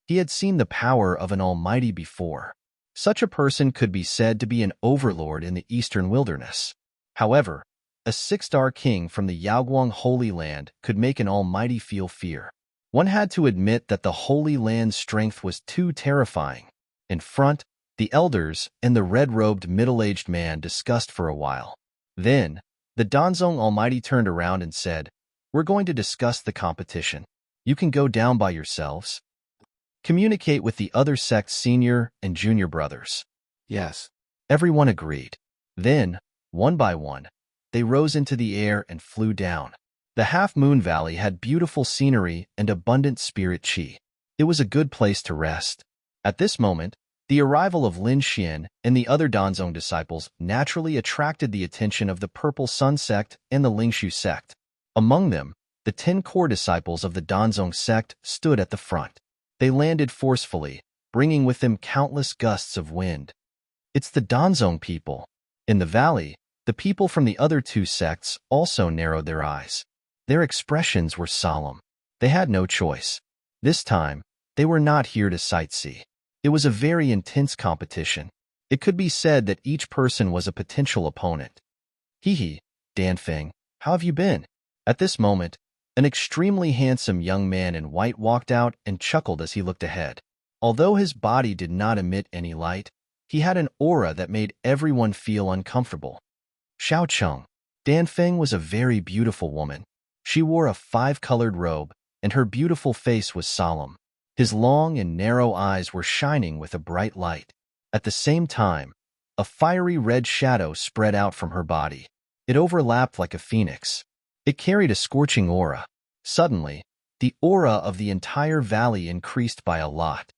He had seen the power of an Almighty before. Such a person could be said to be an overlord in the eastern wilderness. However, a 6-star king from the Yaoguang Holy Land could make an Almighty feel fear. One had to admit that the Holy Land's strength was too terrifying. In front, the elders and the red-robed middle-aged man discussed for a while. Then, the Danzong Almighty turned around and said, we're going to discuss the competition. You can go down by yourselves. Communicate with the other sect's senior and junior brothers. Yes. Everyone agreed. Then, one by one, they rose into the air and flew down. The half-moon valley had beautiful scenery and abundant spirit chi. It was a good place to rest. At this moment, The arrival of Lin Xian and the other Danzong disciples naturally attracted the attention of the Purple Sun sect and the Lingshu sect. Among them, the 10 core disciples of the Danzong sect stood at the front. They landed forcefully, bringing with them countless gusts of wind. It's the Danzong people. In the valley, the people from the other two sects also narrowed their eyes. Their expressions were solemn. They had no choice. This time, they were not here to sightsee. It was a very intense competition. It could be said that each person was a potential opponent. Hee, Danfeng, how have you been? At this moment, an extremely handsome young man in white walked out and chuckled as he looked ahead. Although his body did not emit any light, he had an aura that made everyone feel uncomfortable. Xiao Cheng. Danfeng was a very beautiful woman. She wore a 5-colored robe, and her beautiful face was solemn. His long and narrow eyes were shining with a bright light. At the same time, a fiery red shadow spread out from her body. It overlapped like a phoenix. It carried a scorching aura. Suddenly, the aura of the entire valley increased by a lot.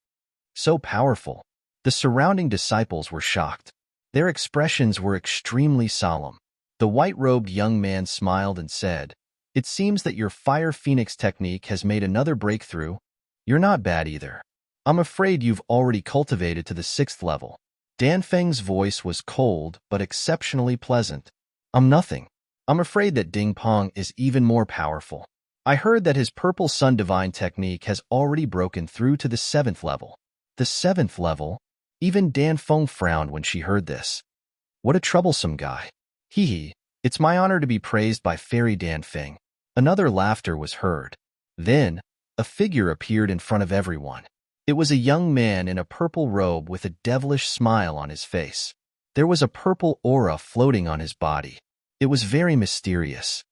So powerful. The surrounding disciples were shocked. Their expressions were extremely solemn. The white-robed young man smiled and said, "It seems that your fire phoenix technique has made another breakthrough. You're not bad either. I'm afraid you've already cultivated to the 6th level." Danfeng's voice was cold but exceptionally pleasant. "I'm nothing. I'm afraid that Ding Pong is even more powerful. I heard that his Purple Sun Divine technique has already broken through to the 7th level." The 7th level? Even Danfeng frowned when she heard this. What a troublesome guy. Hee, it's my honor to be praised by Fairy Danfeng. Another laughter was heard. Then, a figure appeared in front of everyone. It was a young man in a purple robe with a devilish smile on his face. There was a purple aura floating on his body. It was very mysterious.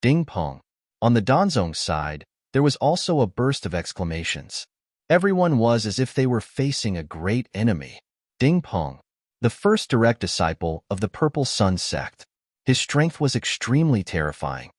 Ding Pong. On the Danzong side, there was also a burst of exclamations. Everyone was as if they were facing a great enemy. Ding Pong, the first direct disciple of the Purple Sun sect. His strength was extremely terrifying.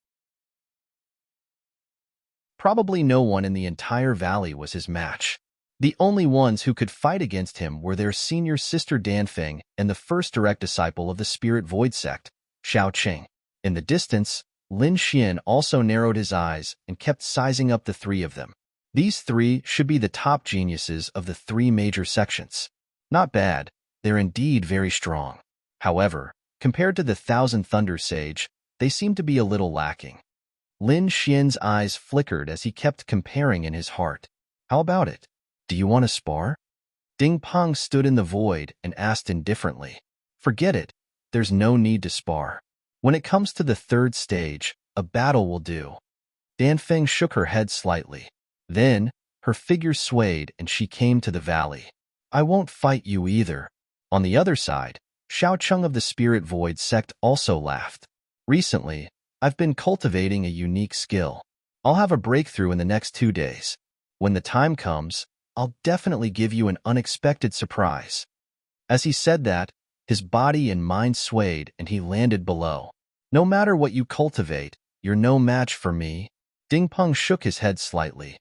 Probably no one in the entire valley was his match. The only ones who could fight against him were their senior sister Danfeng and the first direct disciple of the Spirit Void sect, Xiao Cheng. In the distance, Lin Xian also narrowed his eyes and kept sizing up the three of them. These three should be the top geniuses of the 3 major sections. Not bad, they're indeed very strong. However, compared to the 1,000 Thunder Sage, they seem to be a little lacking. Lin Xian's eyes flickered as he kept comparing in his heart. How about it? Do you want to spar? Ding Pong stood in the void and asked indifferently. Forget it, there's no need to spar. When it comes to the 3rd stage, a battle will do. Danfeng shook her head slightly. Then, her figure swayed and she came to the valley. I won't fight you either. On the other side, Xiao Cheng of the Spirit Void sect also laughed. Recently, I've been cultivating a unique skill. I'll have a breakthrough in the next 2 days. When the time comes, I'll definitely give you an unexpected surprise. As he said that, his body and mind swayed and he landed below. No matter what you cultivate, you're no match for me. Ding Pong shook his head slightly.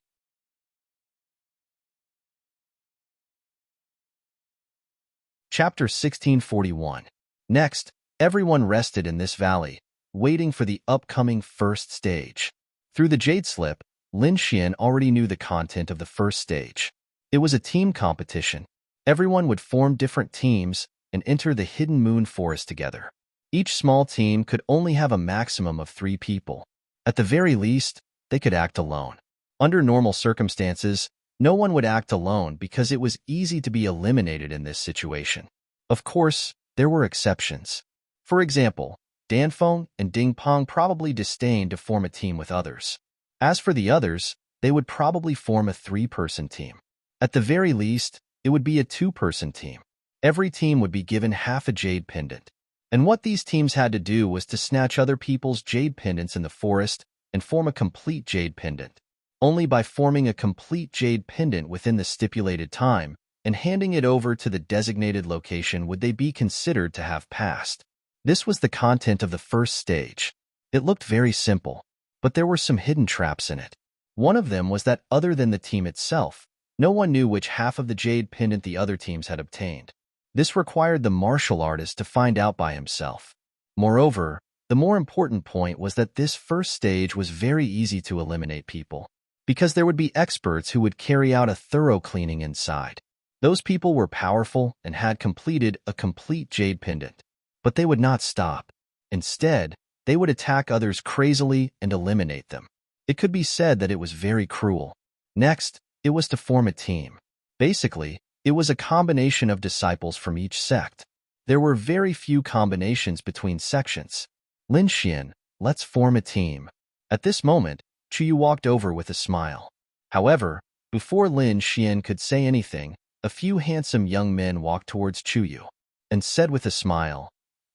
Chapter 1641. Next, everyone rested in this valley, waiting for the upcoming 1st stage. Through the Jade Slip, Lin Xian already knew the content of the 1st stage. It was a team competition. Everyone would form different teams and enter the Hidden Moon Forest together. Each small team could only have a maximum of 3 people. At the very least, they could act alone. Under normal circumstances, no one would act alone because it was easy to be eliminated in this situation. Of course, there were exceptions. For example, Danfeng and Ding Pong probably disdained to form a team with others. As for the others, they would probably form a 3-person team. At the very least, it would be a 2-person team. Every team would be given half a jade pendant. And what these teams had to do was to snatch other people's jade pendants in the forest and form a complete jade pendant. Only by forming a complete jade pendant within the stipulated time and handing it over to the designated location would they be considered to have passed. This was the content of the 1st stage. It looked very simple, but there were some hidden traps in it. One of them was that other than the team itself, No one knew which half of the jade pendant the other teams had obtained. This required the martial artist to find out by himself. Moreover, the more important point was that this first stage was very easy to eliminate people, because there would be experts who would carry out a thorough cleaning inside. Those people were powerful and had completed a complete jade pendant. But they would not stop. Instead, they would attack others crazily and eliminate them. It could be said that it was very cruel. Next, it was to form a team. Basically, it was a combination of disciples from each sect. There were very few combinations between sections. Lin Xian, let's form a team. At this moment, Chuyu walked over with a smile. However, before Lin Xian could say anything, a few handsome young men walked towards Chuyu and said with a smile,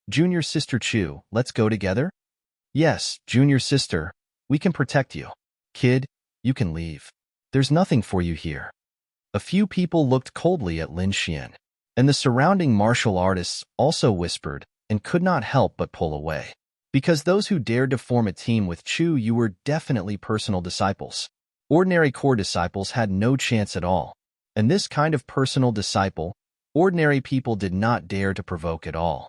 "Junior sister Chu, let's go together?" "Yes, junior sister, we can protect you. Kid, you can leave. There's nothing for you here." A few people looked coldly at Lin Xian, and the surrounding martial artists also whispered and could not help but pull away. Because those who dared to form a team with Chu Yu were definitely personal disciples. Ordinary core disciples had no chance at all. And this kind of personal disciple, ordinary people did not dare to provoke at all.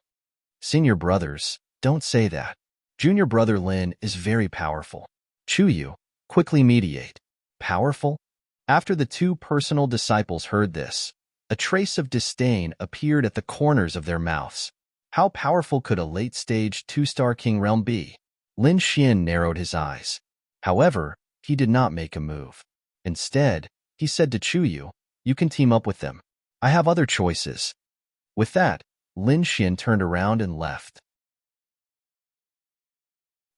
"Senior brothers, don't say that. Junior brother Lin is very powerful." Chu Yu, quickly mediate. Powerful? After the two personal disciples heard this, a trace of disdain appeared at the corners of their mouths. How powerful could a late-stage two-star king realm be? Lin Xian narrowed his eyes. However, he did not make a move. Instead, he said to Chu Yu, "You can team up with them. I have other choices." With that, Lin Xian turned around and left.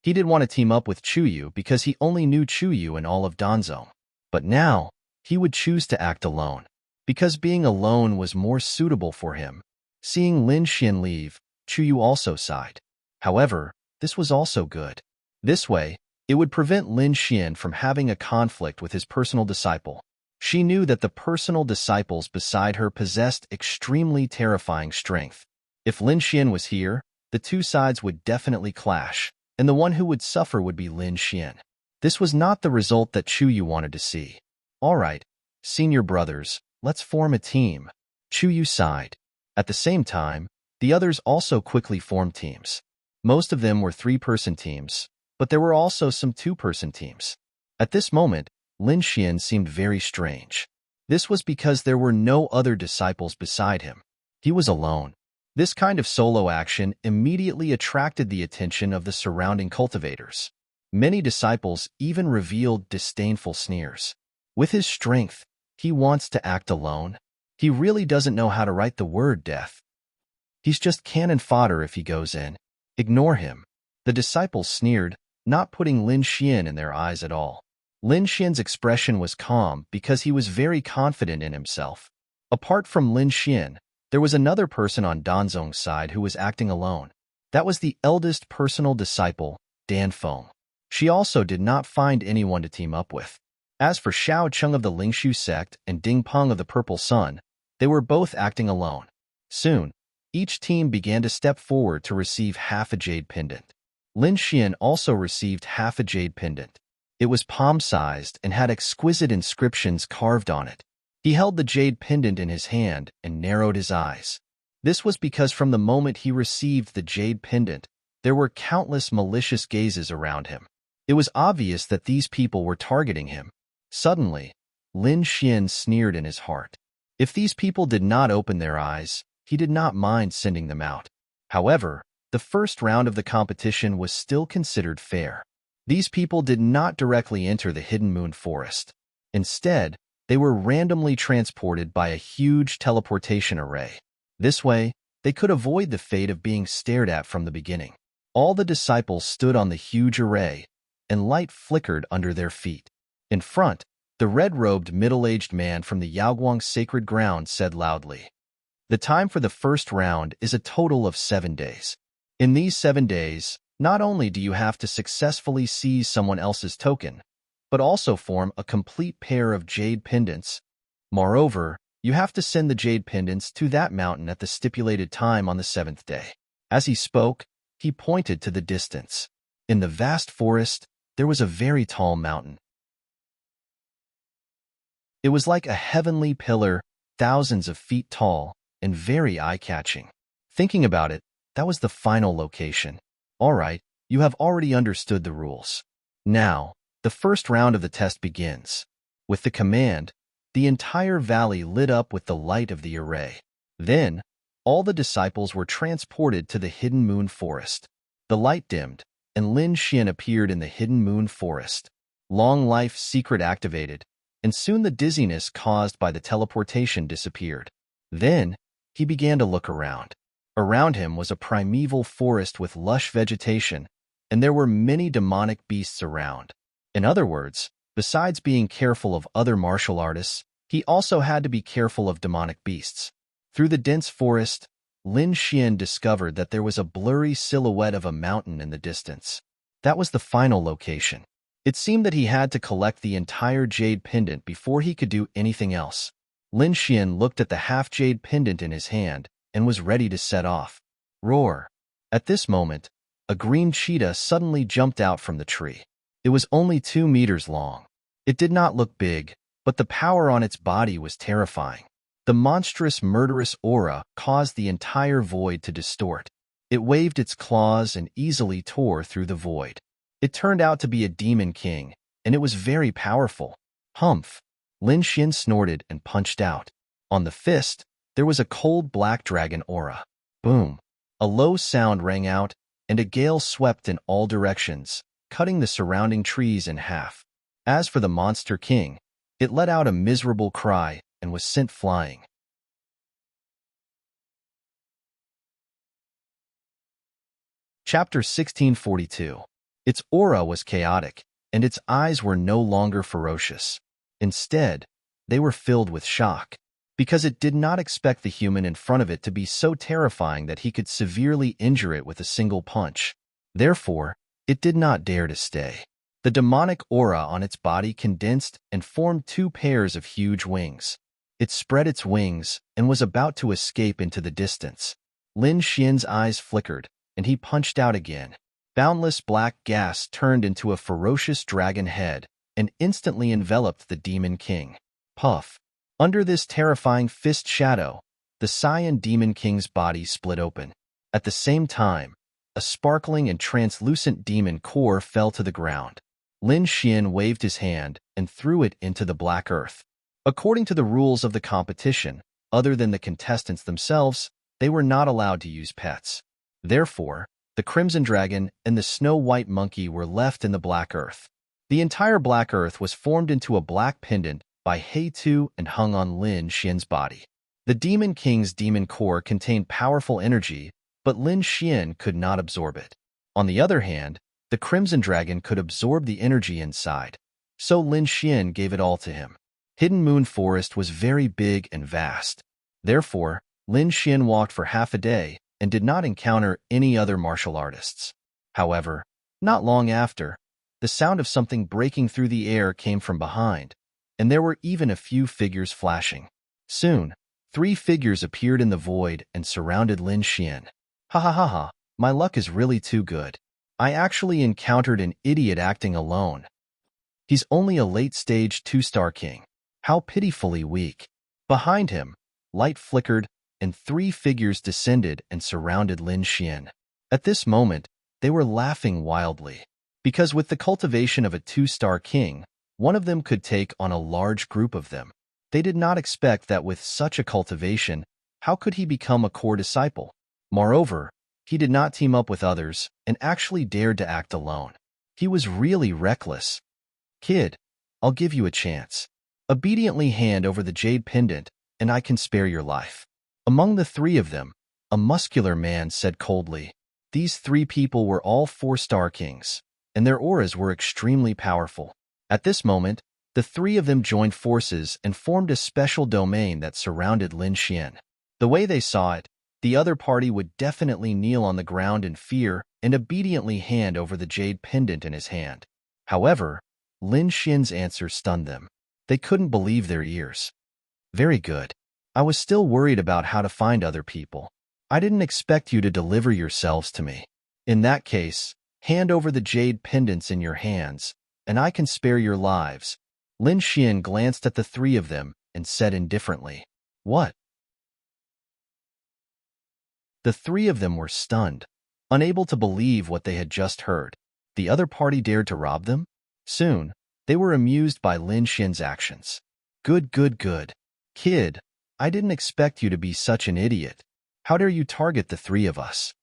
He did want to team up with Chu Yu because he only knew Chu Yu in all of Danzong. But now, he would choose to act alone, because being alone was more suitable for him. Seeing Lin Xian leave, Chu Yu also sighed. However, this was also good. This way, it would prevent Lin Xian from having a conflict with his personal disciple. She knew that the personal disciples beside her possessed extremely terrifying strength. If Lin Xian was here, the two sides would definitely clash, and the one who would suffer would be Lin Xian. This was not the result that Chu Yu wanted to see. "All right, senior brothers, let's form a team." Chu Yu sighed. At the same time, the others also quickly formed teams. Most of them were three-person teams, but there were also some two-person teams. At this moment, Lin Xian seemed very strange. This was because there were no other disciples beside him. He was alone. This kind of solo action immediately attracted the attention of the surrounding cultivators. Many disciples even revealed disdainful sneers. With his strength, he wants to act alone. He really doesn't know how to write the word death. He's just cannon fodder if he goes in. Ignore him. The disciples sneered, not putting Lin Xian in their eyes at all. Lin Xian's expression was calm because he was very confident in himself. Apart from Lin Xian, there was another person on Danzong's side who was acting alone. That was the eldest personal disciple, Dan Feng. She also did not find anyone to team up with. As for Xiao Cheng of the Lingshu sect and Ding Peng of the Purple Sun, they were both acting alone. Soon, each team began to step forward to receive half a jade pendant. Lin Xian also received half a jade pendant. It was palm-sized and had exquisite inscriptions carved on it. He held the jade pendant in his hand and narrowed his eyes. This was because from the moment he received the jade pendant, there were countless malicious gazes around him. It was obvious that these people were targeting him. Suddenly, Lin Xian sneered in his heart. If these people did not open their eyes, he did not mind sending them out. However, the first round of the competition was still considered fair. These people did not directly enter the Hidden Moon Forest. Instead, they were randomly transported by a huge teleportation array. This way, they could avoid the fate of being stared at from the beginning. All the disciples stood on the huge array, and light flickered under their feet. In front, the red-robed middle-aged man from the Yaoguang sacred ground said loudly, "The time for the first round is a total of 7 days. In these 7 days, not only do you have to successfully seize someone else's token, but also form a complete pair of jade pendants. Moreover, you have to send the jade pendants to that mountain at the stipulated time on the 7th day." As he spoke, he pointed to the distance. In the vast forest, there was a very tall mountain. It was like a heavenly pillar, thousands of feet tall, and very eye-catching. Thinking about it, that was the final location. All right, you have already understood the rules. Now, the first round of the test begins. With the command, the entire valley lit up with the light of the array. Then, all the disciples were transported to the hidden moon forest. The light dimmed, and Lin Xian appeared in the hidden moon forest. Long life secret activated, and soon the dizziness caused by the teleportation disappeared. Then, he began to look around. Around him was a primeval forest with lush vegetation, and there were many demonic beasts around. In other words, besides being careful of other martial artists, he also had to be careful of demonic beasts. Through the dense forest, Lin Xian discovered that there was a blurry silhouette of a mountain in the distance. That was the final location. It seemed that he had to collect the entire jade pendant before he could do anything else. Lin Xian looked at the half-jade pendant in his hand and was ready to set off. Roar! At this moment, a green cheetah suddenly jumped out from the tree. It was only 2 meters long. It did not look big, but the power on its body was terrifying. The monstrous, murderous aura caused the entire void to distort. It waved its claws and easily tore through the void. It turned out to be a demon king, and it was very powerful. Humph! Lin Xian snorted and punched out. On the fist, there was a cold black dragon aura. Boom! A low sound rang out, and a gale swept in all directions, cutting the surrounding trees in half. As for the monster king, it let out a miserable cry and was sent flying. Chapter 1642. Its aura was chaotic, and its eyes were no longer ferocious. Instead, they were filled with shock, because it did not expect the human in front of it to be so terrifying that he could severely injure it with a single punch. Therefore, it did not dare to stay. The demonic aura on its body condensed and formed 2 pairs of huge wings. It spread its wings and was about to escape into the distance. Lin Xian's eyes flickered, and he punched out again. Boundless black gas turned into a ferocious dragon head and instantly enveloped the demon king. Puff! Under this terrifying fist shadow, the Cyan Demon King's body split open. At the same time, a sparkling and translucent demon core fell to the ground. Lin Xian waved his hand and threw it into the black earth. According to the rules of the competition, other than the contestants themselves, they were not allowed to use pets. Therefore, the Crimson Dragon and the Snow White Monkey were left in the black earth. The entire black earth was formed into a black pendant by He-Tu and hung on Lin Xian's body. The Demon King's demon core contained powerful energy, but Lin Xian could not absorb it. On the other hand, the Crimson Dragon could absorb the energy inside, so Lin Xian gave it all to him. Hidden Moon Forest was very big and vast. Therefore, Lin Xian walked for half a day and did not encounter any other martial artists. However, not long after, the sound of something breaking through the air came from behind, and there were even a few figures flashing. Soon, 3 figures appeared in the void and surrounded Lin Xian. Ha ha ha ha, my luck is really too good. I actually encountered an idiot acting alone. He's only a late-stage 2-star king. How pitifully weak. Behind him, light flickered, and 3 figures descended and surrounded Lin Xian. At this moment, they were laughing wildly, because with the cultivation of a 2-star king, one of them could take on a large group of them. They did not expect that with such a cultivation, how could he become a core disciple? Moreover, he did not team up with others and actually dared to act alone. He was really reckless. Kid, I'll give you a chance. Obediently hand over the jade pendant, and I can spare your life. Among the 3 of them, a muscular man said coldly. These 3 people were all 4-star kings, and their auras were extremely powerful. At this moment, the 3 of them joined forces and formed a special domain that surrounded Lin Xian. The way they saw it, the other party would definitely kneel on the ground in fear and obediently hand over the jade pendant in his hand. However, Lin Xian's answer stunned them. They couldn't believe their ears. Very good. I was still worried about how to find other people. I didn't expect you to deliver yourselves to me. In that case, hand over the jade pendants in your hands, and I can spare your lives. Lin Xian glanced at the three of them and said indifferently, "What?" The three of them were stunned, unable to believe what they had just heard. The other party dared to rob them? Soon, they were amused by Lin Xian's actions. Good, good, good. Kid, I didn't expect you to be such an idiot. How dare you target the three of us?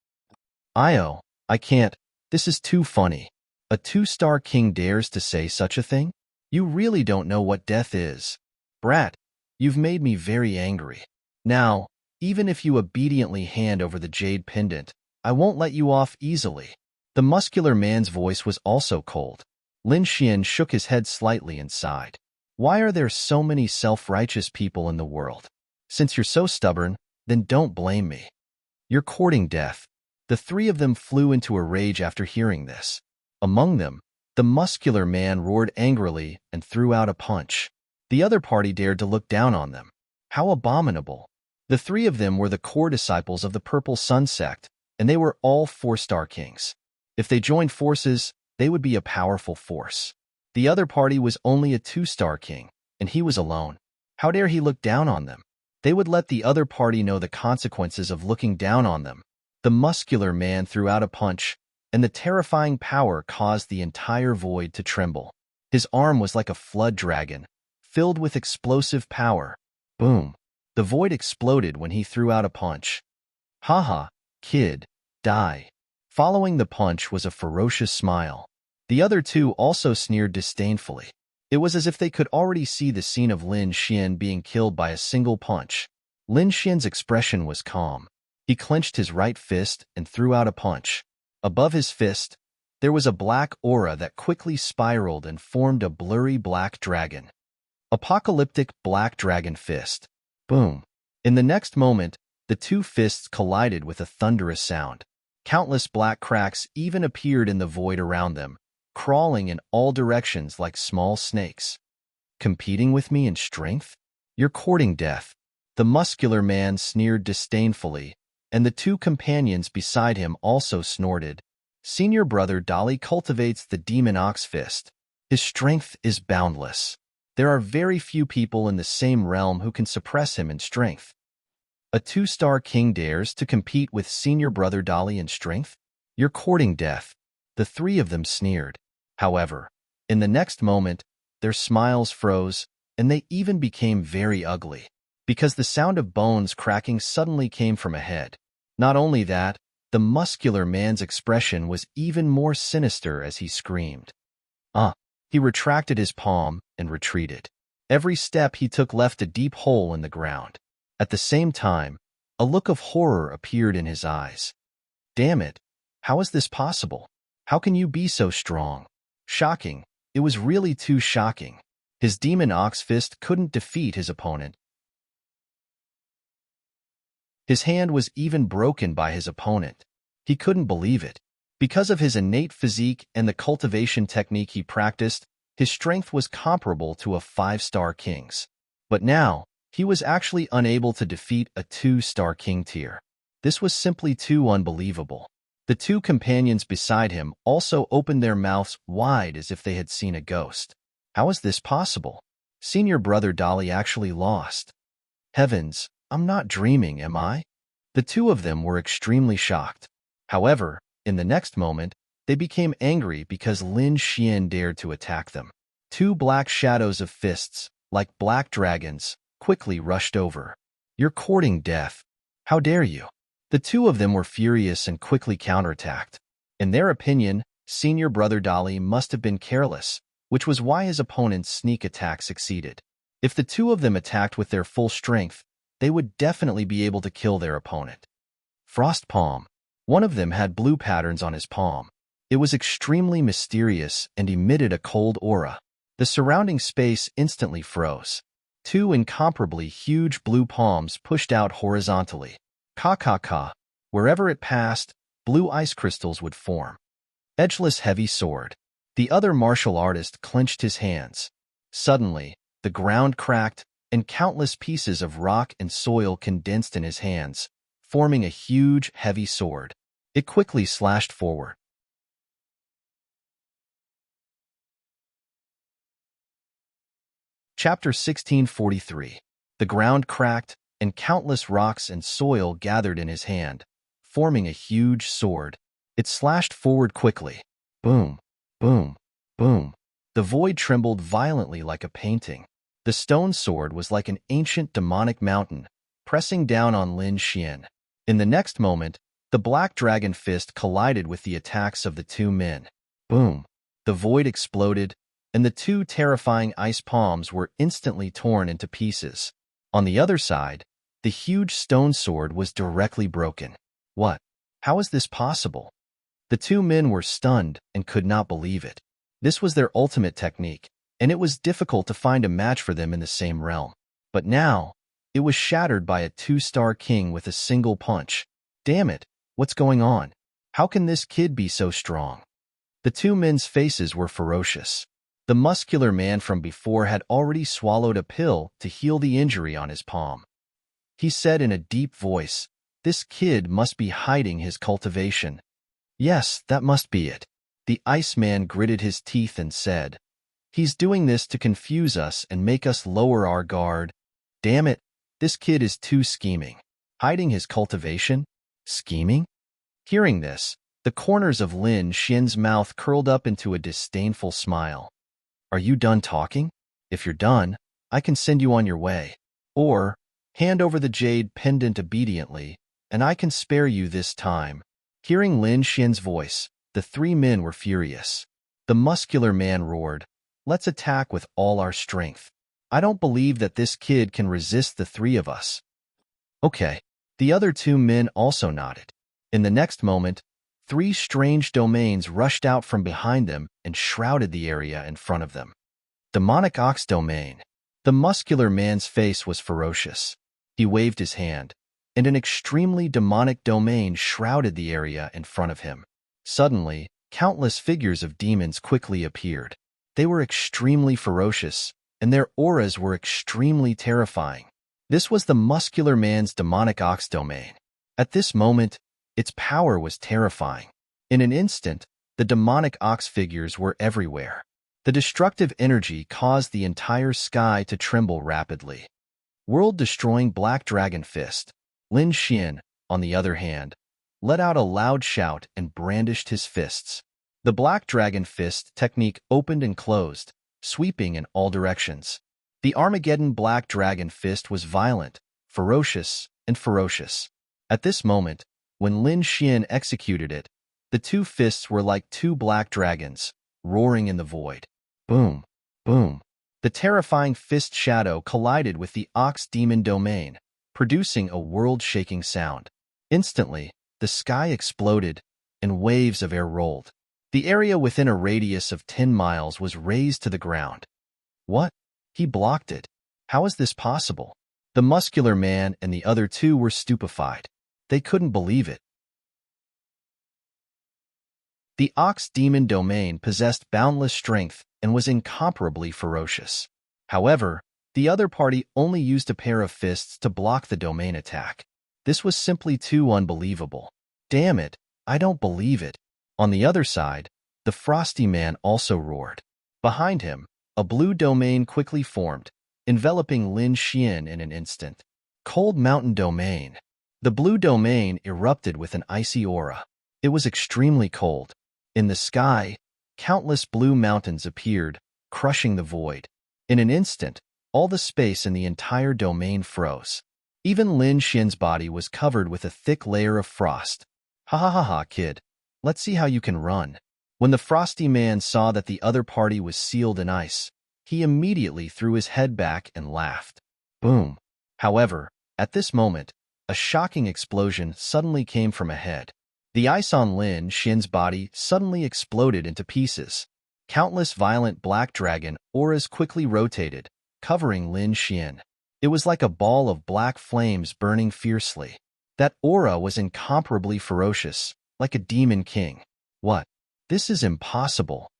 I can't. This is too funny. A two-star king dares to say such a thing? You really don't know what death is. Brat, you've made me very angry. Now, even if you obediently hand over the jade pendant, I won't let you off easily. The muscular man's voice was also cold. Lin Xian shook his head slightly and sighed. Why are there so many self-righteous people in the world? Since you're so stubborn, then don't blame me. You're courting death. The three of them flew into a rage after hearing this. Among them, the muscular man roared angrily and threw out a punch. The other party dared to look down on them. How abominable. The three of them were the core disciples of the Purple Sun sect, and they were all four-star kings. If they joined forces, they would be a powerful force. The other party was only a two-star king, and he was alone. How dare he look down on them? They would let the other party know the consequences of looking down on them. The muscular man threw out a punch, and the terrifying power caused the entire void to tremble. His arm was like a flood dragon, filled with explosive power. Boom! The void exploded when he threw out a punch. Haha, kid, die. Following the punch was a ferocious smile. The other two also sneered disdainfully. It was as if they could already see the scene of Lin Xian being killed by a single punch. Lin Xian's expression was calm. He clenched his right fist and threw out a punch. Above his fist, there was a black aura that quickly spiraled and formed a blurry black dragon. Apocalyptic black dragon fist. Boom. In the next moment, the two fists collided with a thunderous sound. Countless black cracks even appeared in the void around them, crawling in all directions like small snakes. Competing with me in strength? You're courting death. The muscular man sneered disdainfully, and the two companions beside him also snorted. Senior brother Dali cultivates the demon ox fist. His strength is boundless. There are very few people in the same realm who can suppress him in strength. A two-star king dares to compete with senior brother Dali in strength? You're courting death. The three of them sneered. However, in the next moment, their smiles froze, and they even became very ugly, because the sound of bones cracking suddenly came from ahead. Not only that, the muscular man's expression was even more sinister as he screamed. He retracted his palm and retreated. Every step he took left a deep hole in the ground. At the same time, a look of horror appeared in his eyes. Damn it! How is this possible? How can you be so strong? Shocking. It was really too shocking. His demon ox fist couldn't defeat his opponent. His hand was even broken by his opponent. He couldn't believe it. Because of his innate physique and the cultivation technique he practiced, his strength was comparable to a five-star king's. But now, he was actually unable to defeat a two-star king tier. This was simply too unbelievable. The two companions beside him also opened their mouths wide as if they had seen a ghost. How is this possible? Senior brother Dali actually lost. Heavens, I'm not dreaming, am I? The two of them were extremely shocked. However, in the next moment, they became angry because Lin Xian dared to attack them. Two black shadows of fists, like black dragons, quickly rushed over. You're courting death. How dare you? The two of them were furious and quickly counterattacked. In their opinion, senior brother Dali must have been careless, which was why his opponent's sneak attack succeeded. If the two of them attacked with their full strength, they would definitely be able to kill their opponent. Frost Palm. One of them had blue patterns on his palm. It was extremely mysterious and emitted a cold aura. The surrounding space instantly froze. Two incomparably huge blue palms pushed out horizontally. Ka. Wherever it passed, blue ice crystals would form. Edgeless heavy sword. The other martial artist clenched his hands. Suddenly, the ground cracked, and countless pieces of rock and soil condensed in his hands, forming a huge, heavy sword. It quickly slashed forward. Chapter 1643. The ground cracked, and countless rocks and soil gathered in his hand, forming a huge sword. It slashed forward quickly. Boom, boom, boom. The void trembled violently like a painting. The stone sword was like an ancient demonic mountain, pressing down on Lin Xian. In the next moment, the black dragon fist collided with the attacks of the two men. Boom. The void exploded, and the two terrifying ice palms were instantly torn into pieces. On the other side, the huge stone sword was directly broken. What? How is this possible? The two men were stunned and could not believe it. This was their ultimate technique, and it was difficult to find a match for them in the same realm. But now, it was shattered by a two-star king with a single punch. Damn it, what's going on? How can this kid be so strong? The two men's faces were ferocious. The muscular man from before had already swallowed a pill to heal the injury on his palm. He said in a deep voice, "This kid must be hiding his cultivation." "Yes, that must be it." The Iceman gritted his teeth and said, "He's doing this to confuse us and make us lower our guard. Damn it, this kid is too scheming." Hiding his cultivation? Scheming? Hearing this, the corners of Lin Xian's mouth curled up into a disdainful smile. "Are you done talking? If you're done, I can send you on your way. Or, hand over the jade pendant obediently, and I can spare you this time." Hearing Lin Xian's voice, the three men were furious. The muscular man roared, "Let's attack with all our strength. I don't believe that this kid can resist the three of us." Okay. The other two men also nodded. In the next moment, three strange domains rushed out from behind them and shrouded the area in front of them. Demonic Ox Domain. The muscular man's face was ferocious. He waved his hand, and an extremely demonic domain shrouded the area in front of him. Suddenly, countless figures of demons quickly appeared. They were extremely ferocious, and their auras were extremely terrifying. This was the muscular man's demonic ox domain. At this moment, its power was terrifying. In an instant, the demonic ox figures were everywhere. The destructive energy caused the entire sky to tremble rapidly. World-destroying Black Dragon Fist. Lin Xian, on the other hand, let out a loud shout and brandished his fists. The Black Dragon Fist technique opened and closed, sweeping in all directions. The Armageddon Black Dragon Fist was violent, ferocious, and ferocious. At this moment, when Lin Xian executed it, the two fists were like two black dragons, roaring in the void. Boom, boom. The terrifying fist shadow collided with the Ox Demon Domain, producing a world-shaking sound. Instantly, the sky exploded, and waves of air rolled. The area within a radius of 10 miles was razed to the ground. What? He blocked it. How is this possible? The muscular man and the other two were stupefied. They couldn't believe it. The Ox Demon Domain possessed boundless strength and was incomparably ferocious. However, the other party only used a pair of fists to block the domain attack. This was simply too unbelievable. Damn it, I don't believe it. On the other side, the Frosty Man also roared. Behind him, a blue domain quickly formed, enveloping Lin Xian in an instant. Cold Mountain Domain. The blue domain erupted with an icy aura. It was extremely cold. In the sky, countless blue mountains appeared, crushing the void. In an instant, all the space in the entire domain froze. Even Lin Xian's body was covered with a thick layer of frost. "Ha ha ha ha, kid. Let's see how you can run." When the Frosty Man saw that the other party was sealed in ice, he immediately threw his head back and laughed. Boom. However, at this moment, a shocking explosion suddenly came from ahead. The ice on Lin Xian's body suddenly exploded into pieces. Countless violent black dragon auras quickly rotated, covering Lin Xian. It was like a ball of black flames burning fiercely. That aura was incomparably ferocious, like a demon king. What? This is impossible.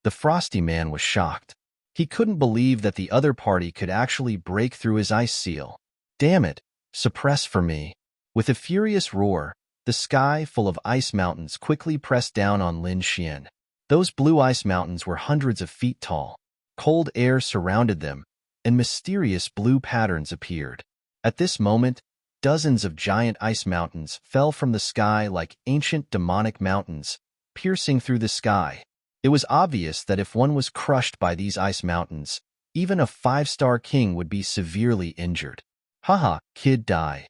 The Frosty Man was shocked. He couldn't believe that the other party could actually break through his ice seal. Damn it, suppress for me. With a furious roar, the sky full of ice mountains quickly pressed down on Lin Xian. Those blue ice mountains were hundreds of feet tall. Cold air surrounded them, and mysterious blue patterns appeared. At this moment, dozens of giant ice mountains fell from the sky like ancient demonic mountains, piercing through the sky. It was obvious that if one was crushed by these ice mountains, even a 5-star king would be severely injured. Haha, kid, die.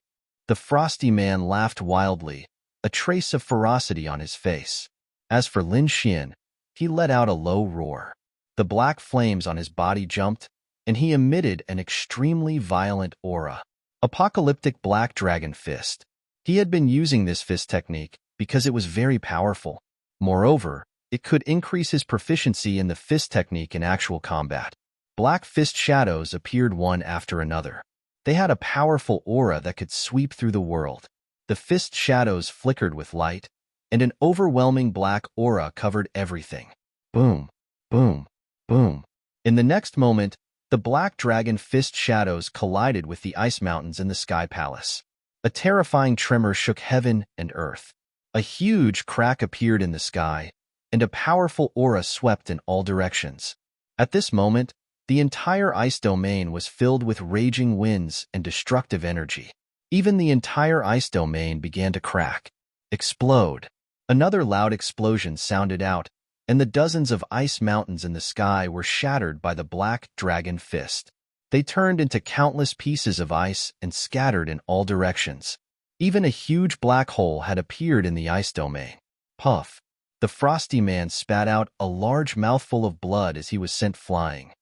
The frosty man laughed wildly, a trace of ferocity on his face. As for Lin Xian, he let out a low roar. The black flames on his body jumped, and he emitted an extremely violent aura. Apocalyptic Black Dragon Fist. He had been using this fist technique because it was very powerful. Moreover, it could increase his proficiency in the fist technique in actual combat. Black fist shadows appeared one after another. They had a powerful aura that could sweep through the world. The fist shadows flickered with light, and an overwhelming black aura covered everything. Boom, boom, boom. In the next moment, the Black Dragon Fist shadows collided with the ice mountains in the Sky Palace. A terrifying tremor shook heaven and earth. A huge crack appeared in the sky, and a powerful aura swept in all directions. At this moment, the entire ice domain was filled with raging winds and destructive energy. Even the entire ice domain began to crack, explode. Another loud explosion sounded out, and the dozens of ice mountains in the sky were shattered by the Black Dragon Fist. They turned into countless pieces of ice and scattered in all directions. Even a huge black hole had appeared in the ice domain. Puff! The frosty man spat out a large mouthful of blood as he was sent flying.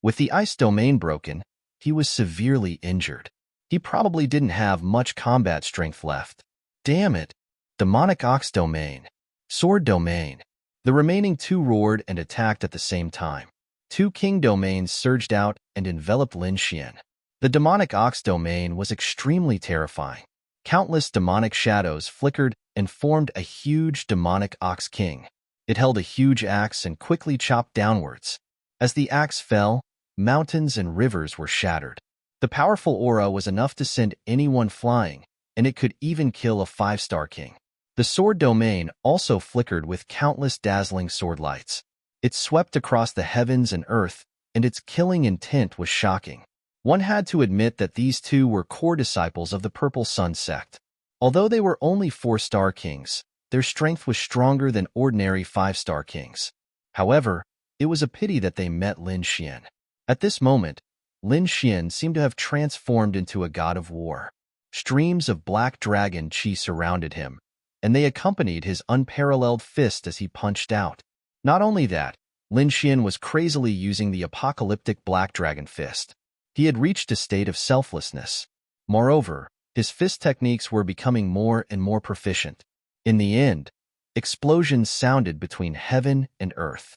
With the ice domain broken, he was severely injured. He probably didn't have much combat strength left. Damn it! Demonic Ox Domain. Sword Domain. The remaining two roared and attacked at the same time. Two King Domains surged out and enveloped Lin Xian. The Demonic Ox Domain was extremely terrifying. Countless demonic shadows flickered and formed a huge demonic Ox King. It held a huge axe and quickly chopped downwards. As the axe fell, mountains and rivers were shattered. The powerful aura was enough to send anyone flying, and it could even kill a 5-star king. The sword domain also flickered with countless dazzling sword lights. It swept across the heavens and earth, and its killing intent was shocking. One had to admit that these two were core disciples of the Purple Sun sect. Although they were only 4-star kings, their strength was stronger than ordinary 5-star kings. However, it was a pity that they met Lin Xian. At this moment, Lin Xian seemed to have transformed into a god of war. Streams of black dragon chi surrounded him, and they accompanied his unparalleled fist as he punched out. Not only that, Lin Xian was crazily using the apocalyptic Black Dragon Fist. He had reached a state of selflessness. Moreover, his fist techniques were becoming more and more proficient. In the end, explosions sounded between heaven and earth.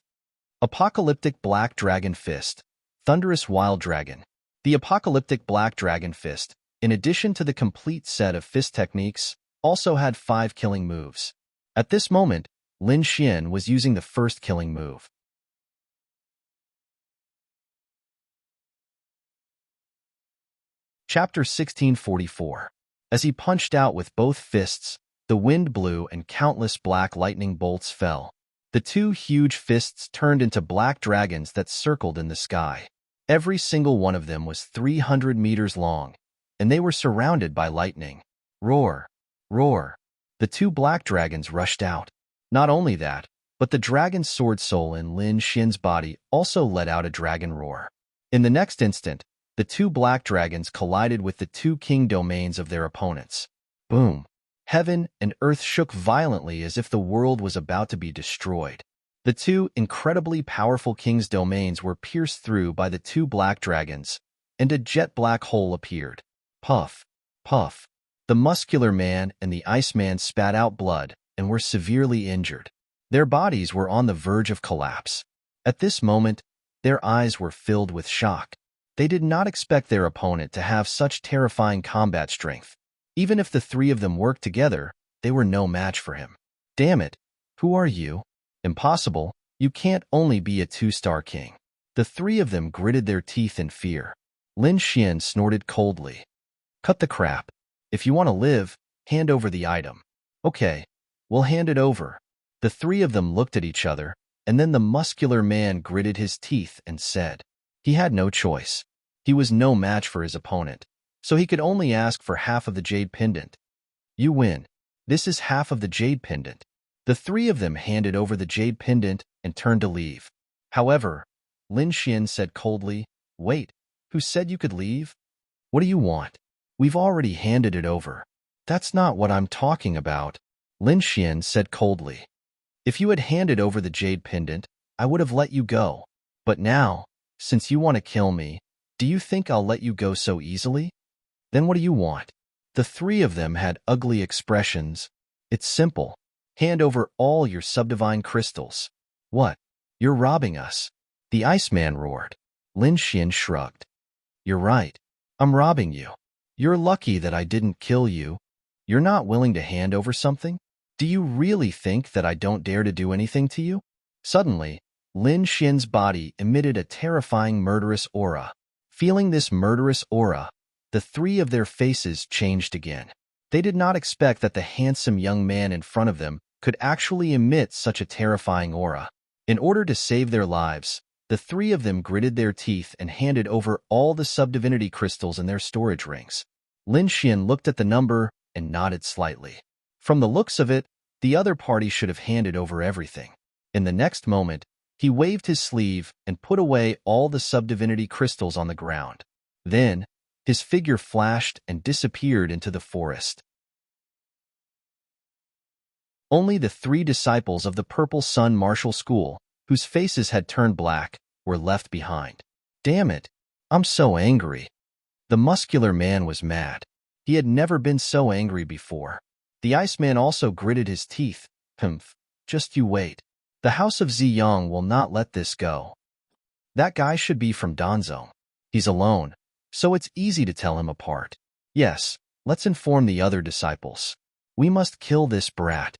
Apocalyptic Black Dragon Fist. Thunderous Wild Dragon. The apocalyptic Black Dragon Fist, in addition to the complete set of fist techniques, also had 5 killing moves. At this moment, Lin Xian was using the first killing move. Chapter 1644. As he punched out with both fists, the wind blew and countless black lightning bolts fell. The two huge fists turned into black dragons that circled in the sky. Every single one of them was 300 meters long, and they were surrounded by lightning. Roar! Roar! The two black dragons rushed out. Not only that, but the dragon sword soul in Lin Xian's body also let out a dragon roar. In the next instant, the two black dragons collided with the two king domains of their opponents. Boom! Heaven and earth shook violently as if the world was about to be destroyed. The two incredibly powerful king's domains were pierced through by the two black dragons, and a jet black hole appeared. Puff! Puff! The muscular man and the Iceman spat out blood and were severely injured. Their bodies were on the verge of collapse. At this moment, their eyes were filled with shock. They did not expect their opponent to have such terrifying combat strength. Even if the three of them worked together, they were no match for him. Damn it! Who are you? Impossible! You can't only be a 2-star king. The three of them gritted their teeth in fear. Lin Xian snorted coldly. Cut the crap. If you want to live, hand over the item. Okay, we'll hand it over. The three of them looked at each other, And then the muscular man gritted his teeth and said, he had no choice. He was no match for his opponent, so he could only ask for half of the jade pendant. You win. This is half of the jade pendant. The three of them handed over the jade pendant and turned to leave. However, Lin Xian said coldly, wait, who said you could leave? What do you want? We've already handed it over. That's not what I'm talking about, Lin Xian said coldly. If you had handed over the jade pendant, I would have let you go. But now, since you want to kill me, do you think I'll let you go so easily? Then what do you want? The three of them had ugly expressions. It's simple. Hand over all your subdivine crystals. What? You're robbing us. The Iceman roared. Lin Xian shrugged. You're right. I'm robbing you. You're lucky that I didn't kill you. You're not willing to hand over something? Do you really think that I don't dare to do anything to you? Suddenly, Lin Xian's body emitted a terrifying murderous aura. Feeling this murderous aura, the three of their faces changed again. They did not expect that the handsome young man in front of them could actually emit such a terrifying aura. In order to save their lives, the three of them gritted their teeth and handed over all the subdivinity crystals in their storage rings. Lin Xian looked at the number and nodded slightly. From the looks of it, the other party should have handed over everything. In the next moment, he waved his sleeve and put away all the subdivinity crystals on the ground. Then, his figure flashed and disappeared into the forest. Only the three disciples of the Purple Sun Martial School, whose faces had turned black, were left behind. Damn it! I'm so angry. The muscular man was mad. He had never been so angry before. The Iceman also gritted his teeth. Humph, just you wait. The House of Ziyang will not let this go. That guy should be from Danzong. He's alone, so it's easy to tell him apart. Yes, let's inform the other disciples. We must kill this brat.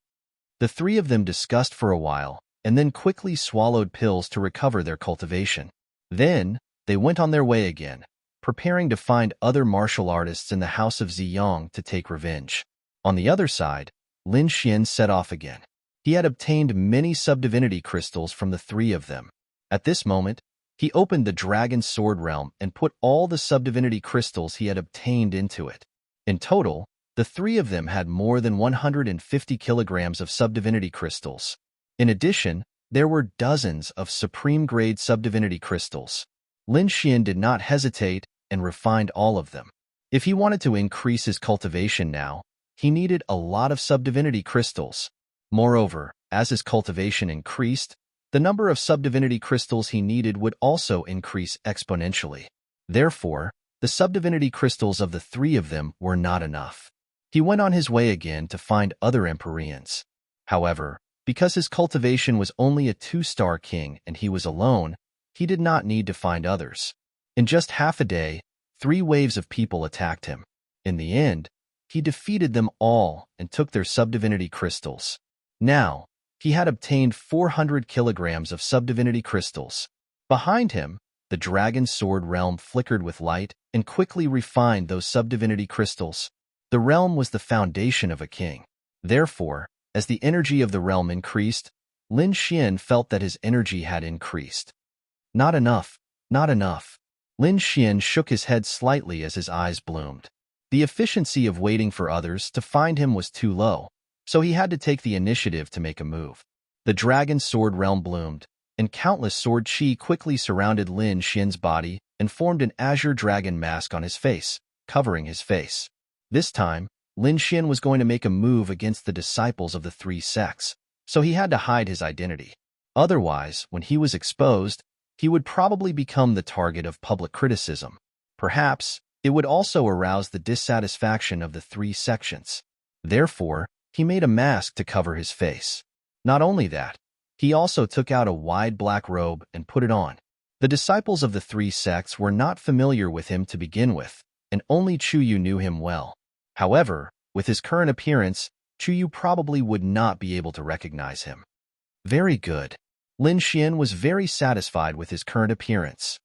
The three of them discussed for a while, and then quickly swallowed pills to recover their cultivation. Then, they went on their way again, preparing to find other martial artists in the House of Ziyang to take revenge. On the other side, Lin Xian set off again. He had obtained many subdivinity crystals from the three of them. At this moment, he opened the Dragon Sword Realm and put all the subdivinity crystals he had obtained into it. In total, the three of them had more than 150 kilograms of subdivinity crystals. In addition, there were dozens of supreme-grade subdivinity crystals. Lin Xian did not hesitate and refined all of them. If he wanted to increase his cultivation now, he needed a lot of subdivinity crystals. Moreover, as his cultivation increased, the number of subdivinity crystals he needed would also increase exponentially. Therefore, the subdivinity crystals of the three of them were not enough. He went on his way again to find other Empyreans. However, because his cultivation was only a 2-star king and he was alone, he did not need to find others. In just half a day, 3 waves of people attacked him. In the end, he defeated them all and took their subdivinity crystals. Now, he had obtained 400 kilograms of subdivinity crystals. Behind him, the Dragon Sword Realm flickered with light and quickly refined those subdivinity crystals. The realm was the foundation of a king. Therefore, as the energy of the realm increased, Lin Xian felt that his energy had increased. Not enough, not enough. Lin Xian shook his head slightly as his eyes bloomed. The efficiency of waiting for others to find him was too low, so he had to take the initiative to make a move. The Dragon Sword Realm bloomed, and countless sword chi quickly surrounded Lin Xian's body and formed an azure dragon mask on his face, covering his face. This time, Lin Xian was going to make a move against the disciples of the 3 sects, so he had to hide his identity. Otherwise, when he was exposed, he would probably become the target of public criticism. Perhaps, it would also arouse the dissatisfaction of the 3 sections. Therefore, he made a mask to cover his face. Not only that, he also took out a wide black robe and put it on. The disciples of the 3 sects were not familiar with him to begin with, and only Chuyu knew him well. However, with his current appearance, Chuyu probably would not be able to recognize him. Very good. Lin Xian was very satisfied with his current appearance.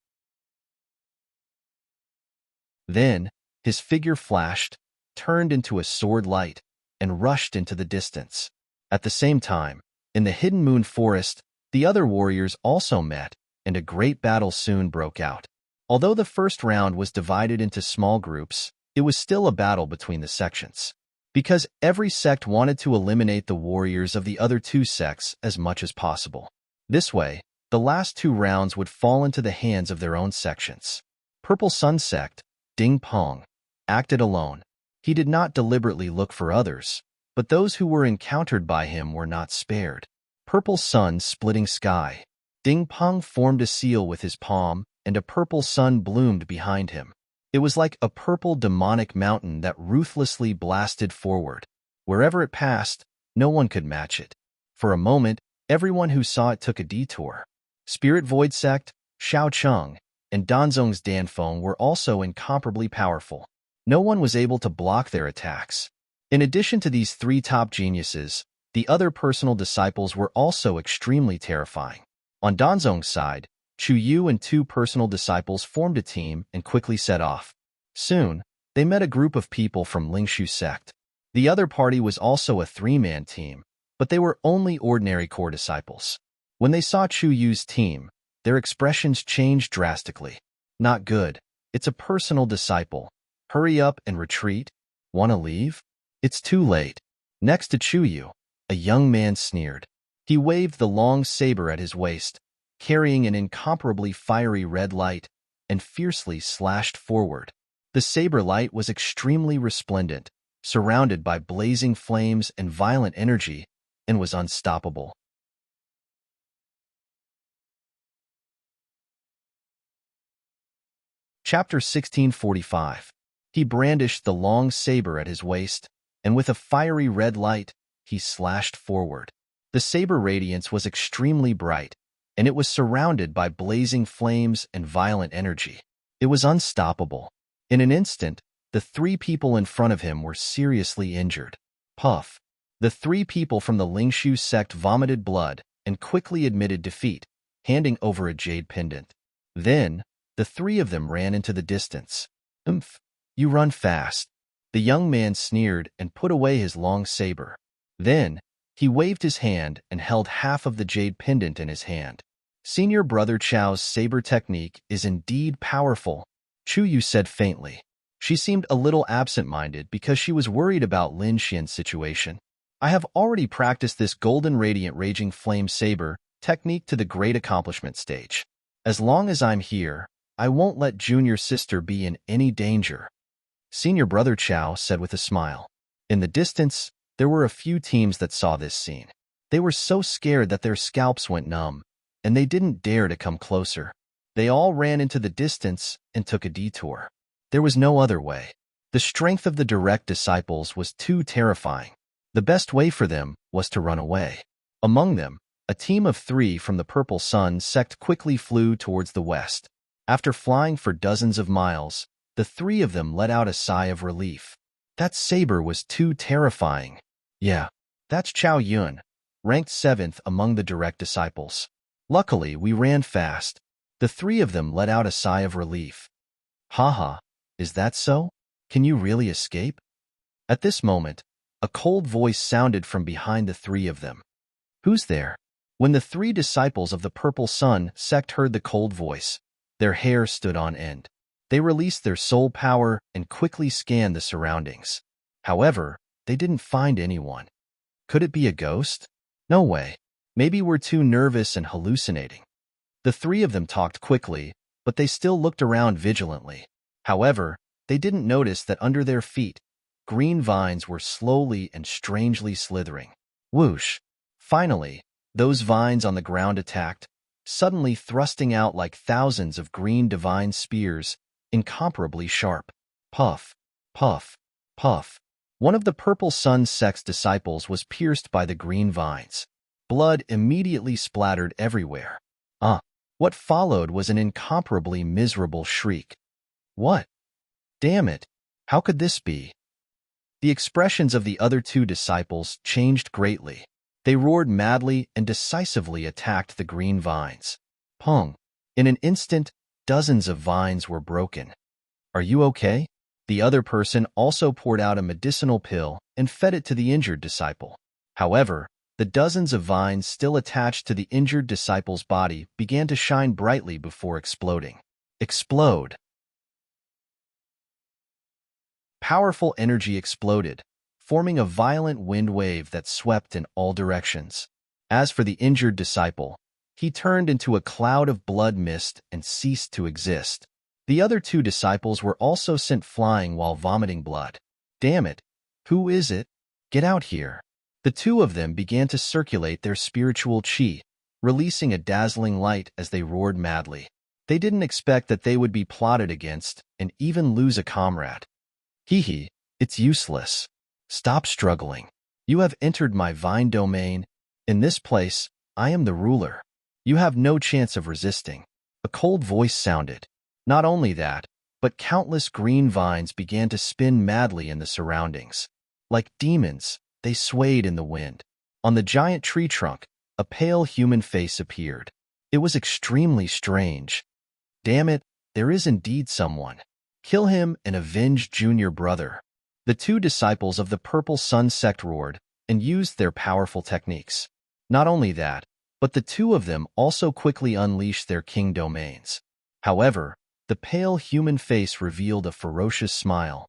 Then, his figure flashed, turned into a sword light, and rushed into the distance. At the same time, in the Hidden Moon Forest, The other warriors also met, and a great battle soon broke out. Although the first round was divided into small groups, it was still a battle between the sections. Because every sect wanted to eliminate the warriors of the other two sects as much as possible. This way, the last two rounds would fall into the hands of their own sections. Purple Sun Sect, Ding Pong, acted alone. He did not deliberately look for others, but those who were encountered by him were not spared. Purple Sun Splitting Sky. Ding Pong formed a seal with his palm, and a purple sun bloomed behind him. It was like a purple demonic mountain that ruthlessly blasted forward. Wherever it passed, no one could match it. For a moment, everyone who saw it took a detour. Spirit Void Sect, Shao Chung, and Danzong's Danfeng were also incomparably powerful. No one was able to block their attacks. In addition to these three top geniuses, the other personal disciples were also extremely terrifying. On Danzong's side, Chu Yu and two personal disciples formed a team and quickly set off. Soon, they met a group of people from Lingshu sect. The other party was also a three-man team, but they were only ordinary core disciples. When they saw Chu Yu's team, their expressions changed drastically. Not good. It's a personal disciple. Hurry up and retreat. Wanna leave? It's too late. Next to Chu Yu, a young man sneered. He waved the long saber at his waist, carrying an incomparably fiery red light, and fiercely slashed forward. The saber light was extremely resplendent, surrounded by blazing flames and violent energy, and was unstoppable. Chapter 1645. He brandished the long saber at his waist, and with a fiery red light, he slashed forward. The saber radiance was extremely bright, and it was surrounded by blazing flames and violent energy. It was unstoppable. In an instant, the three people in front of him were seriously injured. Puff. The three people from the Lingshu sect vomited blood and quickly admitted defeat, handing over a jade pendant. Then, the three of them ran into the distance. "Oomph, you run fast." The young man sneered and put away his long saber. Then, he waved his hand and held half of the jade pendant in his hand. Senior Brother Chao's saber technique is indeed powerful, Chu Yu said faintly. She seemed a little absent-minded because she was worried about Lin Xian's situation. I have already practiced this golden radiant raging flame saber technique to the great accomplishment stage. As long as I'm here, I won't let junior sister be in any danger, Senior Brother Chao said with a smile. In the distance, there were a few teams that saw this scene. They were so scared that their scalps went numb, and they didn't dare to come closer. They all ran into the distance and took a detour. There was no other way. The strength of the direct disciples was too terrifying. The best way for them was to run away. Among them, a team of 3 from the Purple Sun sect quickly flew towards the west. After flying for dozens of miles, the 3 of them let out a sigh of relief. That saber was too terrifying. Yeah, that's Chao Yun, ranked 7th among the direct disciples. Luckily, we ran fast. The 3 of them let out a sigh of relief. Haha, is that so? Can you really escape? At this moment, a cold voice sounded from behind the 3 of them. Who's there? When the 3 disciples of the Purple Sun sect heard the cold voice, their hair stood on end. They released their soul power and quickly scanned the surroundings. However, they didn't find anyone. Could it be a ghost? No way. Maybe we're too nervous and hallucinating. The 3 of them talked quickly, but they still looked around vigilantly. However, they didn't notice that under their feet, green vines were slowly and strangely slithering. Whoosh! Finally, those vines on the ground attacked, suddenly thrusting out like thousands of green divine spears, incomparably sharp. Puff, puff, puff. One of the Purple Sun sect's disciples was pierced by the green vines. Blood immediately splattered everywhere. What followed was an incomparably miserable shriek. What? Damn it! How could this be? The expressions of the other 2 disciples changed greatly. They roared madly and decisively attacked the green vines. Pong! In an instant, dozens of vines were broken. Are you okay? The other person also poured out a medicinal pill and fed it to the injured disciple. However, The dozens of vines still attached to the injured disciple's body began to shine brightly before exploding. Explode! Powerful energy exploded, forming a violent wind wave that swept in all directions. As for the injured disciple, he turned into a cloud of blood mist and ceased to exist. The other two disciples were also sent flying while vomiting blood. Damn it! Who is it? Get out here! The two of them began to circulate their spiritual chi, releasing a dazzling light as they roared madly. They didn't expect that they would be plotted against and even lose a comrade. Hee, it's useless. Stop struggling. You have entered my vine domain. In this place, I am the ruler. You have no chance of resisting. A cold voice sounded. Not only that, but countless green vines began to spin madly in the surroundings. Like demons, they swayed in the wind. On the giant tree trunk, a pale human face appeared. It was extremely strange. Damn it, there is indeed someone. Kill him and avenge Junior Brother. The two disciples of the Purple Sun sect roared and used their powerful techniques. Not only that, but the two of them also quickly unleashed their king domains. However, the pale human face revealed a ferocious smile.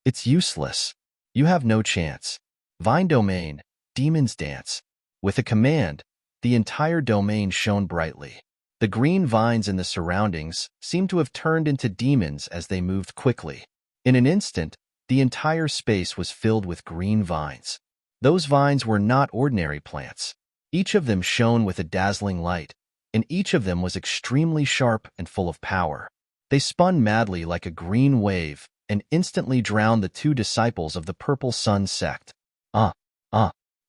It's useless. You have no chance. Vine domain, demons dance. With a command, the entire domain shone brightly. The green vines in the surroundings seemed to have turned into demons as they moved quickly. In an instant, the entire space was filled with green vines. Those vines were not ordinary plants. Each of them shone with a dazzling light, and each of them was extremely sharp and full of power. They spun madly like a green wave and instantly drowned the two disciples of the Purple Sun sect.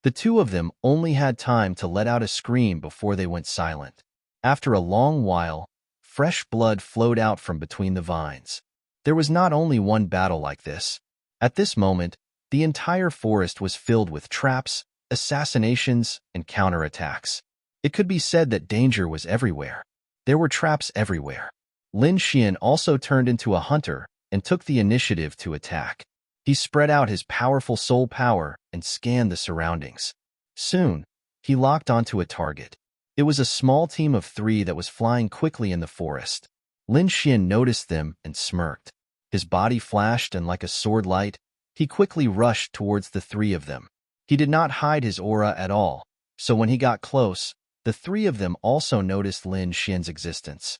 The two of them only had time to let out a scream before they went silent. After a long while, fresh blood flowed out from between the vines. There was not only one battle like this. At this moment, the entire forest was filled with traps, assassinations, and counterattacks. It could be said that danger was everywhere. There were traps everywhere. Lin Xian also turned into a hunter and took the initiative to attack. He spread out his powerful soul power and scanned the surroundings. Soon, he locked onto a target. It was a small team of 3 that was flying quickly in the forest. Lin Xian noticed them and smirked. His body flashed, and like a sword light, he quickly rushed towards the 3 of them. He did not hide his aura at all, so when he got close, the 3 of them also noticed Lin Xian's existence.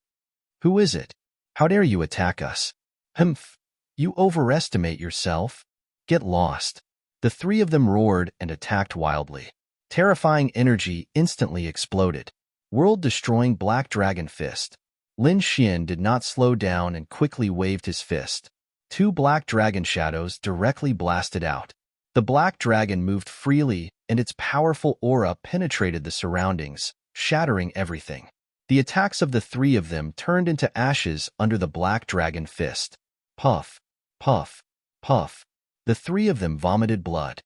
Who is it? How dare you attack us? Humph! You overestimate yourself. Get lost. The 3 of them roared and attacked wildly. Terrifying energy instantly exploded. World-destroying Black Dragon Fist. Lin Xian did not slow down and quickly waved his fist. 2 black dragon shadows directly blasted out. The black dragon moved freely, and its powerful aura penetrated the surroundings, shattering everything. The attacks of the 3 of them turned into ashes under the black dragon fist. Puff, puff, puff. The 3 of them vomited blood.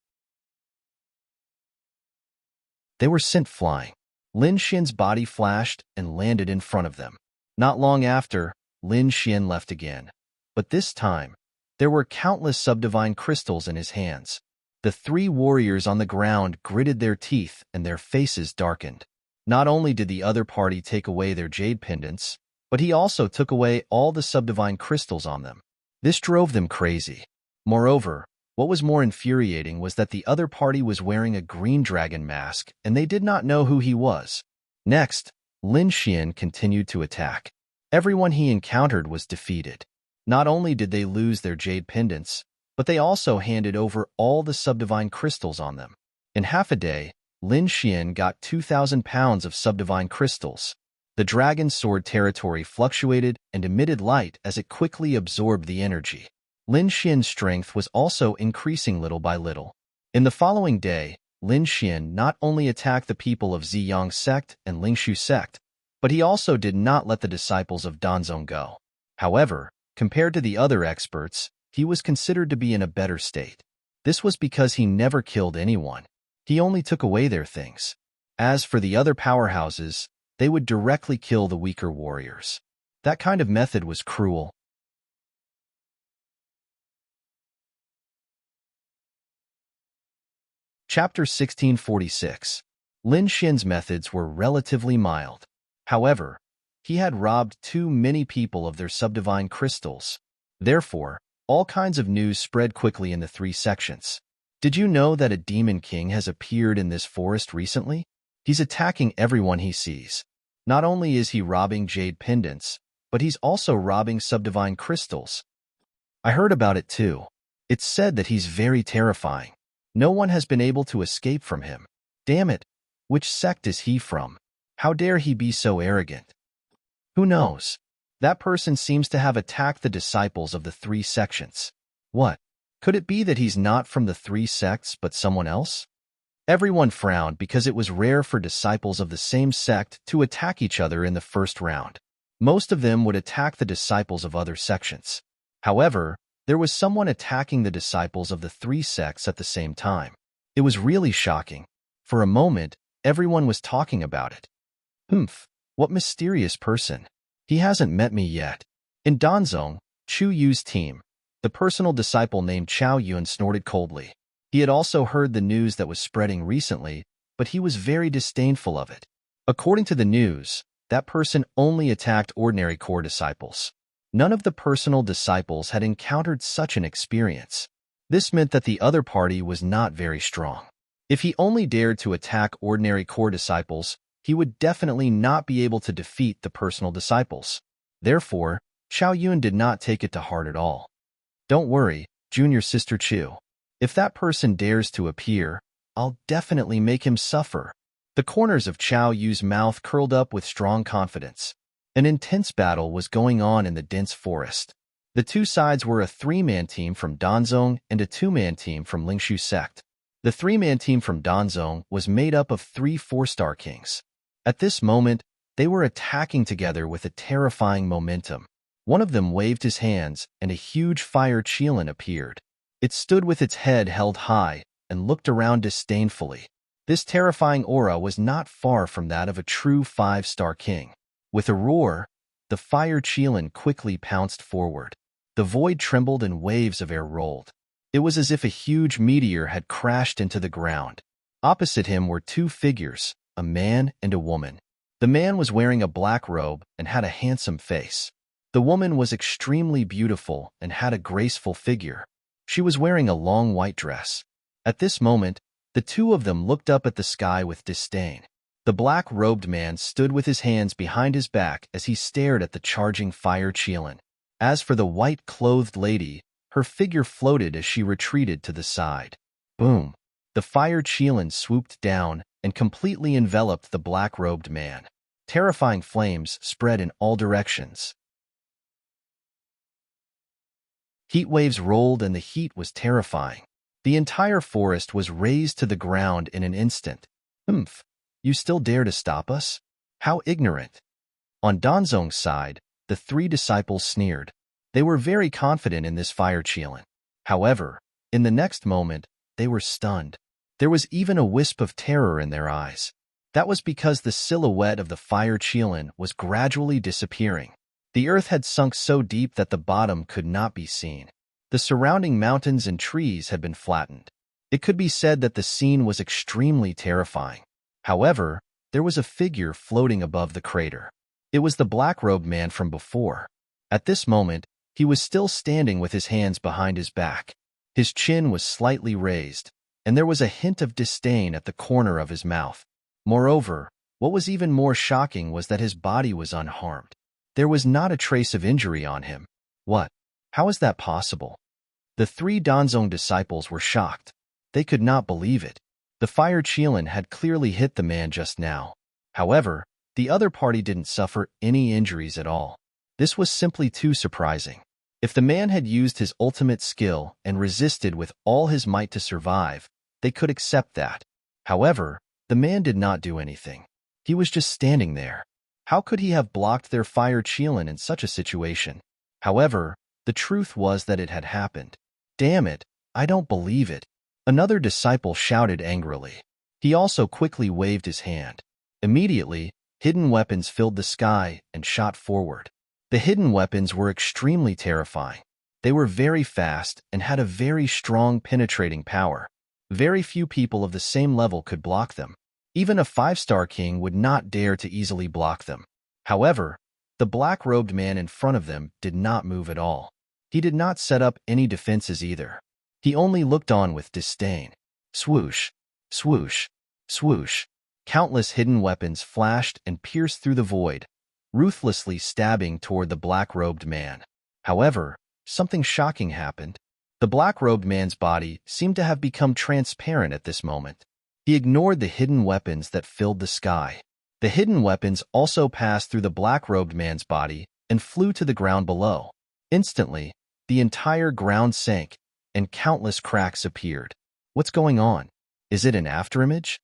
They were sent flying. Lin Xian's body flashed and landed in front of them. Not long after, Lin Xian left again. But this time, there were countless subdivine crystals in his hands. The 3 warriors on the ground gritted their teeth and their faces darkened. Not only did the other party take away their jade pendants, but he also took away all the subdivine crystals on them. This drove them crazy. Moreover, what was more infuriating was that the other party was wearing a green dragon mask, and they did not know who he was. Next, Lin Xian continued to attack. Everyone he encountered was defeated. Not only did they lose their jade pendants, but they also handed over all the subdivine crystals on them. In half a day, Lin Xian got 2,000 pounds of subdivine crystals. The dragon sword territory fluctuated and emitted light as it quickly absorbed the energy. Lin Xian's strength was also increasing little by little. In the following day, Lin Xian not only attacked the people of Ziyang sect and Lingshu sect, but he also did not let the disciples of Danzong go. However, compared to the other experts, he was considered to be in a better state. This was because he never killed anyone. He only took away their things. As for the other powerhouses, they would directly kill the weaker warriors. That kind of method was cruel. Chapter 1646. Lin Xin's methods were relatively mild. However, he had robbed too many people of their subdivine crystals. Therefore, all kinds of news spread quickly in the three sections. Did you know that a demon king has appeared in this forest recently? He's attacking everyone he sees. Not only is he robbing jade pendants, but he's also robbing subdivine crystals. I heard about it too. It's said that he's very terrifying. No one has been able to escape from him. Damn it, which sect is he from? How dare he be so arrogant? Who knows? That person seems to have attacked the disciples of the three sections. What? Could it be that he's not from the three sects but someone else? Everyone frowned because it was rare for disciples of the same sect to attack each other in the first round. Most of them would attack the disciples of other sections. However, there was someone attacking the disciples of the three sects at the same time. It was really shocking. For a moment, everyone was talking about it. What mysterious person. He hasn't met me yet. In Danzong, Chu Yu's team, the personal disciple named Chao Yun snorted coldly. He had also heard the news that was spreading recently, but he was very disdainful of it. According to the news, that person only attacked ordinary core disciples. None of the personal disciples had encountered such an experience. This meant that the other party was not very strong. If he only dared to attack ordinary core disciples, he would definitely not be able to defeat the personal disciples. Therefore, Chao Yun did not take it to heart at all. Don't worry, junior sister Chu. If that person dares to appear, I'll definitely make him suffer. The corners of Chao Yu's mouth curled up with strong confidence. An intense battle was going on in the dense forest. The two sides were a three-man team from Danzong and a two-man team from Lingshu sect. The three-man team from Danzong was made up of 3 4-star kings. At this moment, they were attacking together with a terrifying momentum. One of them waved his hands, and a huge fire Qilin appeared. It stood with its head held high and looked around disdainfully. This terrifying aura was not far from that of a true 5-star king. With a roar, the fire Qilin quickly pounced forward. The void trembled and waves of air rolled. It was as if a huge meteor had crashed into the ground. Opposite him were 2 figures, a man and a woman. The man was wearing a black robe and had a handsome face. The woman was extremely beautiful and had a graceful figure. She was wearing a long white dress. At this moment, the two of them looked up at the sky with disdain. The black-robed man stood with his hands behind his back as he stared at the charging fire Qilin. As for the white-clothed lady, her figure floated as she retreated to the side. Boom! The fire Qilin swooped down and completely enveloped the black-robed man. Terrifying flames spread in all directions. Heat waves rolled and the heat was terrifying. The entire forest was razed to the ground in an instant. You still dare to stop us? How ignorant! On Danzong's side, the 3 disciples sneered. They were very confident in this fire Qilin. However, in the next moment, they were stunned. There was even a wisp of terror in their eyes. That was because the silhouette of the fire Qilin was gradually disappearing. The earth had sunk so deep that the bottom could not be seen. The surrounding mountains and trees had been flattened. It could be said that the scene was extremely terrifying. However, there was a figure floating above the crater. It was the black-robed man from before. At this moment, he was still standing with his hands behind his back. His chin was slightly raised, and there was a hint of disdain at the corner of his mouth. Moreover, what was even more shocking was that his body was unharmed. There was not a trace of injury on him. What? How is that possible? The 3 Danzong disciples were shocked. They could not believe it. The fire Qilin had clearly hit the man just now. However, the other party didn't suffer any injuries at all. This was simply too surprising. If the man had used his ultimate skill and resisted with all his might to survive, they could accept that. However, the man did not do anything. He was just standing there. How could he have blocked their fire Qilin in such a situation? However, the truth was that it had happened. Damn it, I don't believe it. Another disciple shouted angrily. He also quickly waved his hand. Immediately, hidden weapons filled the sky and shot forward. The hidden weapons were extremely terrifying. They were very fast and had a very strong penetrating power. Very few people of the same level could block them. Even a five-star king would not dare to easily block them. However, the black-robed man in front of them did not move at all. He did not set up any defenses either. He only looked on with disdain. Swoosh, swoosh, swoosh. Countless hidden weapons flashed and pierced through the void, ruthlessly stabbing toward the black-robed man. However, something shocking happened. The black-robed man's body seemed to have become transparent at this moment. He ignored the hidden weapons that filled the sky. The hidden weapons also passed through the black-robed man's body and flew to the ground below. Instantly, the entire ground sank, and countless cracks appeared. What's going on? Is it an afterimage?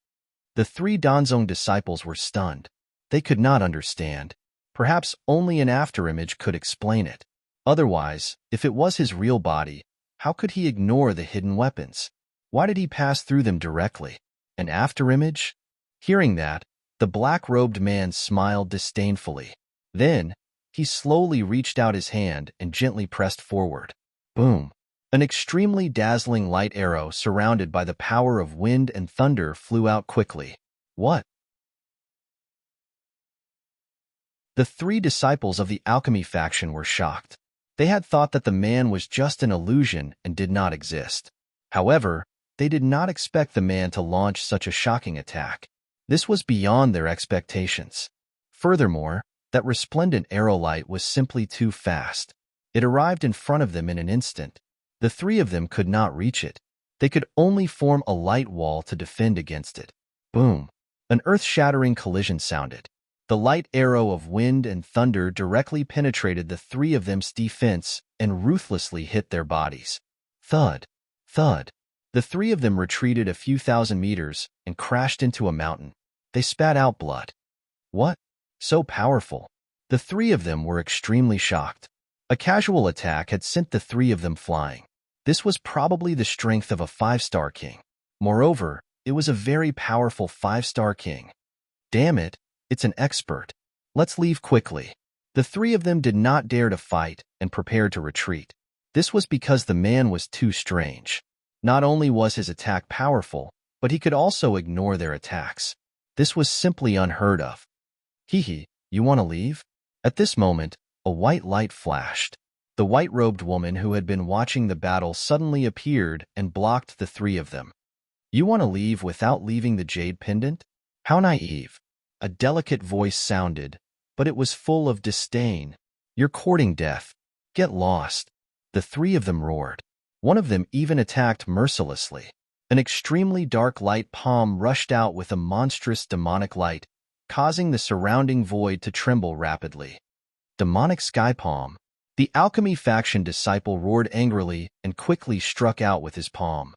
The three Danzong disciples were stunned. They could not understand. Perhaps only an afterimage could explain it. Otherwise, if it was his real body, how could he ignore the hidden weapons? Why did he pass through them directly? An afterimage? Hearing that, the black-robed man smiled disdainfully. Then, he slowly reached out his hand and gently pressed forward. Boom! An extremely dazzling light arrow surrounded by the power of wind and thunder flew out quickly. What? The three disciples of the alchemy faction were shocked. They had thought that the man was just an illusion and did not exist. However, they did not expect the man to launch such a shocking attack. This was beyond their expectations. Furthermore, that resplendent arrow light was simply too fast. It arrived in front of them in an instant. The three of them could not reach it. They could only form a light wall to defend against it. Boom! An earth-shattering collision sounded. The light arrow of wind and thunder directly penetrated the three of them's defense and ruthlessly hit their bodies. Thud! Thud! The three of them retreated a few thousand meters and crashed into a mountain. They spat out blood. What? So powerful. The three of them were extremely shocked. A casual attack had sent the three of them flying. This was probably the strength of a five-star king. Moreover, it was a very powerful five-star king. Damn it, it's an expert. Let's leave quickly. The three of them did not dare to fight and prepared to retreat. This was because the man was too strange. Not only was his attack powerful, but he could also ignore their attacks. This was simply unheard of. Hee, you want to leave? At this moment, a white light flashed. The white-robed woman who had been watching the battle suddenly appeared and blocked the three of them. You want to leave without leaving the jade pendant? How naive. A delicate voice sounded, but it was full of disdain. You're courting death. Get lost. The three of them roared. One of them even attacked mercilessly. An extremely dark light palm rushed out with a monstrous demonic light, causing the surrounding void to tremble rapidly. Demonic sky palm. The alchemy faction disciple roared angrily and quickly struck out with his palm.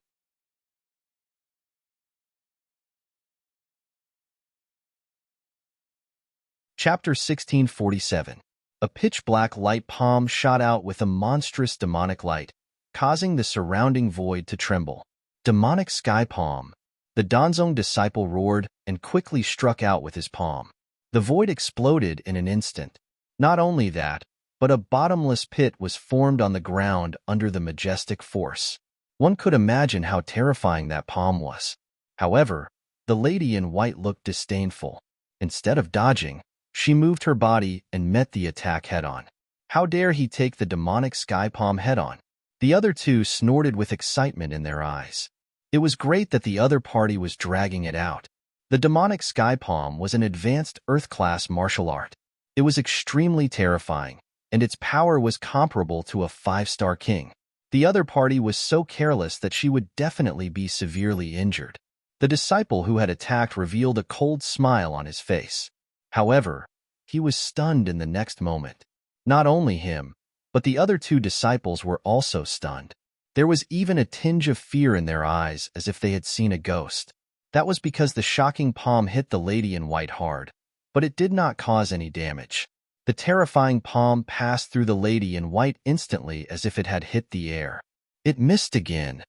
Chapter 1647. A pitch-black light palm shot out with a monstrous demonic light, causing the surrounding void to tremble. Demonic sky palm. The Danzong disciple roared and quickly struck out with his palm. The void exploded in an instant. Not only that, but a bottomless pit was formed on the ground under the majestic force. One could imagine how terrifying that palm was. However, the lady in white looked disdainful. Instead of dodging, she moved her body and met the attack head-on. How dare he take the demonic sky palm head-on? The other two snorted with excitement in their eyes. It was great that the other party was dragging it out. The demonic sky palm was an advanced Earth-class martial art. It was extremely terrifying, and its power was comparable to a five-star king. The other party was so careless that she would definitely be severely injured. The disciple who had attacked revealed a cold smile on his face. However, he was stunned in the next moment. Not only him, but the other two disciples were also stunned. There was even a tinge of fear in their eyes as if they had seen a ghost. That was because the shocking palm hit the lady in white hard, but it did not cause any damage. The terrifying palm passed through the lady in white instantly as if it had hit the air. It missed again.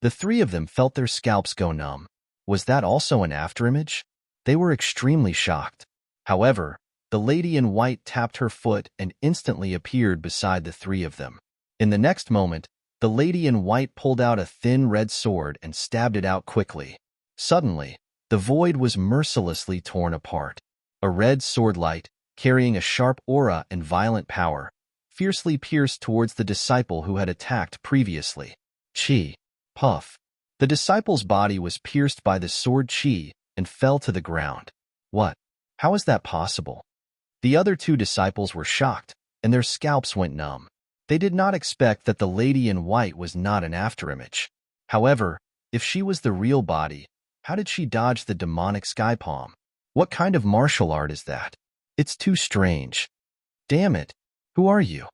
The three of them felt their scalps go numb. Was that also an afterimage? They were extremely shocked. However, the lady in white tapped her foot and instantly appeared beside the three of them. In the next moment, the lady in white pulled out a thin red sword and stabbed it out quickly. Suddenly, The void was mercilessly torn apart. A red sword light, carrying a sharp aura and violent power, fiercely pierced towards the disciple who had attacked previously. Chi. Puff. The disciple's body was pierced by the sword Chi and fell to the ground. What? How is that possible? The other two disciples were shocked, and their scalps went numb. They did not expect that the lady in white was not an afterimage. However, if she was the real body, how did she dodge the demonic sky palm? What kind of martial art is that? It's too strange. Damn it! Who are you?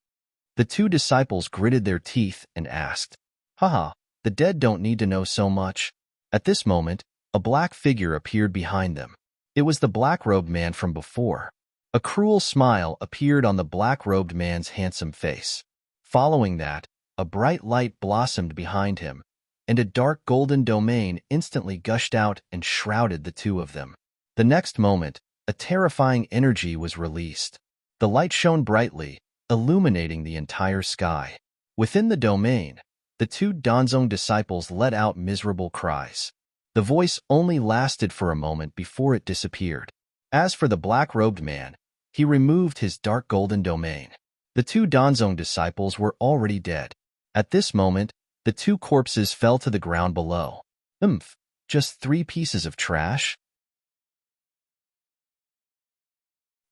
The two disciples gritted their teeth and asked. Haha, the dead don't need to know so much. At this moment, a black figure appeared behind them. It was the black-robed man from before. A cruel smile appeared on the black-robed man's handsome face. Following that, a bright light blossomed behind him, and a dark golden domain instantly gushed out and shrouded the two of them. The next moment, a terrifying energy was released. The light shone brightly, illuminating the entire sky. Within the domain, the two Danzong disciples let out miserable cries. The voice only lasted for a moment before it disappeared. As for the black-robed man, he removed his dark golden domain. The two Danzong disciples were already dead. At this moment, the two corpses fell to the ground below. Just 3 pieces of trash?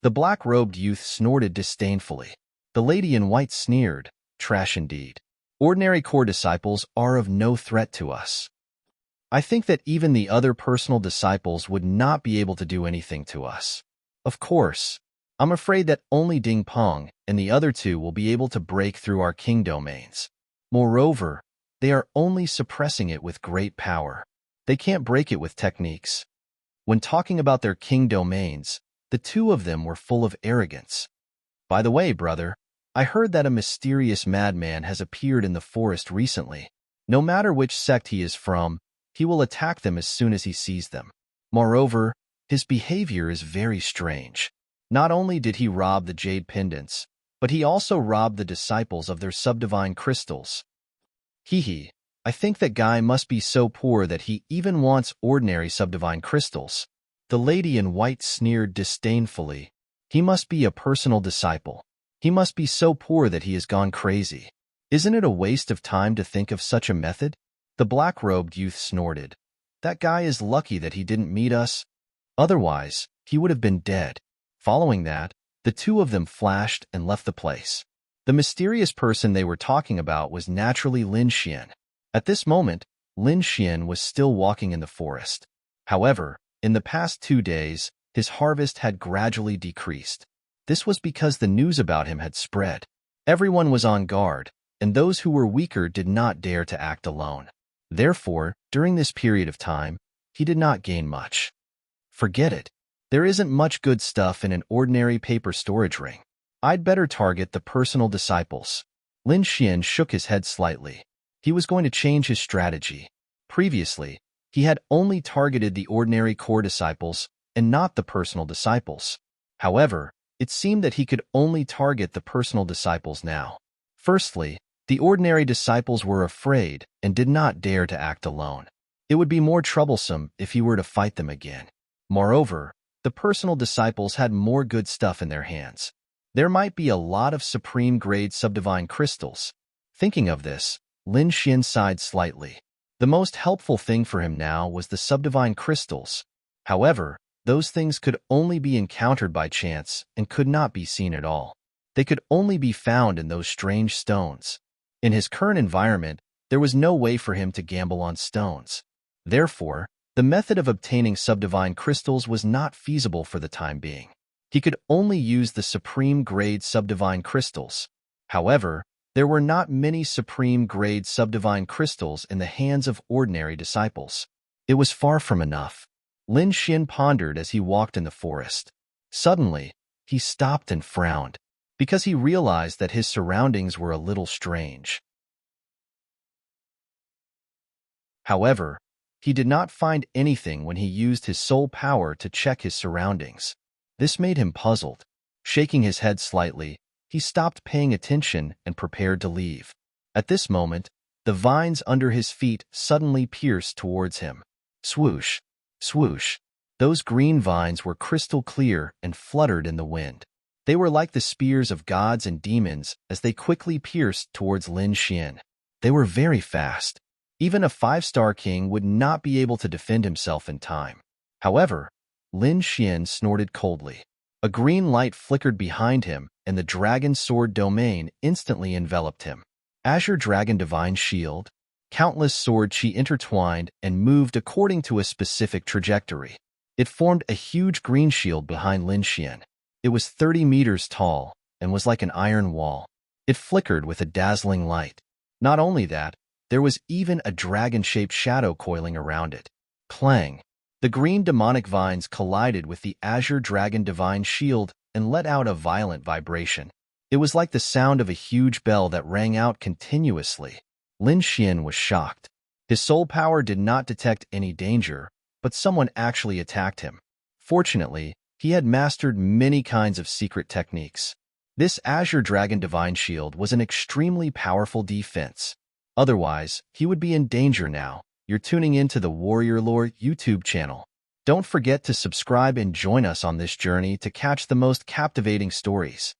The black-robed youth snorted disdainfully. The lady in white sneered, trash indeed. Ordinary core disciples are of no threat to us. I think that even the other personal disciples would not be able to do anything to us. Of course, I'm afraid that only Ding Peng and the other two will be able to break through our king domains. Moreover, they are only suppressing it with great power. They can't break it with techniques. When talking about their king domains, the two of them were full of arrogance. By the way, brother, I heard that a mysterious madman has appeared in the forest recently. No matter which sect he is from, he will attack them as soon as he sees them. Moreover, his behavior is very strange. Not only did he rob the jade pendants, but he also robbed the disciples of their subdivine crystals. Hee, I think that guy must be so poor that he even wants ordinary subdivine crystals. The lady in white sneered disdainfully. He must be a personal disciple. He must be so poor that he has gone crazy. Isn't it a waste of time to think of such a method? The black-robed youth snorted. That guy is lucky that he didn't meet us. Otherwise, he would have been dead. Following that, the two of them flashed and left the place. The mysterious person they were talking about was naturally Lin Xian. At this moment, Lin Xian was still walking in the forest. However, in the past 2 days, his harvest had gradually decreased. This was because the news about him had spread. Everyone was on guard, and those who were weaker did not dare to act alone. Therefore, during this period of time, he did not gain much. Forget it. There isn't much good stuff in an ordinary paper storage ring. I'd better target the personal disciples. Lin Xian shook his head slightly. He was going to change his strategy. Previously, he had only targeted the ordinary core disciples and not the personal disciples. However, it seemed that he could only target the personal disciples now. Firstly, the ordinary disciples were afraid and did not dare to act alone. It would be more troublesome if he were to fight them again. Moreover, the personal disciples had more good stuff in their hands. There might be a lot of supreme-grade subdivine crystals. Thinking of this, Lin Xian sighed slightly. The most helpful thing for him now was the subdivine crystals. However, those things could only be encountered by chance and could not be seen at all. They could only be found in those strange stones. In his current environment, there was no way for him to gamble on stones. Therefore, the method of obtaining subdivine crystals was not feasible for the time being. He could only use the supreme-grade subdivine crystals. However, there were not many supreme-grade subdivine crystals in the hands of ordinary disciples. It was far from enough. Lin Xian pondered as he walked in the forest. Suddenly, he stopped and frowned, because he realized that his surroundings were a little strange. However, he did not find anything when he used his soul power to check his surroundings. This made him puzzled. Shaking his head slightly, he stopped paying attention and prepared to leave. At this moment, the vines under his feet suddenly pierced towards him. Swoosh! Swoosh! Those green vines were crystal clear and fluttered in the wind. They were like the spears of gods and demons as they quickly pierced towards Lin Xian. They were very fast. Even a five-star king would not be able to defend himself in time. However, Lin Xian snorted coldly. A green light flickered behind him, and the dragon sword domain instantly enveloped him. Azure Dragon Divine Shield. Countless sword chi intertwined and moved according to a specific trajectory. It formed a huge green shield behind Lin Xian. It was 30 meters tall and was like an iron wall. It flickered with a dazzling light. Not only that, there was even a dragon-shaped shadow coiling around it. Clang! The green demonic vines collided with the Azure Dragon Divine Shield and let out a violent vibration. It was like the sound of a huge bell that rang out continuously. Lin Xian was shocked. His soul power did not detect any danger, but someone actually attacked him. Fortunately, he had mastered many kinds of secret techniques. This Azure Dragon Divine Shield was an extremely powerful defense. Otherwise, he would be in danger now. You're tuning into the Warrior Lore YouTube channel. Don't forget to subscribe and join us on this journey to catch the most captivating stories.